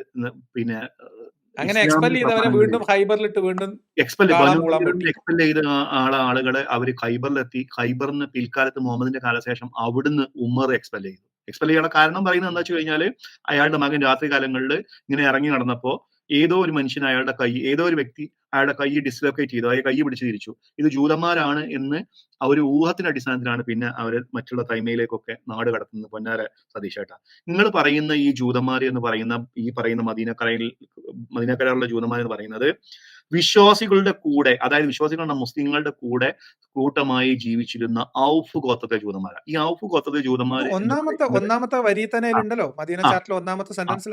പിന്നെ അങ്ങനെ എക്സ്പെൽ ചെയ്ത ആളുകളെ അവര് ഖൈബറിലെത്തി. ഖൈബറിന് പിൽക്കാലത്ത് മുഹമ്മദിന്റെ കാലശേഷം അവിടുന്ന് ഉമർ എക്സ്പെൽ ചെയ്തു. എക്സ്പെൽ ചെയ്യാനുള്ള കാരണം പറയുന്നത് എന്താ വെച്ച് കഴിഞ്ഞാല് അയാളുടെ മകൻ രാത്രി കാലങ്ങളിൽ ഇങ്ങനെ ഇറങ്ങി നടന്നപ്പോ ഏതോ ഒരു മനുഷ്യൻ ഏതോ ഒരു വ്യക്തി അയാളുടെ കൈ ഡിസ്ലൊക്കേറ്റ് ചെയ്തു, കൈ പിടിച്ച് തിരിച്ചു. ഇത് ജൂതന്മാരാണ് എന്ന് ആ ഒരു ഊഹത്തിന്റെ അടിസ്ഥാനത്തിലാണ് പിന്നെ അവര് മറ്റുള്ള തൈമയിലേക്കൊക്കെ നാട് കടത്തുന്നത്. പൊന്നാര സതീഷേട്ടാ, നിങ്ങൾ പറയുന്ന ഈ ജൂതന്മാർ എന്ന് പറയുന്ന ഈ പറയുന്ന മദീനക്കരാറിലെ ജൂതന്മാർ എന്ന് പറയുന്നത് വിശ്വാസികളുടെ കൂടെ, അതായത് വിശ്വാസികളുടെ മുസ്ലിങ്ങളുടെ കൂടെ കൂട്ടമായി ജീവിച്ചിരുന്ന ഔഫ് ഗോത്രത്തെ ജൂതന്മാരാണ്. ഈ ഔഫ് ഗോത്രത്തെ ജൂതന്മാർ ഒന്നാമത്തെ വരി തന്നെ ഉണ്ടല്ലോ, മദീന ചാർട്ടിലെ ഒന്നാമത്തെ സെന്റൻസിൽ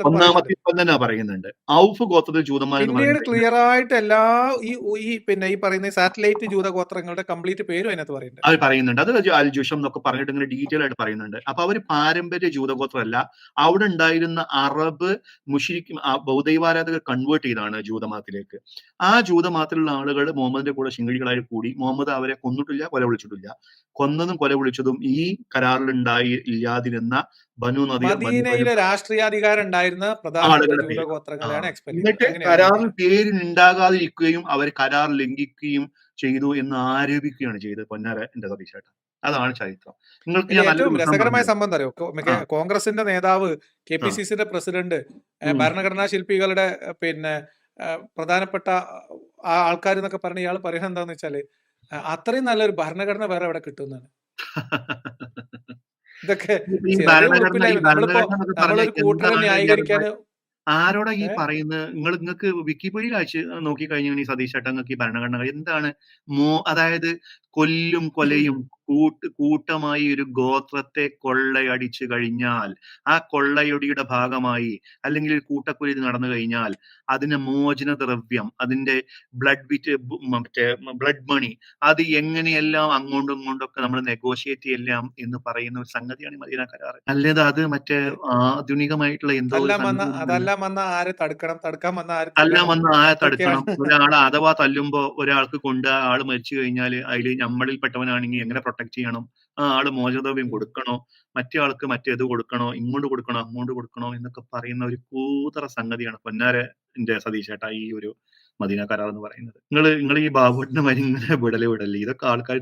തന്നെ പറയുന്നുണ്ട്. ഔഫ് ഗോത്രത്തെ ജൂതന്മാർ ക്ലിയർ ആയിട്ട് എല്ലാ ഈ പറയുന്ന സാറ്റലൈറ്റ് ജൂതഗോത്രങ്ങളുടെ കംപ്ലീറ്റ് പേരും അതിനകത്ത് പറയുന്നുണ്ട്. അവർ പറയുന്നുണ്ട്. അത് അൽ ജുഷം എന്നൊക്കെ പറഞ്ഞിട്ട് ഇങ്ങനെ ഡീറ്റെയിൽ ആയിട്ട് പറയുന്നുണ്ട്. അപ്പൊ അവര് പാരമ്പര്യ ജൂതഗോത്രമല്ല, അവിടെ ഉണ്ടായിരുന്ന അറബ് മുശ്രിക്ക് ബൗദ്ധൈവാരാധകർ കൺവേർട്ട് ചെയ്താണ് ജൂതമതത്തിലേക്ക്. ആ ജൂതമതത്തിലുള്ള ആളുകൾ മുഹമ്മദിന്റെ കൂടെ ശിങ്കിടികളായി കൂടി. മുഹമ്മദ് അവരെ കൊന്നിട്ടില്ല, കൊല വിളിച്ചിട്ടില്ല. കൊന്നതും കൊല വിളിച്ചതും ഈ കരാറിൽ ഇല്ലാതിരുന്ന ബനു നദീർ, മദീനയിലെ രാഷ്ട്രീയാധികാരം ഉണ്ടായിരുന്ന എന്നിട്ട് കരാറിൽ പേരിനുണ്ടാകാതിരിക്കുകയും അവർ കരാർ ലംഘിക്കുകയും ചെയ്തു എന്ന് ആരോപിക്കുകയാണ് ചെയ്തത്. പൊന്നാര എന്റെ സതീഷേട്ട, അതാണ് ചരിത്രം. നിങ്ങൾക്ക് ഏറ്റവും രസകരമായ സംബന്ധം അറിയോ? കോൺഗ്രസിന്റെ നേതാവ്, KPCCയുടെ പ്രസിഡന്റ്, ഭരണഘടനാ ശില്പികളുടെ പ്രധാനപ്പെട്ട ആൾക്കാർ എന്നൊക്കെ പറഞ്ഞ ഇയാൾ പറയുന്നത് എന്താന്ന് വെച്ചാല് അത്രയും നല്ലൊരു ഭരണഘടന വേറെ എവിടെ കിട്ടുന്നതാണ്. ഇതൊക്കെ നമ്മളൊരു കൂട്ടരെ ന്യായീകരിക്കാൻ ആരോടാ ഈ ഏ? പറയുന്നത്? നിങ്ങൾക്ക് വിക്കിപീഡിയയിൽ അയച്ച് നോക്കി കഴിഞ്ഞാൽ ഈ സതീഷ് ചേട്ടാ നിങ്ങൾക്ക് ഈ ഭരണഘടന എന്താണ് അതായത് കൊല്ലും കൊലയും കൂട്ടമായി ഒരു ഗോത്രത്തെ കൊള്ളയടിച്ചു കഴിഞ്ഞാൽ ആ കൊള്ളയൊടിയുടെ ഭാഗമായി അല്ലെങ്കിൽ ഒരു കൂട്ടക്കൊല നടന്നു കഴിഞ്ഞാൽ അതിന് മോചന ദ്രവ്യം, അതിന്റെ മറ്റേ ബ്ലഡ് മണി, അത് എങ്ങനെയെല്ലാം അങ്ങോട്ടും ഇങ്ങോട്ടും ഒക്കെ നമ്മൾ നെഗോഷിയേറ്റ് ചെയ്യാം എന്ന് പറയുന്ന ഒരു സംഗതിയാണ് ഈ മദീന കരാർ. അല്ലാതെ അത് മറ്റേ ആധുനികമായിട്ടുള്ള എന്തോ ഒരു അതെല്ലാം വന്ന ആര് തടുക്കാൻ വന്ന ആര് എല്ലാം തല്ലണം? വന്ന് ആളെ തടുക്കണം. ഇതൊക്കെയാണ്. ഒരാളെ അഥവാ തല്ലുമ്പോ ഒരാൾക്ക് കൊണ്ട് ആ ആള് മരിച്ചു കഴിഞ്ഞാൽ അതിൽ നമ്മളിൽ പെട്ടവനാണെങ്കിൽ എങ്ങനെ പ്രൊട്ടക്ട് ചെയ്യണം, ആ ആള് മോചനദ്രവ്യം കൊടുക്കണോ, മറ്റേ ആൾക്ക് മറ്റേത് കൊടുക്കണോ, ഇങ്ങോട്ട് കൊടുക്കണോ അങ്ങോട്ട് കൊടുക്കണോ എന്നൊക്കെ പറയുന്ന ഒരു കൂതറ സംഗതിയാണ് പൊന്നാരന്റെ സതീഷ് ചേട്ടാ ഈ ഒരു മദീന കരാർ എന്ന് പറയുന്നത്. നിങ്ങൾ ഈ ബാബുവിന്റെ മാതിരി ഇങ്ങനെ വിടല് ഇതൊക്കെ ആൾക്കാർ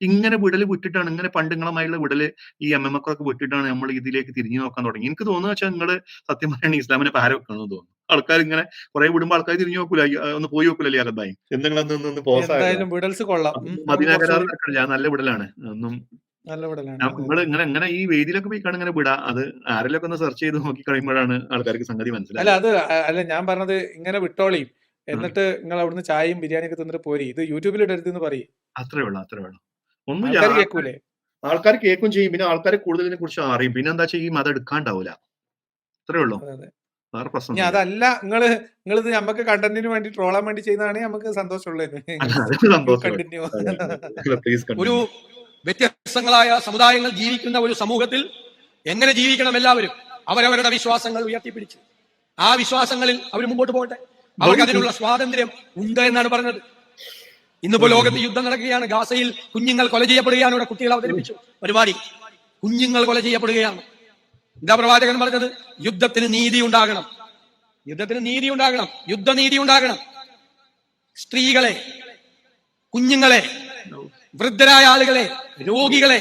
ഇങ്ങനെ വിട്ടിട്ടാണ്, ഇങ്ങനെ പണ്ടുങ്ങളുമായുള്ള വിടല് ഈ MMK വിട്ടിട്ടാണ് നമ്മൾ ഇതിലേക്ക് തിരിഞ്ഞു നോക്കാൻ തുടങ്ങി. എനിക്ക് തോന്നുന്നു വെച്ചാൽ നിങ്ങള് സത്യം പറയുകയാണെങ്കിൽ ഇസ്ലാമിനെ പാര വെക്കണമെന്ന് തോന്നുന്നു. ആൾക്കാർ ഇങ്ങനെ കുറെ വിടുമ്പോ ആൾക്കാർ തിരിഞ്ഞു നോക്കൂല, ഒന്ന് പോയി നോക്കൂലല്ലേ അകത്തായി എന്തെങ്കിലും എന്തായാലും വിടൽസ് കൊള്ളാം. മദീന കരാർ ഞാൻ നല്ല വിടലാണ് ഒന്നും. നല്ല വിടലാണ്. നിങ്ങൾ ഇങ്ങനെ ഈ വേദിയിലൊക്കെ പോയി ഇങ്ങനെ വിടാ, അത് ആരെങ്കിലും ഒന്ന് സെർച്ച് ചെയ്ത് നോക്കി കഴിയുമ്പോഴാണ് ആൾക്കാർക്ക് സംഗതി മനസ്സിലായത്. അല്ല ഞാൻ പറഞ്ഞത് ഇങ്ങനെ വിട്ടോളിയും, എന്നിട്ട് നിങ്ങൾ അവിടുന്ന് ചായയും ബിരിയാണിയൊക്കെ തിന്നിട്ട് പോരി, ഇത് യൂട്യൂബിൽ ഇടരുതെന്ന് പറയും. അത്രേ ഉള്ളൂ. ഒന്നും ആൾക്കാർ കേൾക്കൂലേ? ആൾക്കാർ കേൾക്കും ചെയ്യും, പിന്നെ ആൾക്കാരെ കൂടുതൽ ഇതിനെ കുറിച്ച് അറിയും, പിന്നെ എന്താ വെച്ചാൽ ഈ മതം എടുക്കാണ്ടാവൂല. അത്രേ ഉള്ളൂ, വേറെ പ്രശ്നം. ഇനി അതല്ല നിങ്ങളിത് നമുക്ക് കണ്ടന്റിന് വേണ്ടി ട്രോളാൻ വേണ്ടി ചെയ്യുന്നതാണെങ്കിൽ നമുക്ക് സന്തോഷമുള്ളത്. കണ്ടിന്യൂ. ഒരു വ്യത്യസ്തങ്ങളായ സമുദായങ്ങൾ ജീവിക്കുന്ന ഒരു സമൂഹത്തിൽ എങ്ങനെ ജീവിക്കണം, എല്ലാവരും അവരവരുടെ വിശ്വാസങ്ങൾ ഉയർത്തിപ്പിടിച്ച് ആ വിശ്വാസങ്ങളിൽ അവർ മുമ്പോട്ട് പോകട്ടെ. അവർക്ക് അതിനുള്ള സ്വാതന്ത്ര്യം ഉണ്ട് എന്നാണ് പറഞ്ഞത്. ഇന്നിപ്പോ ലോകത്ത് യുദ്ധം നടക്കുകയാണ്. ഗാസയിൽ കുഞ്ഞുങ്ങൾ കൊല ചെയ്യപ്പെടുകയാണ്. ഇവിടെ കുട്ടികൾ അവതരിപ്പിച്ചു പരിപാടി, കുഞ്ഞുങ്ങൾ കൊല ചെയ്യപ്പെടുകയാണ്. എന്താ പ്രവാചകൻ പറഞ്ഞത്? യുദ്ധത്തിന് നീതി ഉണ്ടാകണം, യുദ്ധനീതി ഉണ്ടാകണം. സ്ത്രീകളെ, കുഞ്ഞുങ്ങളെ, വൃദ്ധരായ ആളുകളെ, രോഗികളെ,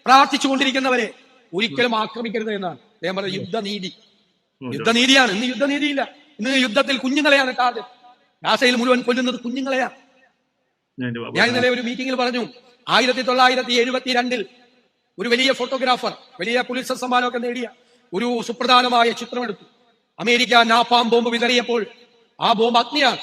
പ്രാർത്ഥിച്ചുകൊണ്ടിരിക്കുന്നവരെ ഒരിക്കലും ആക്രമിക്കരുത് എന്നാണ് അദ്ദേഹം പറഞ്ഞത്. യുദ്ധനീതിയാണ്. ഇന്ന് യുദ്ധനീതിയില്ല. ഇന്ന് യുദ്ധത്തിൽ കുഞ്ഞുങ്ങളെയാണ് ടാർഗറ്റ്. ഗാസയിൽ മുഴുവൻ കൊല്ലുന്നത് കുഞ്ഞുങ്ങളെയാണ്. ഞാൻ ഇന്നലെ ഒരു മീറ്റിംഗിൽ പറഞ്ഞു, 1972 ഒരു വലിയ ഫോട്ടോഗ്രാഫർ, വലിയ പുലിത്സർ സമ്മാനമൊക്കെ നേടിയ ഒരു സുപ്രധാനമായ ചിത്രമെടുത്തു. അമേരിക്ക നാപ്പാം ബോംബ് വിതറിയപ്പോൾ ആ ബോംബ് അഗ്നിയാണ്.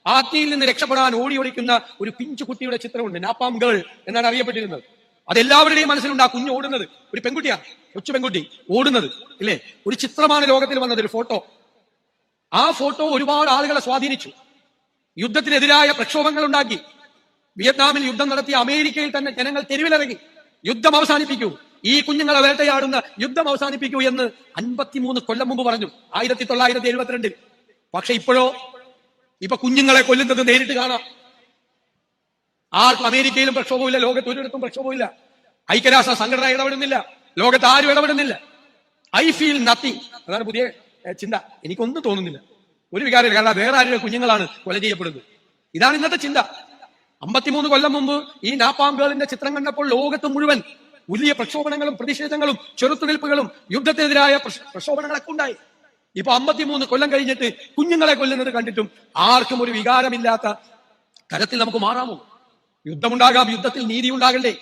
ആ അഗ്നിയിൽ നിന്ന് രക്ഷപ്പെടാൻ ഓടിക്കുന്ന ഒരു പിഞ്ചു കുട്ടിയുടെ ചിത്രമുണ്ട്. നാപ്പാം ഗേൾ എന്നാണ് അറിയപ്പെട്ടിരുന്നത്. അതെല്ലാവരുടെയും മനസ്സിലുണ്ട്. ആ കുഞ്ഞ് ഓടുന്നത് ഒരു പെൺകുട്ടിയാണ്, കൊച്ചു പെൺകുട്ടി ഓടുന്നത് ഇല്ലേ. ഒരു ചിത്രമാണ് ലോകത്തിൽ വന്നത്, ഒരു ഫോട്ടോ. ആ ഫോട്ടോ ഒരുപാട് ആളുകളെ സ്വാധീനിച്ചു, യുദ്ധത്തിനെതിരായ പ്രക്ഷോഭങ്ങൾ ഉണ്ടാക്കി. വിയറ്റ്നാമിൽ യുദ്ധം നടത്തിയ അമേരിക്കയിൽ തന്നെ ജനങ്ങൾ തെരുവിലിറങ്ങി, യുദ്ധം അവസാനിപ്പിക്കൂ, ഈ കുഞ്ഞുങ്ങളെ വേട്ടയാടുന്ന യുദ്ധം അവസാനിപ്പിക്കൂ എന്ന് 53 കൊല്ലം മുമ്പ് പറഞ്ഞു, 1972. പക്ഷെ ഇപ്പൊ കുഞ്ഞുങ്ങളെ കൊല്ലുന്നത് നേരിട്ട് കാണാം. ആർക്കും അമേരിക്കയിലും പ്രക്ഷോഭമില്ല, ലോകത്ത് ഒരിടത്തും പ്രക്ഷോഭമില്ല. ഐക്യരാഷ്ട്ര സംഘടന ഇടപെടുന്നില്ല, ലോകത്ത് ആരും ഇടപെടുന്നില്ല. ഐ ഫീൽ നത്തിങ്, അതാണ് പുതിയ ചിന്ത. എനിക്കൊന്നും തോന്നുന്നില്ല, ഒരു വികാരം. കാരണം വേറെ ആരുടെ കുഞ്ഞുങ്ങളാണ് കൊല ചെയ്യപ്പെടുന്നത്. ഇതാണ് ഇന്നത്തെ ചിന്ത. 53 കൊല്ലം മുമ്പ് ഈ നാപ്പാം ഗേളിന്റെ ചിത്രം കണ്ടപ്പോൾ ലോകത്ത് മുഴുവൻ വലിയ പ്രക്ഷോഭങ്ങളും പ്രതിഷേധങ്ങളും ചെറുത്തുനിൽപ്പുകളും യുദ്ധത്തിനെതിരായ പ്രക്ഷോഭങ്ങളൊക്കെ ഉണ്ടായി. ഇപ്പൊ 53 കൊല്ലം കഴിഞ്ഞിട്ട് കുഞ്ഞുങ്ങളെ കൊല്ലുന്നത് കണ്ടിട്ടും ആർക്കും ഒരു വികാരമില്ലാത്ത തരത്തിൽ നമുക്ക് മാറാമോ? യുദ്ധമുണ്ടാകാം, യുദ്ധത്തിൽ നീതി ഉണ്ടാകണ്ടേ?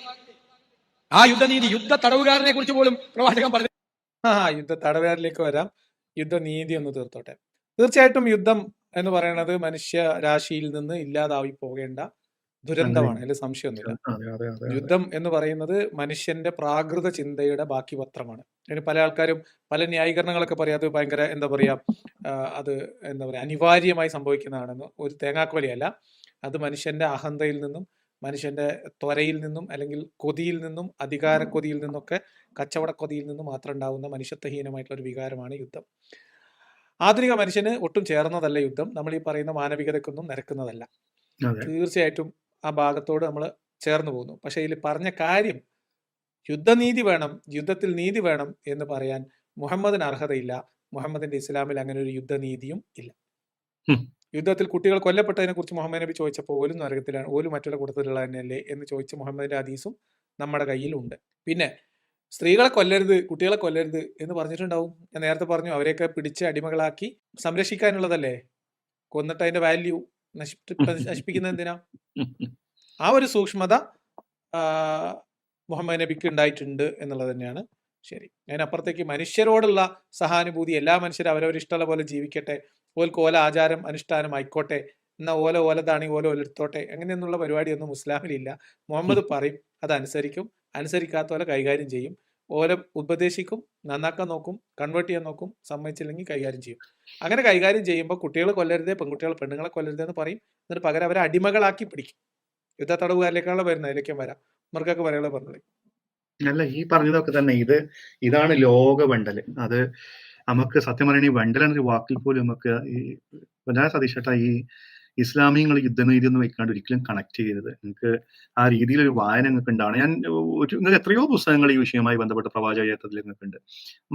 ആ യുദ്ധനീതി, യുദ്ധ തടവുകാരനെ കുറിച്ച് പോലും പ്രവാചകൻ പറഞ്ഞു. യുദ്ധ തടവുകാരിലേക്ക് വരാം. യുദ്ധനീതി ഒന്ന് തീർത്തോട്ടെ. തീർച്ചയായിട്ടും യുദ്ധം എന്ന് പറയുന്നത് മനുഷ്യ രാശിയിൽ നിന്ന് ഇല്ലാതായി പോകേണ്ട ദുരന്തമാണ്, അതിൽ സംശയമൊന്നുമില്ല. യുദ്ധം എന്ന് പറയുന്നത് മനുഷ്യന്റെ പ്രാകൃത ചിന്തയുടെ ബാക്കി പത്രമാണ്. അതിന് പല ആൾക്കാരും പല ന്യായീകരണങ്ങളൊക്കെ പറയാം. അത് ഭയങ്കര അത് അനിവാര്യമായി സംഭവിക്കുന്നതാണെന്ന്. ഒരു തേങ്ങാക്കോലിയല്ല, അത് മനുഷ്യന്റെ അഹന്തയിൽ നിന്നും മനുഷ്യന്റെ ത്വരയിൽ നിന്നും അല്ലെങ്കിൽ കൊതിയിൽ നിന്നും അധികാര കൊതിയിൽ നിന്നൊക്കെ കച്ചവട കൊതിയിൽ നിന്നും മാത്രം ഉണ്ടാകുന്ന മനുഷ്യത്വഹീനമായിട്ടുള്ള ഒരു വികാരമാണ് യുദ്ധം. ആധുനിക മനുഷ്യന് ഒട്ടും ചേർന്നതല്ല യുദ്ധം. നമ്മൾ ഈ പറയുന്ന മാനവികതയ്ക്കൊന്നും നിരക്കുന്നതല്ല. തീർച്ചയായിട്ടും ആ ഭാഗത്തോട് നമ്മൾ ചേർന്ന് പോകുന്നു. പക്ഷെ ഇതിൽ പറഞ്ഞ കാര്യം യുദ്ധനീതി വേണം, യുദ്ധത്തിൽ നീതി വേണം എന്ന് പറയാൻ മുഹമ്മദിന് അർഹതയില്ല. മുഹമ്മദിന്റെ ഇസ്ലാമിൽ അങ്ങനെ ഒരു യുദ്ധനീതിയും ഇല്ല. യുദ്ധത്തിൽ കുട്ടികൾ കൊല്ലപ്പെട്ടതിനെ കുറിച്ച് മുഹമ്മദ് നബി ചോദിച്ചപ്പോൾ ഓലും നരകത്തിലാണ്, ഓലും മറ്റുള്ള കൂട്ടത്തിലുള്ള തന്നെയല്ലേ എന്ന് ചോദിച്ച മുഹമ്മദിന്റെ ഹദീസും നമ്മുടെ കയ്യിലുണ്ട്. പിന്നെ സ്ത്രീകളെ കൊല്ലരുത്, കുട്ടികളെ കൊല്ലരുത് എന്ന് പറഞ്ഞിട്ടുണ്ടാവും. ഞാൻ നേരത്തെ പറഞ്ഞു, അവരെയൊക്കെ പിടിച്ച് അടിമകളാക്കി സംരക്ഷിക്കാനുള്ളതല്ലേ. കൊന്നിട്ട് അതിന്റെ വാല്യൂ നശിപ്പിക്കുന്നത് എന്തിനാ? ആ ഒരു സൂക്ഷ്മത മുഹമ്മദ് നബിക്ക് ഉണ്ടായിട്ടുണ്ട് എന്നുള്ളത് തന്നെയാണ് ശരി. അതിനപ്പുറത്തേക്ക് മനുഷ്യരോടുള്ള സഹാനുഭൂതി, എല്ലാ മനുഷ്യരും അവരവർ ഇഷ്ടമുള്ള പോലെ ജീവിക്കട്ടെ, ഓൽക്ക് ഓല ആചാരം അനുഷ്ഠാനം ആയിക്കോട്ടെ, എന്നാ ഓല ഓലതാണെങ്കിൽ ഓല ഓലെടുത്തോട്ടെ, അങ്ങനെയൊന്നുള്ള പരിപാടിയൊന്നും ഇസ്ലാമിലില്ല. മുഹമ്മദ് പറയും, അതനുസരിക്കും, അനുസരിക്കാത്ത പോലെ കൈകാര്യം ചെയ്യും, ഓല ഉപദേശിക്കും, നന്നാക്കാൻ നോക്കും, കൺവേർട്ട് ചെയ്യാൻ നോക്കും, സമ്മതിച്ചില്ലെങ്കിൽ കൈകാര്യം ചെയ്യും. അങ്ങനെ കൈകാര്യം ചെയ്യുമ്പോൾ കുട്ടികൾ കൊല്ലരുതേ, പെൺകുട്ടികൾ പെണ്ണുങ്ങളെ കൊല്ലരുതേ എന്ന് പറയും. എന്നിട്ട് പകരം അവരെ അടിമകളാക്കി പിടിക്കും. യുദ്ധ തടവുകാരിലേക്കാണല്ലോ വരുന്നത്, അതിലേക്കും വരാം. മർക്കൊക്കെ പറയാനുള്ള പറഞ്ഞത്. അല്ല, ഈ പറഞ്ഞതൊക്കെ തന്നെ ഇതാണ് ലോക വെണ്ടല്. അത് നമുക്ക് സത്യം പറയണ ഈ വെണ്ടൽ എന്നൊരു വാക്കിൽ പോലും നമുക്ക് ഈ സതീഷേട്ടാ ഈ ഇസ്ലാമികൾ യുദ്ധനീതി ഒന്നും വെക്കാണ്ട് ഒരിക്കലും കണക്ട് ചെയ്യരുത്. നിങ്ങൾക്ക് ആ രീതിയിലൊരു വായന നിങ്ങൾക്ക് ഉണ്ടാവണം. നിങ്ങൾക്ക് എത്രയോ പുസ്തകങ്ങൾ ഈ വിഷയവുമായി ബന്ധപ്പെട്ട പ്രവാചക ചരിത്രത്തിൽ നിങ്ങൾക്ക് ഉണ്ട്.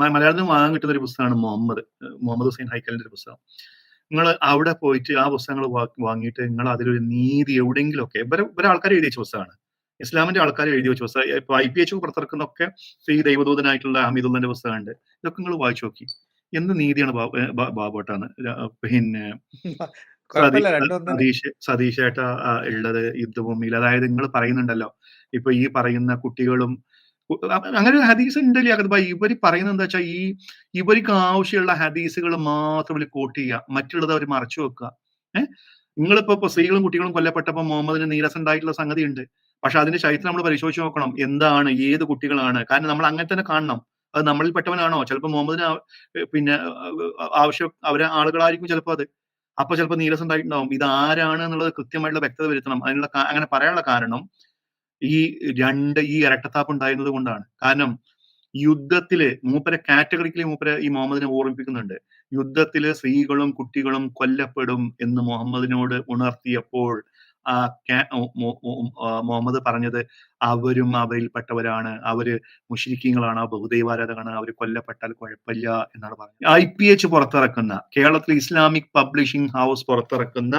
മലയാളത്തിൽ വാങ്ങാൻ കിട്ടുന്ന ഒരു പുസ്തകമാണ് മുഹമ്മദ് ഹുസൈൻ ഹൈക്കലിന്റെ ഒരു പുസ്തകം. നിങ്ങൾ അവിടെ പോയിട്ട് ആ പുസ്തകങ്ങൾ വാങ്ങിയിട്ട് നിങ്ങൾ അതിലൊരു നീതി എവിടെയെങ്കിലുമൊക്കെ ഇവരെ ആൾക്കാർ എഴുതി വെച്ച പുസ്തകമാണ്, ഇസ്ലാമിന്റെ ആൾക്കാർ എഴുതി വെച്ച പുസ്തകം. ഇപ്പൊ IPH പുറത്തിറക്കുന്നൊക്കെ ഈ ദൈവദൂതനായിട്ടുള്ള ഹമീദുള്ളന്റെ പുസ്തകമുണ്ട്. ഇതൊക്കെ നിങ്ങൾ വായിച്ചു നോക്കി. എന്ത് നീതിയാണ് ബാബോട്ടാണ് പിന്നെ സതീഷേട്ട ഉള്ളത് യുദ്ധഭൂമിയിൽ. അതായത് നിങ്ങൾ പറയുന്നുണ്ടല്ലോ, ഇപ്പൊ ഈ പറയുന്ന കുട്ടികളും അങ്ങനെ ഒരു ഹദീസ് ഉണ്ടല്ലേ അകത്ത് ഭായി. ഇവർ പറയുന്നത് എന്താ വെച്ചാൽ ഇവർക്ക് ആവശ്യമുള്ള ഹദീസുകൾ മാത്രം ഇവർ കോട്ട് ചെയ്യുക, മറ്റുള്ളത് അവർ മറച്ചു വെക്കുക. നിങ്ങളിപ്പോ സ്ത്രീകളും കുട്ടികളും കൊല്ലപ്പെട്ടപ്പോൾ മുഹമ്മദിന് നീരസം ഉണ്ടായിട്ടുള്ള സംഗതി ഉണ്ട്. പക്ഷെ അതിന്റെ ചരിത്രം നമ്മൾ പരിശോധിച്ച് നോക്കണം, എന്താണ്, ഏത് കുട്ടികളാണ്. കാരണം നമ്മൾ അങ്ങനെ തന്നെ കാണണം. അത് നമ്മളിൽ പെട്ടവനാണോ? ചിലപ്പോൾ മുഹമ്മദിന് പിന്നെ ആവശ്യം അവരെ ആളുകളായിരിക്കും ചിലപ്പോൾ അത്. അപ്പൊ ചിലപ്പോൾ നീരസം ഉണ്ടായിട്ടുണ്ടാവും. ഇത് ആരാണ് എന്നുള്ളത് കൃത്യമായിട്ടുള്ള വ്യക്തത വരുത്തണം. അങ്ങനെ പറയാനുള്ള കാരണം ഈ ഇരട്ടത്താപ്പ് ഉണ്ടായിരുന്നത് കൊണ്ടാണ്. കാരണം യുദ്ധത്തില് മൂപ്പരെ കാറ്റഗറിക്കലി ഈ മുഹമ്മദിനെ ഓർമ്മിപ്പിക്കുന്നുണ്ട്. യുദ്ധത്തില് സ്ത്രീകളും കുട്ടികളും കൊല്ലപ്പെടും എന്ന് മുഹമ്മദിനോട് ഉണർത്തിയപ്പോൾ മുഹമ്മദ് പറഞ്ഞത് അവരും അവരിൽപ്പെട്ടവരാണ്, അവര് മുശ്രിക്കീങ്ങളാണ്, ബഹുദൈവാരാധകരാണ്, അവർ കൊല്ലപ്പെട്ടാൽ കുഴപ്പമില്ല എന്നാണ് പറഞ്ഞത്. IPH പുറത്തിറക്കുന്ന, കേരളത്തിൽ ഇസ്ലാമിക് പബ്ലിഷിംഗ് ഹൗസ് പുറത്തിറക്കുന്ന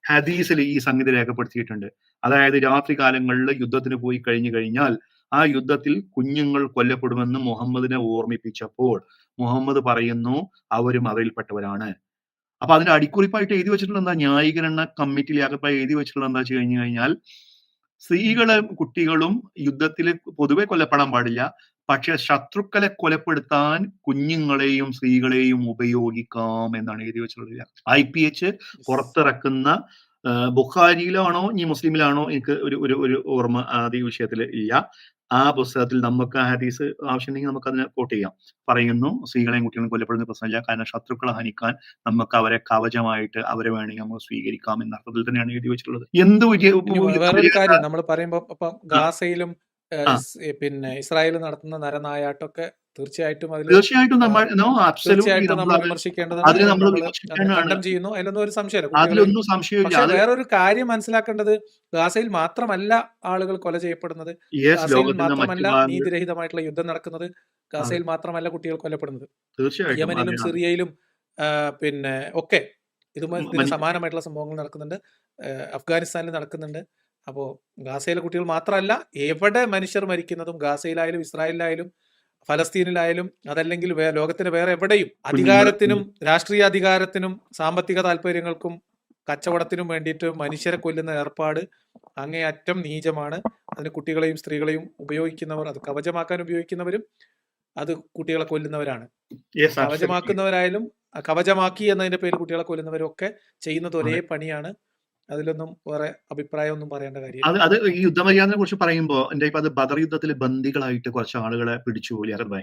ഹദീസിൽ ഈ സംഗതി രേഖപ്പെടുത്തിയിട്ടുണ്ട്. അതായത് രാത്രി കാലങ്ങളിൽ യുദ്ധത്തിന് പോയി കഴിഞ്ഞു കഴിഞ്ഞാൽ ആ യുദ്ധത്തിൽ കുഞ്ഞുങ്ങൾ കൊല്ലപ്പെടുമെന്ന് മുഹമ്മദിനെ ഓർമ്മിപ്പിച്ചപ്പോൾ മുഹമ്മദ് പറയുന്നു അവരും അവരിൽപ്പെട്ടവരാണ്. അപ്പൊ അതിന്റെ അടിക്കുറിപ്പായിട്ട് എഴുതി വെച്ചിട്ടുള്ള എന്താ, ന്യായീകരണ കമ്മിറ്റിയിലകപ്പായി എഴുതി വെച്ചിട്ടുള്ള എന്താ വെച്ച് കഴിഞ്ഞു കഴിഞ്ഞാൽ സ്ത്രീകളും കുട്ടികളും യുദ്ധത്തിൽ പൊതുവെ കൊല്ലപ്പെടാൻ പാടില്ല, പക്ഷെ ശത്രുക്കളെ കൊലപ്പെടുത്താൻ കുഞ്ഞുങ്ങളെയും സ്ത്രീകളെയും ഉപയോഗിക്കാം എന്നാണ് എഴുതി വെച്ചിട്ടുള്ളത്. IPH പുറത്തിറക്കുന്ന ബുഖാരിയിലാണോ ഇനി മുസ്ലിമിലാണോ എനിക്ക് ഒരു ഓർമ്മ ആദ്യ വിഷയത്തിൽ ഇല്ല. ആ പുസ്തകത്തിൽ നമുക്ക് ഹദീസ് ആവശ്യമുണ്ടെങ്കിൽ നമുക്ക് അതിനെ കോട്ട് ചെയ്യാം. പറയുന്നു സ്ത്രീകളെയും കുട്ടികളെയും കൊല്ലപ്പെടുന്ന പ്രശ്നമില്ല, കാരണം ശത്രുക്കളെ ഹനിക്കാൻ നമുക്ക് അവരെ കവചമായിട്ട് അവരെ വേണമെങ്കിൽ നമുക്ക് സ്വീകരിക്കാം എന്ന അർത്ഥത്തിൽ തന്നെയാണ് എഴുതി വെച്ചിട്ടുള്ളത്. വേറൊരു കാര്യം നമ്മൾ പറയുമ്പോ ഇപ്പം ഗാസയിലും പിന്നെ ഇസ്രായേലും നടത്തുന്ന നരനായാട്ടൊക്കെ തീർച്ചയായിട്ടും നമ്മൾ വിമർശിക്കേണ്ടതാണ്, കണ്ടം ചെയ്യുന്നു, അതിലൊന്നും ഒരു സംശയമില്ല. പക്ഷെ വേറൊരു കാര്യം മനസ്സിലാക്കേണ്ടത്, ഗാസയിൽ മാത്രമല്ല ആളുകൾ കൊല ചെയ്യപ്പെടുന്നത്, ഗാസയിൽ മാത്രമല്ല നീതിരഹിതമായിട്ടുള്ള യുദ്ധം നടക്കുന്നത്, ഗാസയിൽ മാത്രമല്ല കുട്ടികൾ കൊല്ലപ്പെടുന്നത്, യമനിലും സിറിയയിലും പിന്നെ ഒക്കെ ഇതിന് സമാനമായിട്ടുള്ള സംഭവങ്ങൾ നടക്കുന്നുണ്ട്, അഫ്ഗാനിസ്ഥാനിൽ നടക്കുന്നുണ്ട്. അപ്പോൾ ഗാസയിലെ കുട്ടികൾ മാത്രമല്ല, എവിടെ മനുഷ്യർ മരിക്കുന്നതും, ഗാസയിലായാലും ഇസ്രായേലിലായാലും ഫലസ്തീനിലായാലും അതല്ലെങ്കിൽ ലോകത്തിന് വേറെ എവിടെയും അധികാരത്തിനും രാഷ്ട്രീയ അധികാരത്തിനും സാമ്പത്തിക താല്പര്യങ്ങൾക്കും കച്ചവടത്തിനും വേണ്ടിയിട്ട് മനുഷ്യരെ കൊല്ലുന്ന ഏർപ്പാട് അങ്ങേയറ്റം നീചമാണ്. അതിന് കുട്ടികളെയും സ്ത്രീകളെയും ഉപയോഗിക്കുന്നവർ, അത് കവചമാക്കാൻ ഉപയോഗിക്കുന്നവരും അത് കുട്ടികളെ കൊല്ലുന്നവരാണ്. കവചമാക്കുന്നവരായാലും കവചമാക്കി എന്നതിന്റെ പേര് കുട്ടികളെ കൊല്ലുന്നവരും ഒക്കെ ചെയ്യുന്നത് ഒരേ പണിയാണ്. അതിലൊന്നും വേറെ അഭിപ്രായമൊന്നും പറയേണ്ട കാര്യം. അത് ഈ യുദ്ധമര്യാദയെ കുറിച്ച് പറയുമ്പോൾ എന്റെ ഇപ്പൊ അത് ബദർ യുദ്ധത്തിൽ ബന്ദികളായിട്ട് കുറച്ച് ആളുകളെ പിടിച്ചു ലിയാഖത്ത്.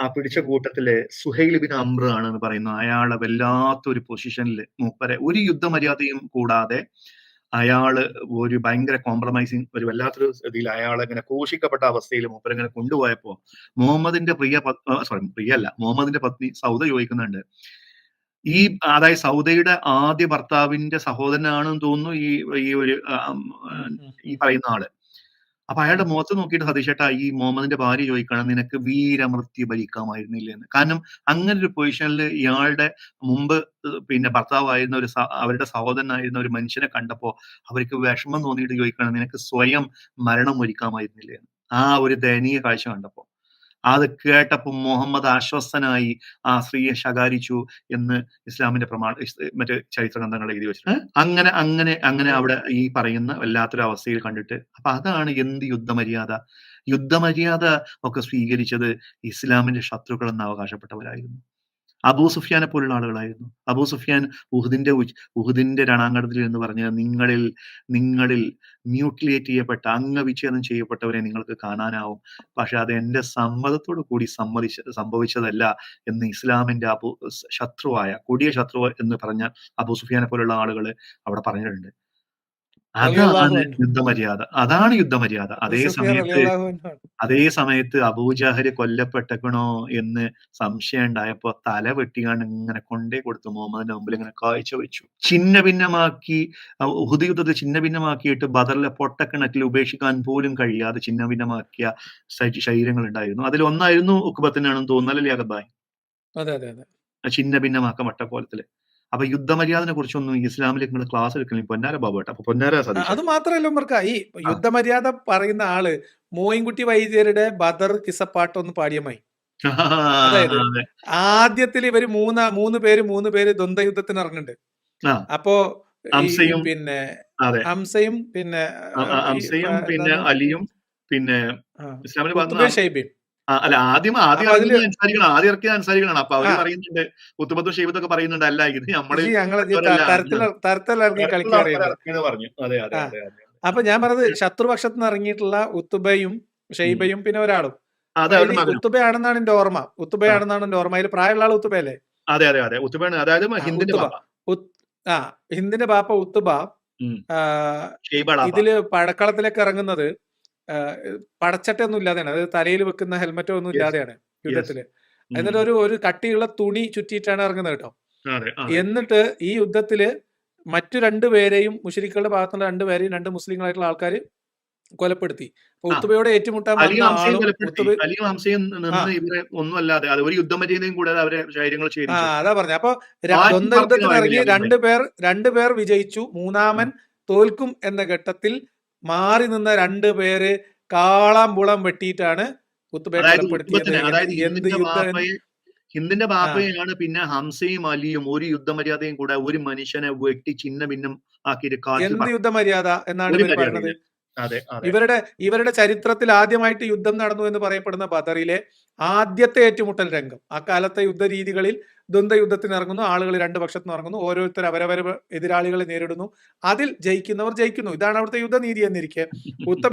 ആ പിടിച്ച കൂട്ടത്തില് സുഹൈൽ ബിൻ അംർ ആണെന്ന് പറയുന്നു. അയാളെ വല്ലാത്തൊരു പൊസിഷനിൽ മൂപ്പരെ ഒരു യുദ്ധമര്യാദയും കൂടാതെ അയാള് ഒരു ഭയങ്കര കോംപ്രമൈസിങ് ഒരു വല്ലാത്തൊരു ഇതിൽ അയാളെ ഇങ്ങനെ ക്രൂശിക്കപ്പെട്ട അവസ്ഥയിൽ മൂപ്പരെങ്ങനെ കൊണ്ടുപോയപ്പോ മുഹമ്മദിന്റെ മുഹമ്മദിന്റെ പത്നി സൗദ ചോദിക്കുന്നുണ്ട്, അതായത് സൗദയുടെ ആദ്യ ഭർത്താവിന്റെ സഹോദരനാണെന്ന് തോന്നുന്നു ഈ പറയുന്ന ആള്. അപ്പൊ അയാളുടെ മുഖത്ത് നോക്കിയിട്ട് സതീഷേട്ടാ ഈ മുഹമ്മദിന്റെ ഭാര്യ ചോദിക്കണം, നിനക്ക് വീരമൃത്യു ഭരിക്കാമായിരുന്നില്ല എന്ന്. കാരണം അങ്ങനെ ഒരു പൊസിഷനിൽ ഇയാളുടെ മുമ്പ് പിന്നെ ഭർത്താവായിരുന്ന അവരുടെ സഹോദരനായിരുന്ന ഒരു മനുഷ്യനെ കണ്ടപ്പോ അവർക്ക് വിഷമം തോന്നിയിട്ട് ചോദിക്കണം, നിനക്ക് സ്വയം മരണം ഒരുക്കാമായിരുന്നില്ല എന്ന്. ആ ഒരു ദയനീയ കാഴ്ച കണ്ടപ്പോ അത് കേട്ടപ്പോൾ മുഹമ്മദ് ആശ്വസ്തനായി ആ സ്ത്രീയെ ശകാരിച്ചു എന്ന് ഇസ്ലാമിന്റെ മറ്റ് ചരിത്ര ഗ്രന്ഥങ്ങൾ എഴുതി വെച്ചിട്ടുണ്ട്. അങ്ങനെ അങ്ങനെ അങ്ങനെ അവിടെ ഈ പറയുന്ന വല്ലാത്തൊരു അവസ്ഥയിൽ കണ്ടിട്ട്, അപ്പൊ അതാണ് എന്ത് യുദ്ധമര്യാദ. യുദ്ധമര്യാദ ഒക്കെ സ്വീകരിച്ചത് ഇസ്ലാമിന്റെ ശത്രുക്കൾ എന്ന് അവകാശപ്പെട്ടവരായിരുന്നു. അബൂ സുഫിയാനെ പോലുള്ള ആളുകളായിരുന്നു. അബൂ സുഫിയാൻ ഉഹുദിന്റെ രണാങ്കണത്തിൽ എന്ന് പറഞ്ഞ നിങ്ങളിൽ മ്യൂട്ടിലേറ്റ് ചെയ്യപ്പെട്ട, അംഗവിച്ഛേദം ചെയ്യപ്പെട്ടവരെ നിങ്ങൾക്ക് കാണാനാവും, പക്ഷെ അത് എന്റെ സമ്മതത്തോടു കൂടി സംഭവിച്ചതല്ല എന്ന് ഇസ്ലാമിന്റെ കൊടിയ ശത്രു എന്ന് പറഞ്ഞ അബൂ സുഫിയാനെ പോലുള്ള ആളുകൾ അവിടെ പറഞ്ഞിട്ടുണ്ട്. അതാണ് യുദ്ധമര്യാദ. അതാണ് യുദ്ധമര്യാദ. അതേ സമയത്ത് അബൂജഹല് കൊല്ലപ്പെട്ടക്കണോ എന്ന് സംശയം ഉണ്ടായപ്പോ തല വെട്ടിക്കാണ്ട് ഇങ്ങനെ കൊണ്ടേ കൊടുത്തു മുഹമ്മദിന്റെ മുമ്പിൽ ഇങ്ങനെ കാഴ്ച വെച്ചു. ഛിന്ന ഭിന്നമാക്കി, ഉഹുദ് യുദ്ധത്തിൽ ഛിന്ന ഭിന്നമാക്കിയിട്ട് ബദറിലെ പൊട്ടക്കിണറ്റിൽ ഉപേക്ഷിക്കാൻ പോലും കഴിയാതെ ഛിന്ന ഭിന്നമാക്കിയ ശരീരങ്ങൾ ഉണ്ടായിരുന്നു. അതിൽ ഒന്നായിരുന്നു ഉഖ്ബത്തിനാണെന്ന് തോന്നുന്നല്ലേ അകബായ്? ഛിന്ന ഭിന്നമാക്കപ്പെട്ട കോലത്തില്. അപ്പൊ യുദ്ധമര്യാദനെ കുറിച്ചൊന്നും ഇസ്ലാമിലേക്ക് നിങ്ങൾ ക്ലാസ് എടുക്കണം. പൊന്നാര ബാബുട്ട, അപ്പൊ പൊന്നാര സതീഷ്. അത് മാത്രമല്ല ഉമ്മർക്ക, ഈ യുദ്ധമര്യാദ പറയുന്ന ആള് മോയിൻകുട്ടി വൈദ്യരുടെ ബദർ കിസപ്പാട്ടൊന്ന് പാടിയമായി. അതായത് ആദ്യത്തിൽ ഇവര് മൂന്ന് പേര് ദ്വന്ദ്വ യുദ്ധത്തിന് ഇറങ്ങുന്നുണ്ട്. അപ്പോ പിന്നെ ഹംസയും പിന്നെ അലിയും പിന്നെ ഷൈബയും അല്ല ആദ്യം ഇറക്കിയ അൻസാരികളാണ്. അപ്പൊ അവര് പറയുന്നുണ്ട്, ഉത്തുബത്തും ഷെയ്ബത്തൊക്കെ പറയുന്നുണ്ട്, അല്ല ഇത് നമ്മള് പറഞ്ഞു. അപ്പൊ ഞാൻ പറഞ്ഞത് ശത്രുപക്ഷത്ത് നിന്ന് ഇറങ്ങിയിട്ടുള്ള ഉത്തുബയും ഷെയ്ബയും പിന്നെ ഒരാളും ഉത്തുബയാണെന്നാണ് എന്റെ ഓർമ്മ. അതിൽ പ്രായമുള്ള ആൾ ഉത്തുബയല്ലേ? അതെ ഉത്തുബയാണ്. അതായത് ഹിന്ദിന്റെ ബാപ്പ ഉത്തുബ ഇതില് പഴക്കളത്തിലേക്ക് ഇറങ്ങുന്നത് പടച്ചട്ടൊന്നും ഇല്ലാതെയാണ്. അത് തലയിൽ വെക്കുന്ന ഹെൽമെറ്റോ ഒന്നും ഇല്ലാതെയാണ് യുദ്ധത്തില്. എന്നിട്ട് ഒരു കട്ടിയുള്ള തുണി ചുറ്റിയിട്ടാണ് ഇറങ്ങുന്നത് കേട്ടോ. എന്നിട്ട് ഈ യുദ്ധത്തില് മറ്റു രണ്ടുപേരെയും, മുശ്രിക്കുകളുടെ ഭാഗത്തുള്ള രണ്ടുപേരെയും, 2 മുസ്ലിങ്ങളായിട്ടുള്ള ആൾക്കാർ കൊലപ്പെടുത്തി. ഉത്തുബയോട് ഏറ്റുമുട്ടാൻ അതാ പറഞ്ഞ. അപ്പൊ ദ്വന്ദ്വയുദ്ധത്തിന് ഇറങ്ങി രണ്ടുപേർ വിജയിച്ചു, മൂന്നാമൻ തോൽക്കും എന്ന ഘട്ടത്തിൽ മാറി നിന്ന 2 പേര് കാളാമ്പുളം വെട്ടിയിട്ടാണ് ഉത്തുബയെ കൊലപ്പെടുത്തിയത്. ഹിന്ദിന്റെ ബാപ്പയാണ്. പിന്നെ ഹംസയും അലിയും ഒരു യുദ്ധമര്യാദയും കൂടെ ഒരു മനുഷ്യനെ വെട്ടി ചിന്ന ഭിന്നം ആക്കിയിട്ട് എന്ത് യുദ്ധമര്യാദ എന്നാണ് ഇവർ പറയുന്നത്? ഇവരുടെ ചരിത്രത്തിൽ ആദ്യമായിട്ട് യുദ്ധം നടന്നു എന്ന് പറയപ്പെടുന്ന ബദറിലെ ആദ്യത്തെ ഏറ്റുമുട്ടൽ രംഗം. അക്കാലത്തെ യുദ്ധരീതികളിൽ ദ്വന്ദ്വ യുദ്ധത്തിന് ഇറങ്ങുന്നു, ആളുകൾ 2 പക്ഷത്തുനിന്ന് ഇറങ്ങുന്നു, ഓരോരുത്തർ അവരവരെ എതിരാളികളെ നേരിടുന്നു, അതിൽ ജയിക്കുന്നവർ ജയിക്കുന്നു. ഇതാണ് അവിടുത്തെ യുദ്ധനീതി എന്നിരിക്കെ ഉത്തബ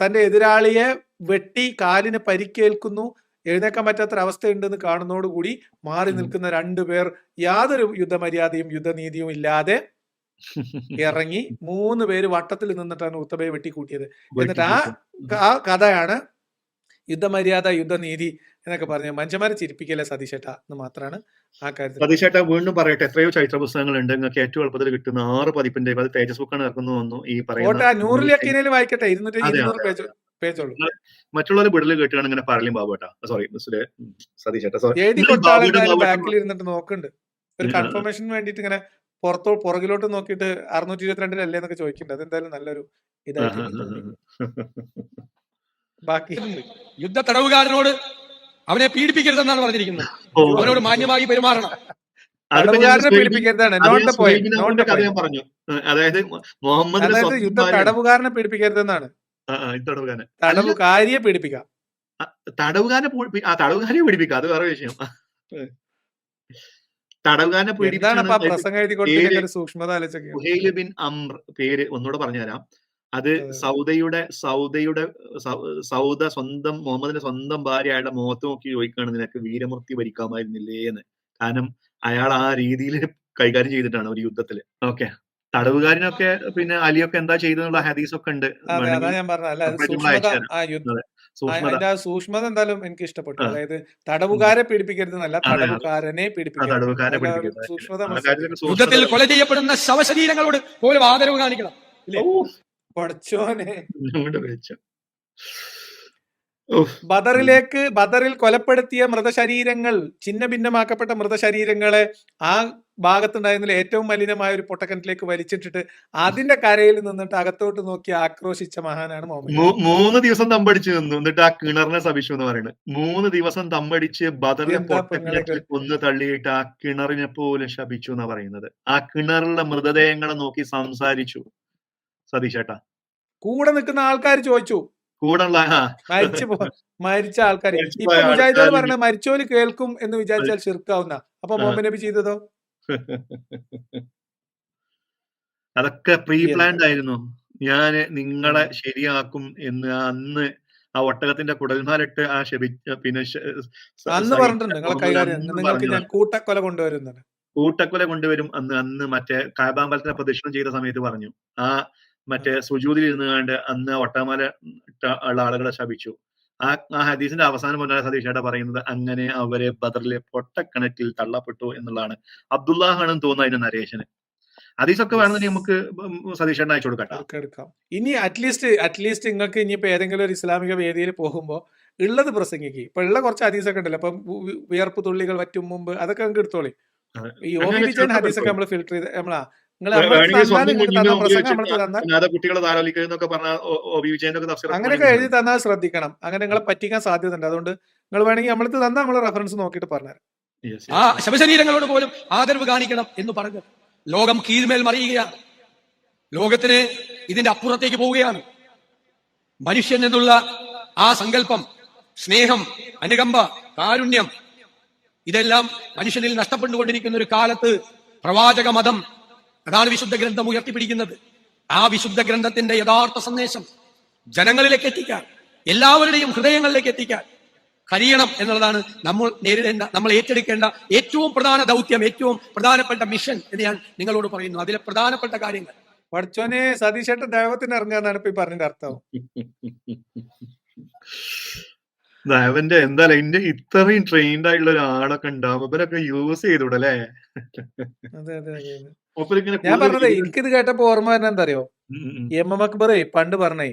തന്റെ എതിരാളിയെ വെട്ടി കാലിന് പരിക്കേൽക്കുന്നു, എഴുന്നേക്കാൻ പറ്റാത്തൊരവസ്ഥയുണ്ടെന്ന് കാണുന്നതോടുകൂടി മാറി നിൽക്കുന്ന 2 പേർ യാതൊരു യുദ്ധമര്യാദയും യുദ്ധനീതിയും ഇല്ലാതെ ഇറങ്ങി 3 പേര് വട്ടത്തിൽ നിന്നിട്ടാണ് ഉത്തബയെ വെട്ടിക്കൂട്ടിയത്. എന്നിട്ട് ആ കഥയാണ് യുദ്ധമര്യാദ യുദ്ധനീതി എന്നൊക്കെ പറഞ്ഞ മനുഷ്യന്മാരെ ചിരിപ്പിക്കല്ലേ സതീശേട്ടാ എന്ന് മാത്രമാണ് ആ കാര്യത്തിൽ. സതീശേട്ടാ വീണ്ടും പറയട്ടെ, എത്രയോ ചരിത്ര പുസ്തകങ്ങളുണ്ട്, നിങ്ങൾക്ക് ഏറ്റവും എളുപ്പത്തിൽ കിട്ടുന്ന 6 പതിപ്പിന്റെ തേജസ് ബുക്കാണ് ഇറക്കുന്നു വന്നു ഈ പറയുന്നത്. 100 വായിക്കട്ടെ, 200 പേജുള്ളൂ. മറ്റുള്ളവരെ വിടല് കേട്ടാണ് ഇങ്ങനെ പറയും ബാബുട്ടാ. സോറി സതീശേട്ടാ, എഴുതി കൊടുത്ത ബാക്കിൽ ഇരുന്നിട്ട് നോക്കുന്നുണ്ട്, ഒരു കൺഫർമേഷന് വേണ്ടിട്ട് ഇങ്ങനെ പുറകിലോട്ട് നോക്കിയിട്ട് 622 അല്ലേ എന്നൊക്കെ ചോദിക്കുന്നുണ്ട്. അതെന്തായാലും നല്ലൊരു ഇതായിട്ട്. ബാക്കി യുദ്ധ തടവുകാരനോട് അവനെ പീഡിപ്പിക്കരുതെന്നാണ് പറഞ്ഞിരിക്കുന്നത്. അവനോട് മാന്യമായി പെരുമാറണം. പീഡിപ്പിക്കരുതാണ് പറഞ്ഞു. അതായത് മുഹമ്മദ് യുദ്ധ തടവുകാരനെ പീഡിപ്പിക്കരുതെന്നാണ്. തടവുകാരിയെ പീഡിപ്പിക്കാം, തടവുകാരെ പീഡിപ്പിക്കാം, അത് വേറെ വിഷയം. തടവുകാരനെ ബിൻ അംർ പേര് ഒന്നുകൂടെ പറഞ്ഞുതരാം. അത് സൗദ സ്വന്തം മുഹമ്മദിന്റെ സ്വന്തം ഭാര്യ അയാളുടെ മുഖത്ത് നോക്കി ചോദിക്കുകയാണ്, നിനക്ക് വീരമൃത്യു വരിക്കാമായിരുന്നില്ലേ എന്ന്. കാരണം അയാൾ ആ രീതിയിൽ കൈകാര്യം ചെയ്തിട്ടാണ് ഒരു യുദ്ധത്തില്. ഓക്കെ, തടവുകാരനൊക്കെ പിന്നെ അലിയൊക്കെ എന്താ ചെയ്തെന്നുള്ള ഹദീസൊക്കെ ഉണ്ട്. സൂക്ഷ്മത എന്തായാലും എനിക്ക് ഇഷ്ടപ്പെട്ടു. അതായത് തടവുകാരെ പീഡിപ്പിക്കരുതെന്നല്ല, തടവുകാരനെ പീഡിപ്പിക്കരുത്. യുദ്ധത്തിൽ കൊല ചെയ്യപ്പെടുന്ന ശവശരീരങ്ങളോട് പോലും ആദരവ് കാണിക്കണം. പഠിച്ചോനെ. ഉഫ്. ബദറിൽ കൊലപ്പെടുത്തിയ മൃതശരീരങ്ങൾ, ഛിന്ന ഭിന്നമാക്കപ്പെട്ട മൃതശരീരങ്ങളെ ആ ഭാഗത്തുണ്ടായിരുന്നതിൽ ഏറ്റവും മലിനമായ ഒരു പൊട്ടക്കിണറ്റിലേക്ക് വലിച്ചിട്ടിട്ട് അതിന്റെ കരയിൽ നിന്നിട്ട് അകത്തോട്ട് നോക്കി ആക്രോശിച്ച മഹാനാണ് മുഹമ്മദ്. 3 ദിവസം തമ്പടിച്ച് നിന്നു, എന്നിട്ട് ആ കിണറിനെ ശപിച്ചു എന്ന് പറയുന്നത്. 3 ദിവസം തമ്പടിച്ച് ബദറിലെ എന്താ പൊട്ടക്കിണറ്റിൽ കൊന്നു തള്ളിയിട്ട് ആ കിണറിനെ പോലും ശപിച്ചു എന്നാ പറയുന്നത്. ആ കിണറിലെ മൃതദേഹങ്ങളെ നോക്കി സംസാരിച്ചു സതീഷേട്ടാ. കൂടെ നിൽക്കുന്ന ആൾക്കാർ ചോദിച്ചു, കൂടെയുള്ള മരിച്ച ആൾക്കാർ. മരിച്ചുപോയ ഇപ്പൊ മുജാഹിദുകൾ ആൾക്കാര് പറഞ്ഞ മരിച്ചോല് കേൾക്കും എന്ന് വിചാരിച്ചാൽ ശിർക്കാവുന്ന. അപ്പൊ മുഹമ്മദ് നബി ചെയ്തതോ? അതൊക്കെ പ്രീ എന്താ പ്ലാൻഡ് ആയിരുന്നു. ഞാന് നിങ്ങളെ ശരിയാക്കും എന്ന് അന്ന് ആ ഒട്ടകത്തിന്റെ കുടൽമാലിട്ട് ആ പിന്നെ അന്ന് പറഞ്ഞിട്ടുണ്ട് നിങ്ങളെ കൈകാര്യം അന്ന് നിങ്ങൾക്ക് പറഞ്ഞു ഞാൻ കൂട്ടക്കൊല കൊണ്ടുവരുന്നുണ്ട്. കൂട്ടക്കൊല കൊണ്ടുവരും അന്ന് മറ്റേ കാബാമ്പലത്തിനെ പ്രദക്ഷിണം ചെയ്ത സമയത്ത് പറഞ്ഞു. ആ മറ്റേ സുജൂദിൽ ഇരുന്നുകൊണ്ട് അന്ന് ഒട്ടകമാല ഉള്ള ആളുകളെ ശപിച്ചു. ആ ഹദീസിന്റെ അവസാനം മുതലാണ് സതീഷേട്ടാ പറയുന്നത് അങ്ങനെ അവരെ ബദറിലെ പൊട്ടക്കിണറ്റിൽ തള്ളപ്പെട്ടു എന്നുള്ളതാണ്. അബ്ദുല്ലാഹാണെന്ന് തോന്നുന്നു അതിന്റെ നരേഷന്. ഹദീസൊക്കെ വേണമെങ്കിൽ നമുക്ക് സതീഷേട്ടൻ അയച്ചു കൊടുക്കട്ടെ. എടുക്കാം. ഇനി അറ്റ്ലീസ്റ്റ് നിങ്ങൾക്ക് ഇനിയിപ്പോ ഏതെങ്കിലും ഒരു ഇസ്ലാമിക വേദിയിൽ പോകുമ്പോ ഉള്ളത് പ്രസംഗിക്ക്. ഇപ്പൊ ഉള്ള കുറച്ച് ഹദീസൊക്കെ ഉണ്ടല്ലോ, ഇപ്പൊ വിയർപ്പ് തുള്ളികൾ വറ്റും മുമ്പ്, അതൊക്കെ നമുക്ക് എടുത്തോളി. ഈ ഒ ബി വിജയൻ ഹദീസൊക്കെ നമ്മൾ ഫിൽട്ടർ ചെയ്ത് കുട്ടികളെ താലോലിക്കുന്നൊക്കെ പറഞ്ഞ അങ്ങനെയൊക്കെ എഴുതി തന്നാൽ ശ്രദ്ധിക്കണം. അങ്ങനെ നിങ്ങളെ പറ്റിക്കാൻ സാധ്യത ഉണ്ട്. അതുകൊണ്ട് നിങ്ങൾ വേണമെങ്കിൽ നമ്മളത് തന്നാൽ നമ്മൾ റെഫറൻസ് നോക്കിയിട്ട് പറഞ്ഞുതരാം. ആ ശവശരീരങ്ങളോട് പോലും ആദരവ് കാണിക്കണം എന്ന് പറഞ്ഞു ലോകം കീഴ്മേൽ മറിയുകയാണ്. ലോകത്തിന് ഇതിന്റെ അപ്പുറത്തേക്ക് പോവുകയാണ്. മനുഷ്യൻ എന്നുള്ള ആ സങ്കല്പം, സ്നേഹം, അനുകമ്പ, കാരുണ്യം, ഇതെല്ലാം മനുഷ്യനിൽ നഷ്ടപ്പെട്ടുകൊണ്ടിരിക്കുന്ന ഒരു കാലത്ത് പ്രവാചക മതം, അതാണ് വിശുദ്ധ ഗ്രന്ഥം ഉയർത്തിപ്പിടിക്കുന്നത്. ആ വിശുദ്ധ ഗ്രന്ഥത്തിന്റെ യഥാർത്ഥ സന്ദേശം ജനങ്ങളിലേക്ക് എത്തിക്കാൻ, എല്ലാവരുടെയും ഹൃദയങ്ങളിലേക്ക് എത്തിക്കാൻ കഴിയണം എന്നുള്ളതാണ് നമ്മൾ ഏറ്റെടുക്കേണ്ട ഏറ്റവും പ്രധാന ദൗത്യം, ഏറ്റവും പ്രധാനപ്പെട്ട മിഷൻ എന്ന് ഞാൻ നിങ്ങളോട് പറയുന്നു. അതിലെ പ്രധാനപ്പെട്ട കാര്യങ്ങൾ പഠിച്ചോനെ സതീഷേട്ടൻ ദൈവത്തിന് ഇറങ്ങാന്നാണ് ഇപ്പൊ പറഞ്ഞതിന്റെ അർത്ഥം. അവന്റെ എന്തായാലും എന്റെ ഇത്രയും ട്രെയിൻഡ് ആയിട്ടുള്ള ഒരാളൊക്കെ ഉണ്ടാവും, അവരൊക്കെ യൂസ് ചെയ്തൂടല്ലേ. അതെ അതെ അതെ. ഞാൻ പറഞ്ഞത് എനിക്കിത് കേട്ടപ്പോ ഓർമ്മ വരുന്ന എന്താ അറിയോ, എം എം അക്ബർ പണ്ട് പറഞ്ഞേ,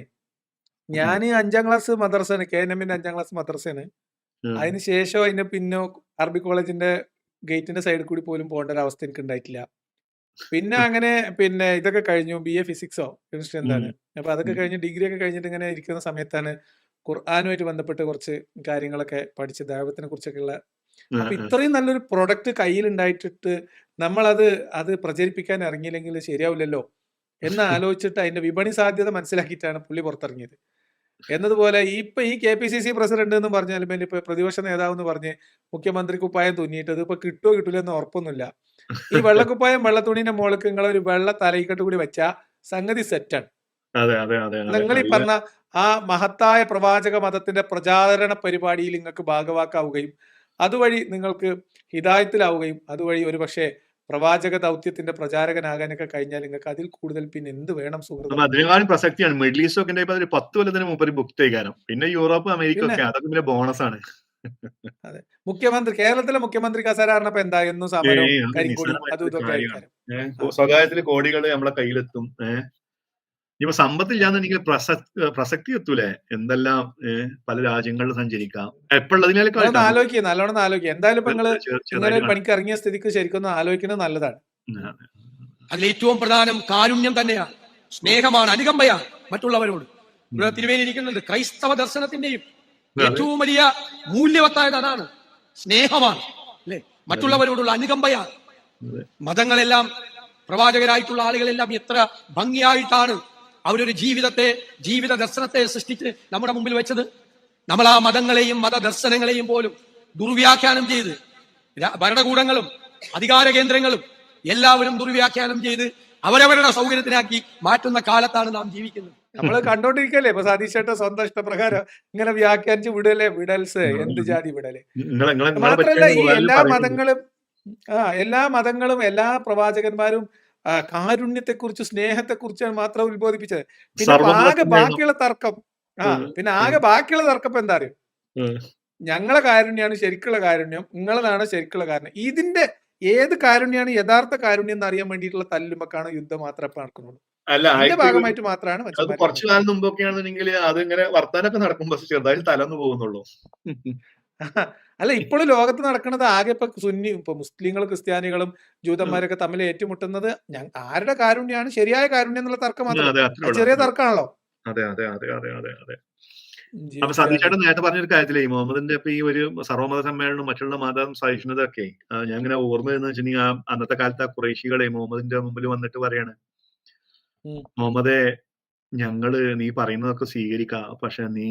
ഞാൻ 5ാം ക്ലാസ് മദ്രസയാണ്, KNM-ന്റെ 5ാം ക്ലാസ് മദ്രസയാണ്. അതിന് ശേഷം അതിന് പിന്നെ അറബി കോളേജിന്റെ ഗേറ്റിന്റെ സൈഡിൽ കൂടി പോലും പോകേണ്ട ഒരു അവസ്ഥ എനിക്ക് ഉണ്ടായിട്ടില്ല. പിന്നെ അങ്ങനെ ഇതൊക്കെ കഴിഞ്ഞു, BA ഫിസിക്സോ കെമിസ്ട്രി എന്താണ്, അപ്പൊ അതൊക്കെ കഴിഞ്ഞ് ഡിഗ്രി ഒക്കെ കഴിഞ്ഞിട്ട് ഇങ്ങനെ ഇരിക്കുന്ന സമയത്താണ് ഖുർആനുമായിട്ട് ബന്ധപ്പെട്ട് കുറച്ച് കാര്യങ്ങളൊക്കെ പഠിച്ച് ദൈവത്തിനെ കുറിച്ചൊക്കെ ഉള്ള. അപ്പൊ ഇത്രയും നല്ലൊരു പ്രൊഡക്റ്റ് കയ്യിൽ ഉണ്ടായിട്ടിട്ട് അത് പ്രചരിപ്പിക്കാൻ ഇറങ്ങിയില്ലെങ്കിൽ ശരിയാവില്ലല്ലോ എന്ന് ആലോചിച്ചിട്ട് അതിന്റെ വിപണി സാധ്യത മനസ്സിലാക്കിയിട്ടാണ് പുള്ളി പുറത്തിറങ്ങിയത്. എന്നതുപോലെ ഇപ്പൊ ഈ KPCC പ്രസിഡന്റ് എന്ന് പറഞ്ഞാലും ഇപ്പൊ പ്രതിപക്ഷ നേതാവ് എന്ന് പറഞ്ഞ് മുഖ്യമന്ത്രി കുപ്പായം തുന്നിയിട്ടത് ഇപ്പൊ കിട്ടുമോ കിട്ടില്ല എന്ന് ഉറപ്പൊന്നുമില്ല. ഈ വെള്ളക്കുപ്പായം വെള്ളത്തുണിന്റെ മുകൾക്ക് നിങ്ങളൊരു വെള്ള തലയിക്കെട്ട് കൂടി വെച്ച സംഗതി സെറ്റാണ്. നിങ്ങൾ ഈ പറഞ്ഞ ആ മഹത്തായ പ്രവാചക മതത്തിന്റെ പ്രചാരണ പരിപാടിയിൽ നിങ്ങൾക്ക് ഭാഗവാക്കാവുകയും അതുവഴി നിങ്ങൾക്ക് ഹിദായത്തിലാവുകയും അതുവഴി ഒരുപക്ഷെ പ്രവാചക ദൗത്യത്തിന്റെ പ്രചാരകനാകാനൊക്കെ കഴിഞ്ഞാൽ നിങ്ങൾക്ക് അതിൽ കൂടുതൽ പിന്നെ എന്ത് വേണം സുഹൃത്ത്. അതിനേക്കാളും പ്രസക്തിയാണ് മിഡിൽ ഈസ്റ്റ് ഒക്കെ 10 കൊല്ലത്തിന് മുമ്പ് ബുക്ക് ചെയ്യാനും, പിന്നെ യൂറോപ്പ് അമേരിക്ക ഒക്കെ അതൊക്കെ പിന്നെ ബോണസ് ആണ്. അതെ, കേരളത്തിലെ മുഖ്യമന്ത്രി കസേര പറഞ്ഞപ്പോ എന്തായിരുന്നു സമരവും കരിങ്കൊടിയും അതും ഇതൊക്കെ ആയിരിക്കും. സ്വകാര്യത്തില് കോടികൾ നമ്മളെ കയ്യിലെത്തും. ഇപ്പൊ സമ്പത്തില്ലാന്നുണ്ടെങ്കിൽ പ്രസക്തി എത്തൂലേ. എന്തെല്ലാം പല രാജ്യങ്ങളിൽ സഞ്ചരിക്കാം. നല്ലോണം ആലോചിക്കുക. എന്തായാലും ഇപ്പൊ നിങ്ങള് ഇങ്ങനെ പണിക്ക് ഇറങ്ങിയ സ്ഥിതിക്ക് ശരിക്കും ആലോചിക്കുന്നത് നല്ലതാണ്. അതിലേറ്റവും പ്രധാനം കാരുണ്യം തന്നെയാണ്, സ്നേഹമാണ്, അനുകമ്പയാണ് മറ്റുള്ളവരോട്. ഇവിടെ തിരുവേലിയിരിക്കുന്നുണ്ട്, ക്രൈസ്തവ ദർശനത്തിന്റെയും ഏറ്റവും വലിയ മൂല്യവത്തായത് അതാണ്, സ്നേഹമാണ്, അല്ലെ, മറ്റുള്ളവരോടുള്ള അനുകമ്പയാണ്. മതങ്ങളെല്ലാം, പ്രവാചകരായിട്ടുള്ള ആളുകളെല്ലാം എത്ര ഭംഗിയായിട്ടാണ് അവരൊരു ജീവിത ദർശനത്തെ സൃഷ്ടിച്ച് നമ്മുടെ മുമ്പിൽ വെച്ചത്. നമ്മൾ ആ മതങ്ങളെയും മതദർശനങ്ങളെയും പോലും ദുർവ്യാഖ്യാനം ചെയ്ത്, ഭരണകൂടങ്ങളും അധികാര കേന്ദ്രങ്ങളും എല്ലാവരും ദുർവ്യാഖ്യാനം ചെയ്ത് അവരവരുടെ സൗകര്യത്തിനാക്കി മാറ്റുന്ന കാലത്താണ് നാം ജീവിക്കുന്നത്. നമ്മൾ കണ്ടോണ്ടിരിക്കല്ലേ ഇപ്പൊ സതീഷേട്ട സ്വന്തം ഇഷ്ടപ്രകാരം ഇങ്ങനെ വ്യാഖ്യാനിച്ച് വിടൽസ് എന്ത് ജാതി വിടല്. മാത്രല്ല ഈ എല്ലാ മതങ്ങളും എല്ലാ പ്രവാചകന്മാരും കാരുണ്യത്തെക്കുറിച്ച് സ്നേഹത്തെക്കുറിച്ചാണ് മാത്രം ഉത്ബോധിപ്പിച്ചത്. പിന്നെ ആകെ ബാക്കിയുള്ള തർക്കം എന്താ അറിയോ, ഞങ്ങളെ കാരുണ്യാണ് ശരിക്കുള്ള കാരുണ്യം, നിങ്ങളതാണ് ശരിക്കുള്ള കാരുണ്യം. ഇതിന്റെ ഏത് കാരുണ്യാണ് യഥാർത്ഥ കാരുണ്യം എന്ന് അറിയാൻ വേണ്ടിയിട്ടുള്ള തല്ലുമ്പക്കാണ് യുദ്ധം മാത്രമേ നടക്കുന്നുള്ളൂ. അല്ല അതിന്റെ ആയിട്ട് ഭാഗമായിട്ട് മാത്രമാണ് അത് മനുഷ്യന്മാർ കുറച്ചു വന്നത്. കാലം മുമ്പൊക്കെയാണെന്നുണ്ടെങ്കിൽ അത് ഇങ്ങനെ വർത്താനൊക്കെ നടക്കുമ്പോ ചെറുതായിട്ട് തലന്ന് പോകുന്നുള്ളൂ. അല്ല ഇപ്പോഴും ലോകത്ത് നടക്കുന്നത് ആകെ ഇപ്പൊ മുസ്ലിങ്ങളും ക്രിസ്ത്യാനികളും ഉം. ജൂതന്മാരൊക്കെ തമ്മിൽ ഏറ്റുമുട്ടുന്നത് ആരുടെ കാരുണ്യാണ് ശരിയായ കാരുണ്യം എന്നുള്ള തർക്കം മാത്രമേ അതെ, ഉള്ളൂ. അത്രേ അത് ഉള്ളൂ, ചെറിയ അത്രേ ഉള്ളൂ. തർക്കമാണല്ലോ. അതെ, അതെ, അതെ, അതെ, അതെ, അതെ. അപ്പൊ സതീഷ് തീർച്ചയായിട്ടും. ചേട്ടൻ നേരത്തെ പറഞ്ഞൊരു കാര്യത്തിലേ മുഹമ്മദിന്റെ ഇപ്പൊ ഈ ഒരു സർവ്വമത സമ്മേളനം മറ്റുള്ള മതം സഹിഷ്ണുതൊക്കെ ഞാൻ ഇങ്ങനെ ഓർമ്മ വരുന്ന വെച്ചിട്ടുണ്ടെങ്കിൽ അന്നത്തെ കാലത്ത് ആ ഖുറൈശികളെ മുഹമ്മദിന്റെ മുമ്പിൽ വന്നിട്ട് പറയാണ്, ഉം. മുഹമ്മദേ നീ പറയുന്നതൊക്കെ സ്വീകരിക്കാം, പക്ഷെ നീ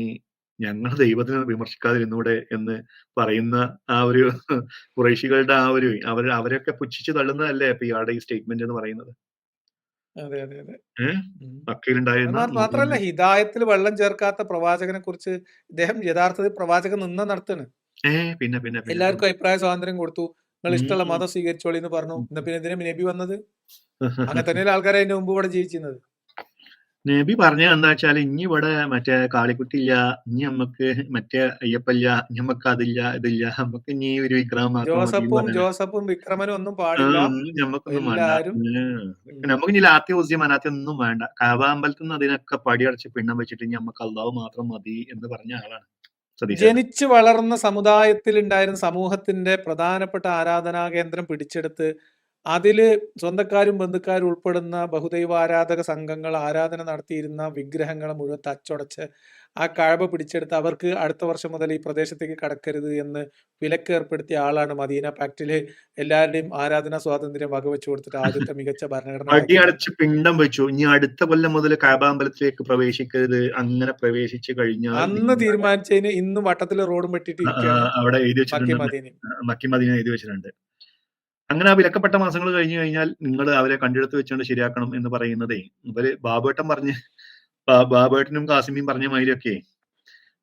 ഞങ്ങളുടെ ദൈവത്തിനെ വിമർശിക്കാതിരുന്നൂടെ എന്ന് പറയുന്ന ആ ഒരു ഖുറൈശികളുടെ ആ ഒരു അവരൊക്കെ പുച്ഛിച്ച് തള്ളുന്നതല്ലേ ഇപ്പൊ ഇയാളുടെ ഈ സ്റ്റേറ്റ്മെന്റ് എന്ന് പറയുന്നത്. അതെ അതെ അതെ. ഏഹ് ഉം. അത് മക്കയിലുണ്ടായിരുന്ന മാത്രല്ല മുഹമ്മദിന്റെ ഹിദായത്തിൽ വെള്ളം ചേർക്കാത്ത പ്രവാചകനെ കുറിച്ച് ഇദ്ദേഹം യഥാർത്ഥത്തിൽ പ്രവാചകൻ നടത്താണ്. പിന്നെ പിന്നെ പിന്നെ പിന്നെ എല്ലാവർക്കും അഭിപ്രായ സ്വാതന്ത്ര്യം കൊടുത്തു. നിങ്ങൾ ഇഷ്ടമുള്ള ഉം. മതം സ്വീകരിച്ചോളി എന്ന് പറഞ്ഞു. ഉം. എന്നാ പിന്നെ എന്തിനാ നബി വന്നത്? അങ്ങനെ തന്നെയല്ലേ ആൾക്കാർ അതിന്റെ മുമ്പ് ഇവിടെ ജീവിച്ചിരുന്നത്. നബി പറഞ്ഞത് എന്താ വെച്ചാല് ഇനി ഇവിടെ മറ്റേ കാളിക്കുട്ടിയില്ല, ഇനി നമ്മക്ക് മറ്റേ അയ്യപ്പല്ല, ഇനി നമ്മക്ക് അതില്ല ഇതില്ല, നമ്മക്ക് ഇനി ഒരു വിഗ്രഹം മാത്രം മതി എന്ന് പറഞ്ഞാണ്. ജോസഫും വിക്രമനും ഒന്നും പാടില്ല. ഒന്നും ഞമ്മക്കൊന്നും വേണ്ട. എല്ലാരും ഉം. നമുക്ക് ഇനി ലാത്തി ഉസ്യം അനാത്തി ഒന്നും വേണ്ട. കഅബ അമ്പലത്തിൽ നിന്ന് അതിനൊക്കെ പടിയടച്ച് പിണ്ണം വെച്ചിട്ട് ഇനി നമ്മക്ക് അള്ളാഹു മാത്രം മതി എന്ന് പറഞ്ഞ ആളാണ് സതീശേട്ടൻ. ജനിച്ചു വളർന്ന സമുദായത്തിൽ ഉണ്ടായിരുന്ന സമൂഹത്തിന്റെ പ്രധാനപ്പെട്ട ആരാധനാ കേന്ദ്രം പിടിച്ചെടുത്ത് അതില് സ്വന്തക്കാരും ബന്ധുക്കാരും ഉൾപ്പെടുന്ന ബഹുദൈവാരാധക സംഘങ്ങൾ ആരാധന നടത്തിയിരുന്ന വിഗ്രഹങ്ങളെ മുഴുവൻ തച്ചൊടച്ച് ആ കഅബ പിടിച്ചെടുത്ത് അവർക്ക് അടുത്ത വർഷം മുതൽ ഈ പ്രദേശത്തേക്ക് കടക്കരുത് എന്ന് വിലക്ക് ഏർപ്പെടുത്തിയ ആളാണ് മദീന പാക്റ്റില് എല്ലാവരുടെയും ആരാധനാ സ്വാതന്ത്ര്യം വകവെച്ചു കൊടുത്തിട്ട് ആദ്യത്തെ മികച്ച ഭരണഘടന ഉണ്ടാക്കിയ ആളാണ്. അടിയടച്ച് പിണ്ഡം വെച്ചു. ഇനി അടുത്ത കൊല്ലം മുതൽ കഅബ അമ്പലത്തിലേക്ക് പ്രവേശിക്കരുത്. അങ്ങനെ പ്രവേശിച്ചു കഴിഞ്ഞാൽ അന്ന് തീരുമാനിച്ചതിന് ഇന്നും വട്ടത്തില് റോഡും വെട്ടിയിട്ട് ഇരിക്കുകയാണ് അവിടെ എഴുതി മക്കി വെച്ചിട്ടുണ്ട്. മദീനയും. മക്കി മദീന എഴുതി വെച്ചിട്ടുണ്ട്. അങ്ങനെ ആ വിലക്കപ്പെട്ട മാസങ്ങൾ കഴിഞ്ഞു കഴിഞ്ഞാൽ നിങ്ങൾ അവരെ കണ്ടെടുത്ത് വെച്ചുകൊണ്ട് ശരിയാക്കണം എന്ന് പറയുന്നതേ ഇവര് ബാബുവേട്ടൻ പറഞ്ഞ് ബാബുവേട്ടനും കാസിമിയും പറഞ്ഞ മാതിരിയൊക്കെ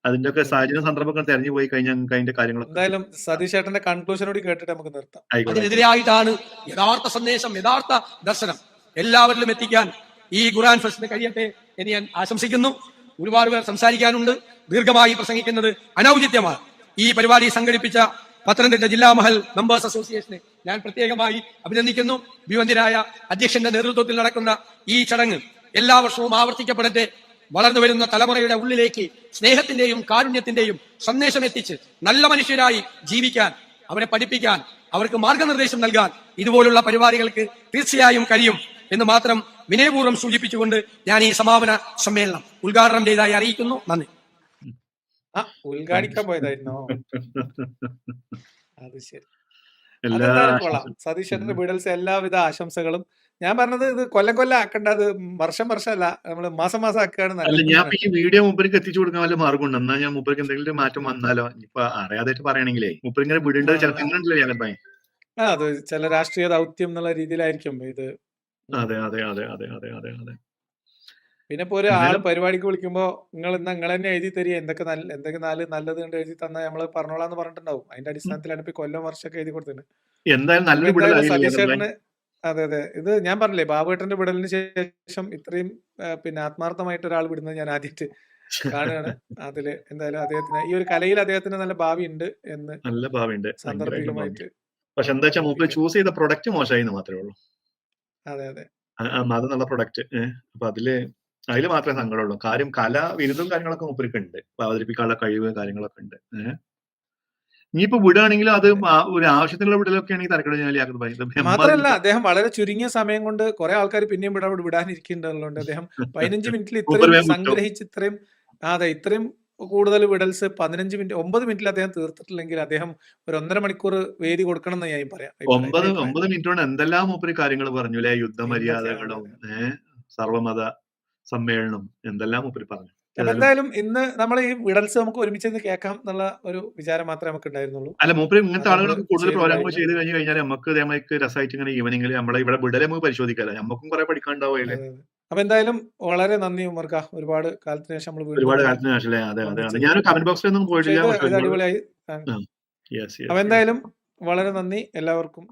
അതിന്റെ ഒക്കെ സാഹചര്യം സന്ദർഭങ്ങൾ തെരഞ്ഞു പോയി കഴിഞ്ഞാൽ നിങ്ങൾക്ക് അതിന്റെ കാര്യങ്ങളൊക്കെ എന്തായാലും സതീഷ് ചേട്ടന്റെ കൺക്ലൂഷനോട് കേട്ടിട്ട് നമുക്ക് നിർത്താം. ആയിക്കോട്ടെ. അതിനെതിരായിട്ടാണ് യഥാർത്ഥ സന്ദേശം, യഥാർത്ഥ ദർശനം എല്ലാവരിലും എത്തിക്കാൻ ഈ ഖുർആൻ ഫെസ്റ്റിന് കഴിയട്ടെ എന്ന് ഞാൻ ആശംസിക്കുന്നു. ഒരുപാട് പേർ സംസാരിക്കാനുണ്ട്. ദീർഘമായി പ്രസംഗിക്കുന്നത് അനൗചിത്യമാണ്. ഈ പരിപാടി സംഘടിപ്പിച്ച പത്തനംതിട്ട ജില്ലാ മഹൽ മെമ്പേഴ്സ് അസോസിയേഷനെ ഞാൻ പ്രത്യേകമായി അഭിനന്ദിക്കുന്നു. ഭിവന്തിരായ അധ്യക്ഷന്റെ നേതൃത്വത്തിൽ നടക്കുന്ന ഈ ചടങ്ങ് എല്ലാ വർഷവും ആവർത്തിക്കപ്പെടട്ടെ. വളർന്നു വരുന്ന തലമുറയുടെ ഉള്ളിലേക്ക് സ്നേഹത്തിന്റെയും കാരുണ്യത്തിന്റെയും സന്ദേശം എത്തിച്ച് നല്ല മനുഷ്യരായി ജീവിക്കാൻ, അവരെ പഠിപ്പിക്കാൻ, അവർക്ക് മാർഗനിർദ്ദേശം നൽകാൻ ഇതുപോലുള്ള പരിപാടികൾക്ക് തീർച്ചയായും കഴിയും എന്ന് മാത്രം വിനയപൂർവ്വം സൂചിപ്പിച്ചുകൊണ്ട് ഞാൻ ഈ സമാപന സമ്മേളനം ഉദ്ഘാടനം ചെയ്തതായി അറിയിക്കുന്നു. നന്ദി. ഉദ്ഘാടിക്കാൻ പോയതായിരുന്നോ? അത് ശരി. എല്ലാ അതെന്തായാലും കൊള്ളാം. സതീഷ് ചേട്ടന്റെ ബീഡൽസ് എല്ലാവിധ ആശംസകളും. ഞാൻ പറഞ്ഞത് ഇത് കൊല്ലം ആക്കണ്ട, അത് വർഷം അല്ല, നമ്മള് മാസം ആക്കുകയാണ് അല്ല നല്ലത്. ഞാൻ ഈ വീഡിയോ മൂപ്പർക്ക് എത്തിച്ചു കൊടുക്കാൻ വല്ല മാർഗമുണ്ട്? എന്നാ ഞാൻ മൂപ്പർക്ക് എന്തെങ്കിലും ഒരു മാറ്റം വന്നാലോ? ഇപ്പൊ അറിയാതായിട്ട് പറയണെങ്കിലേ മൂപ്പർ ഇങ്ങനെ വിടേണ്ടത് ചിലപ്പോ ഇങ്ങനെ ഉണ്ടല്ലോ ജാഗ്രത. അത് ചില രാഷ്ട്രീയ ദൗത്യം എന്നുള്ള രീതിയിലായിരിക്കും ഇത്. അതെ അതെ അതെ അതെ അതെ അതെ അതെ. പിന്നെ ഇപ്പൊ ഒരു ആള് എന്തായാലും പരിപാടിക്ക് വിളിക്കുമ്പോ നിങ്ങൾ തന്നെ എഴുതി തരിക, എന്തൊക്കെ നല്ലത് കണ്ട് എഴുതി തന്നാൽ നമ്മള് പറഞ്ഞോളാന്ന് പറഞ്ഞിട്ടുണ്ടാവും. അതിന്റെ അടിസ്ഥാനത്തിലാണ് ഇപ്പൊ കൊല്ലം വർഷമൊക്കെ എഴുതി കൊടുത്തിട്ടുണ്ട്. എന്തായാലും അപ്പൊ നല്ലൊരു എന്തായാലും വിടലായി സതീഷ് ചേട്ടന് അതെ ഇത് ഞാൻ പറഞ്ഞില്ലേ, ബാബുവേട്ടന്റെ വിടലിന് ശേഷം ഇത്രയും പിന്നെ ആത്മാർത്ഥമായിട്ട് ഒരാൾ വിടുന്നത് ഞാൻ ആദ്യമായിട്ട് കാണുകയാണ്. അതില് എന്തായാലും അദ്ദേഹത്തിന് ഈ ഒരു കലയിൽ അദ്ദേഹത്തിന് നല്ല ഭാവി ഉണ്ട് എന്ന് നല്ല ഭാവിയുണ്ട്. സാന്ദർഭികമായിട്ട് പക്ഷെ എന്താ വെച്ചാൽ മൂപ്പർ ചൂസ് ചെയ്ത പ്രൊഡക്റ്റ് മോശമായി എന്ന് മാത്രമേ ഉള്ളൂ. അതെ അത് നല്ല പ്രൊഡക്റ്റ്. അപ്പൊ അതില് മാത്രമേ സങ്കടമുള്ളൂ. കാര്യം കല വിരുദ്ധവും കാര്യങ്ങളൊക്കെ മൂപ്പർക്ക് ഉണ്ട്. അവതരിപ്പിക്കാനുള്ള കഴിവ് കാര്യങ്ങളൊക്കെ ഉണ്ട്. ഇനിയിപ്പോ വിടുകയാണെങ്കിൽ അത് ഒരു ആവശ്യത്തിനുള്ള വിടലൊക്കെ ആണെങ്കിൽ തരക്കടില്ല. മാത്രമല്ല അദ്ദേഹം വളരെ ചുരുങ്ങിയ സമയം കൊണ്ട് കുറെ ആൾക്കാർ പിന്നെയും വിടാനിരിക്കുന്നുള്ളതുകൊണ്ട് അദ്ദേഹം 15 മിനിറ്റിൽ ഇത്രയും സംഗ്രഹിച്ച് ഇത്രയും കൂടുതൽ വിടൽസ് 15 മിനിറ്റ് 9 മിനിറ്റിൽ അദ്ദേഹം തീർത്തിട്ടില്ലെങ്കിൽ അദ്ദേഹം ഒരു 1.5 മണിക്കൂർ വേദി കൊടുക്കണം എന്ന് ഞാൻ പറയാം. 9 മിനിറ്റ് കൊണ്ട് എന്തെല്ലാം മൂപ്പര് കാര്യങ്ങൾ പറഞ്ഞു അല്ലെ? യുദ്ധമര്യാദകളും സർവമത സമ്മേളനം എന്തെല്ലാം മൂപ്പര് പറഞ്ഞു. എന്തായാലും ഇന്ന് നമ്മൾ ഈ വിടൽസ് നമുക്ക് ഒരുമിച്ച് കേൾക്കാം എന്നുള്ള ഒരു വിചാരം മാത്രമേ നമുക്ക് ഉണ്ടായിരുന്നുള്ളൂ. അല്ല മൂപ്പര് ഇങ്ങനത്തെ ആളുകൾക്ക് കൂടുതൽ പ്രോഗ്രാമുകൾ ചെയ്ത് കഴിഞ്ഞു കഴിഞ്ഞാൽ നമുക്ക് രസമായിട്ട് ഇങ്ങനെ ഈവനിങ്ങിൽ നമ്മളെ ഇവിടെ വിടലെ നമുക്ക് പരിശോധിക്കാമല്ലോ. നമുക്കും കുറെ പഠിക്കാണ്ടാവുമല്ലേ. അപ്പൊ എന്തായാലും വളരെ നന്ദി ഉമർക്ക. ഒരുപാട് കാലത്തിന് ശേഷം നമ്മൾ ഒരുപാട് കാലത്തിന് ശേഷം അല്ലേ? അതെ അതെ അതെ. ഞാൻ കമന്റ് ബോക്സിലൊന്നും പോയിട്ടില്ല. അടിപൊളിയായി. അപ്പൊ എന്തായാലും വളരെ നന്ദി എല്ലാവർക്കും.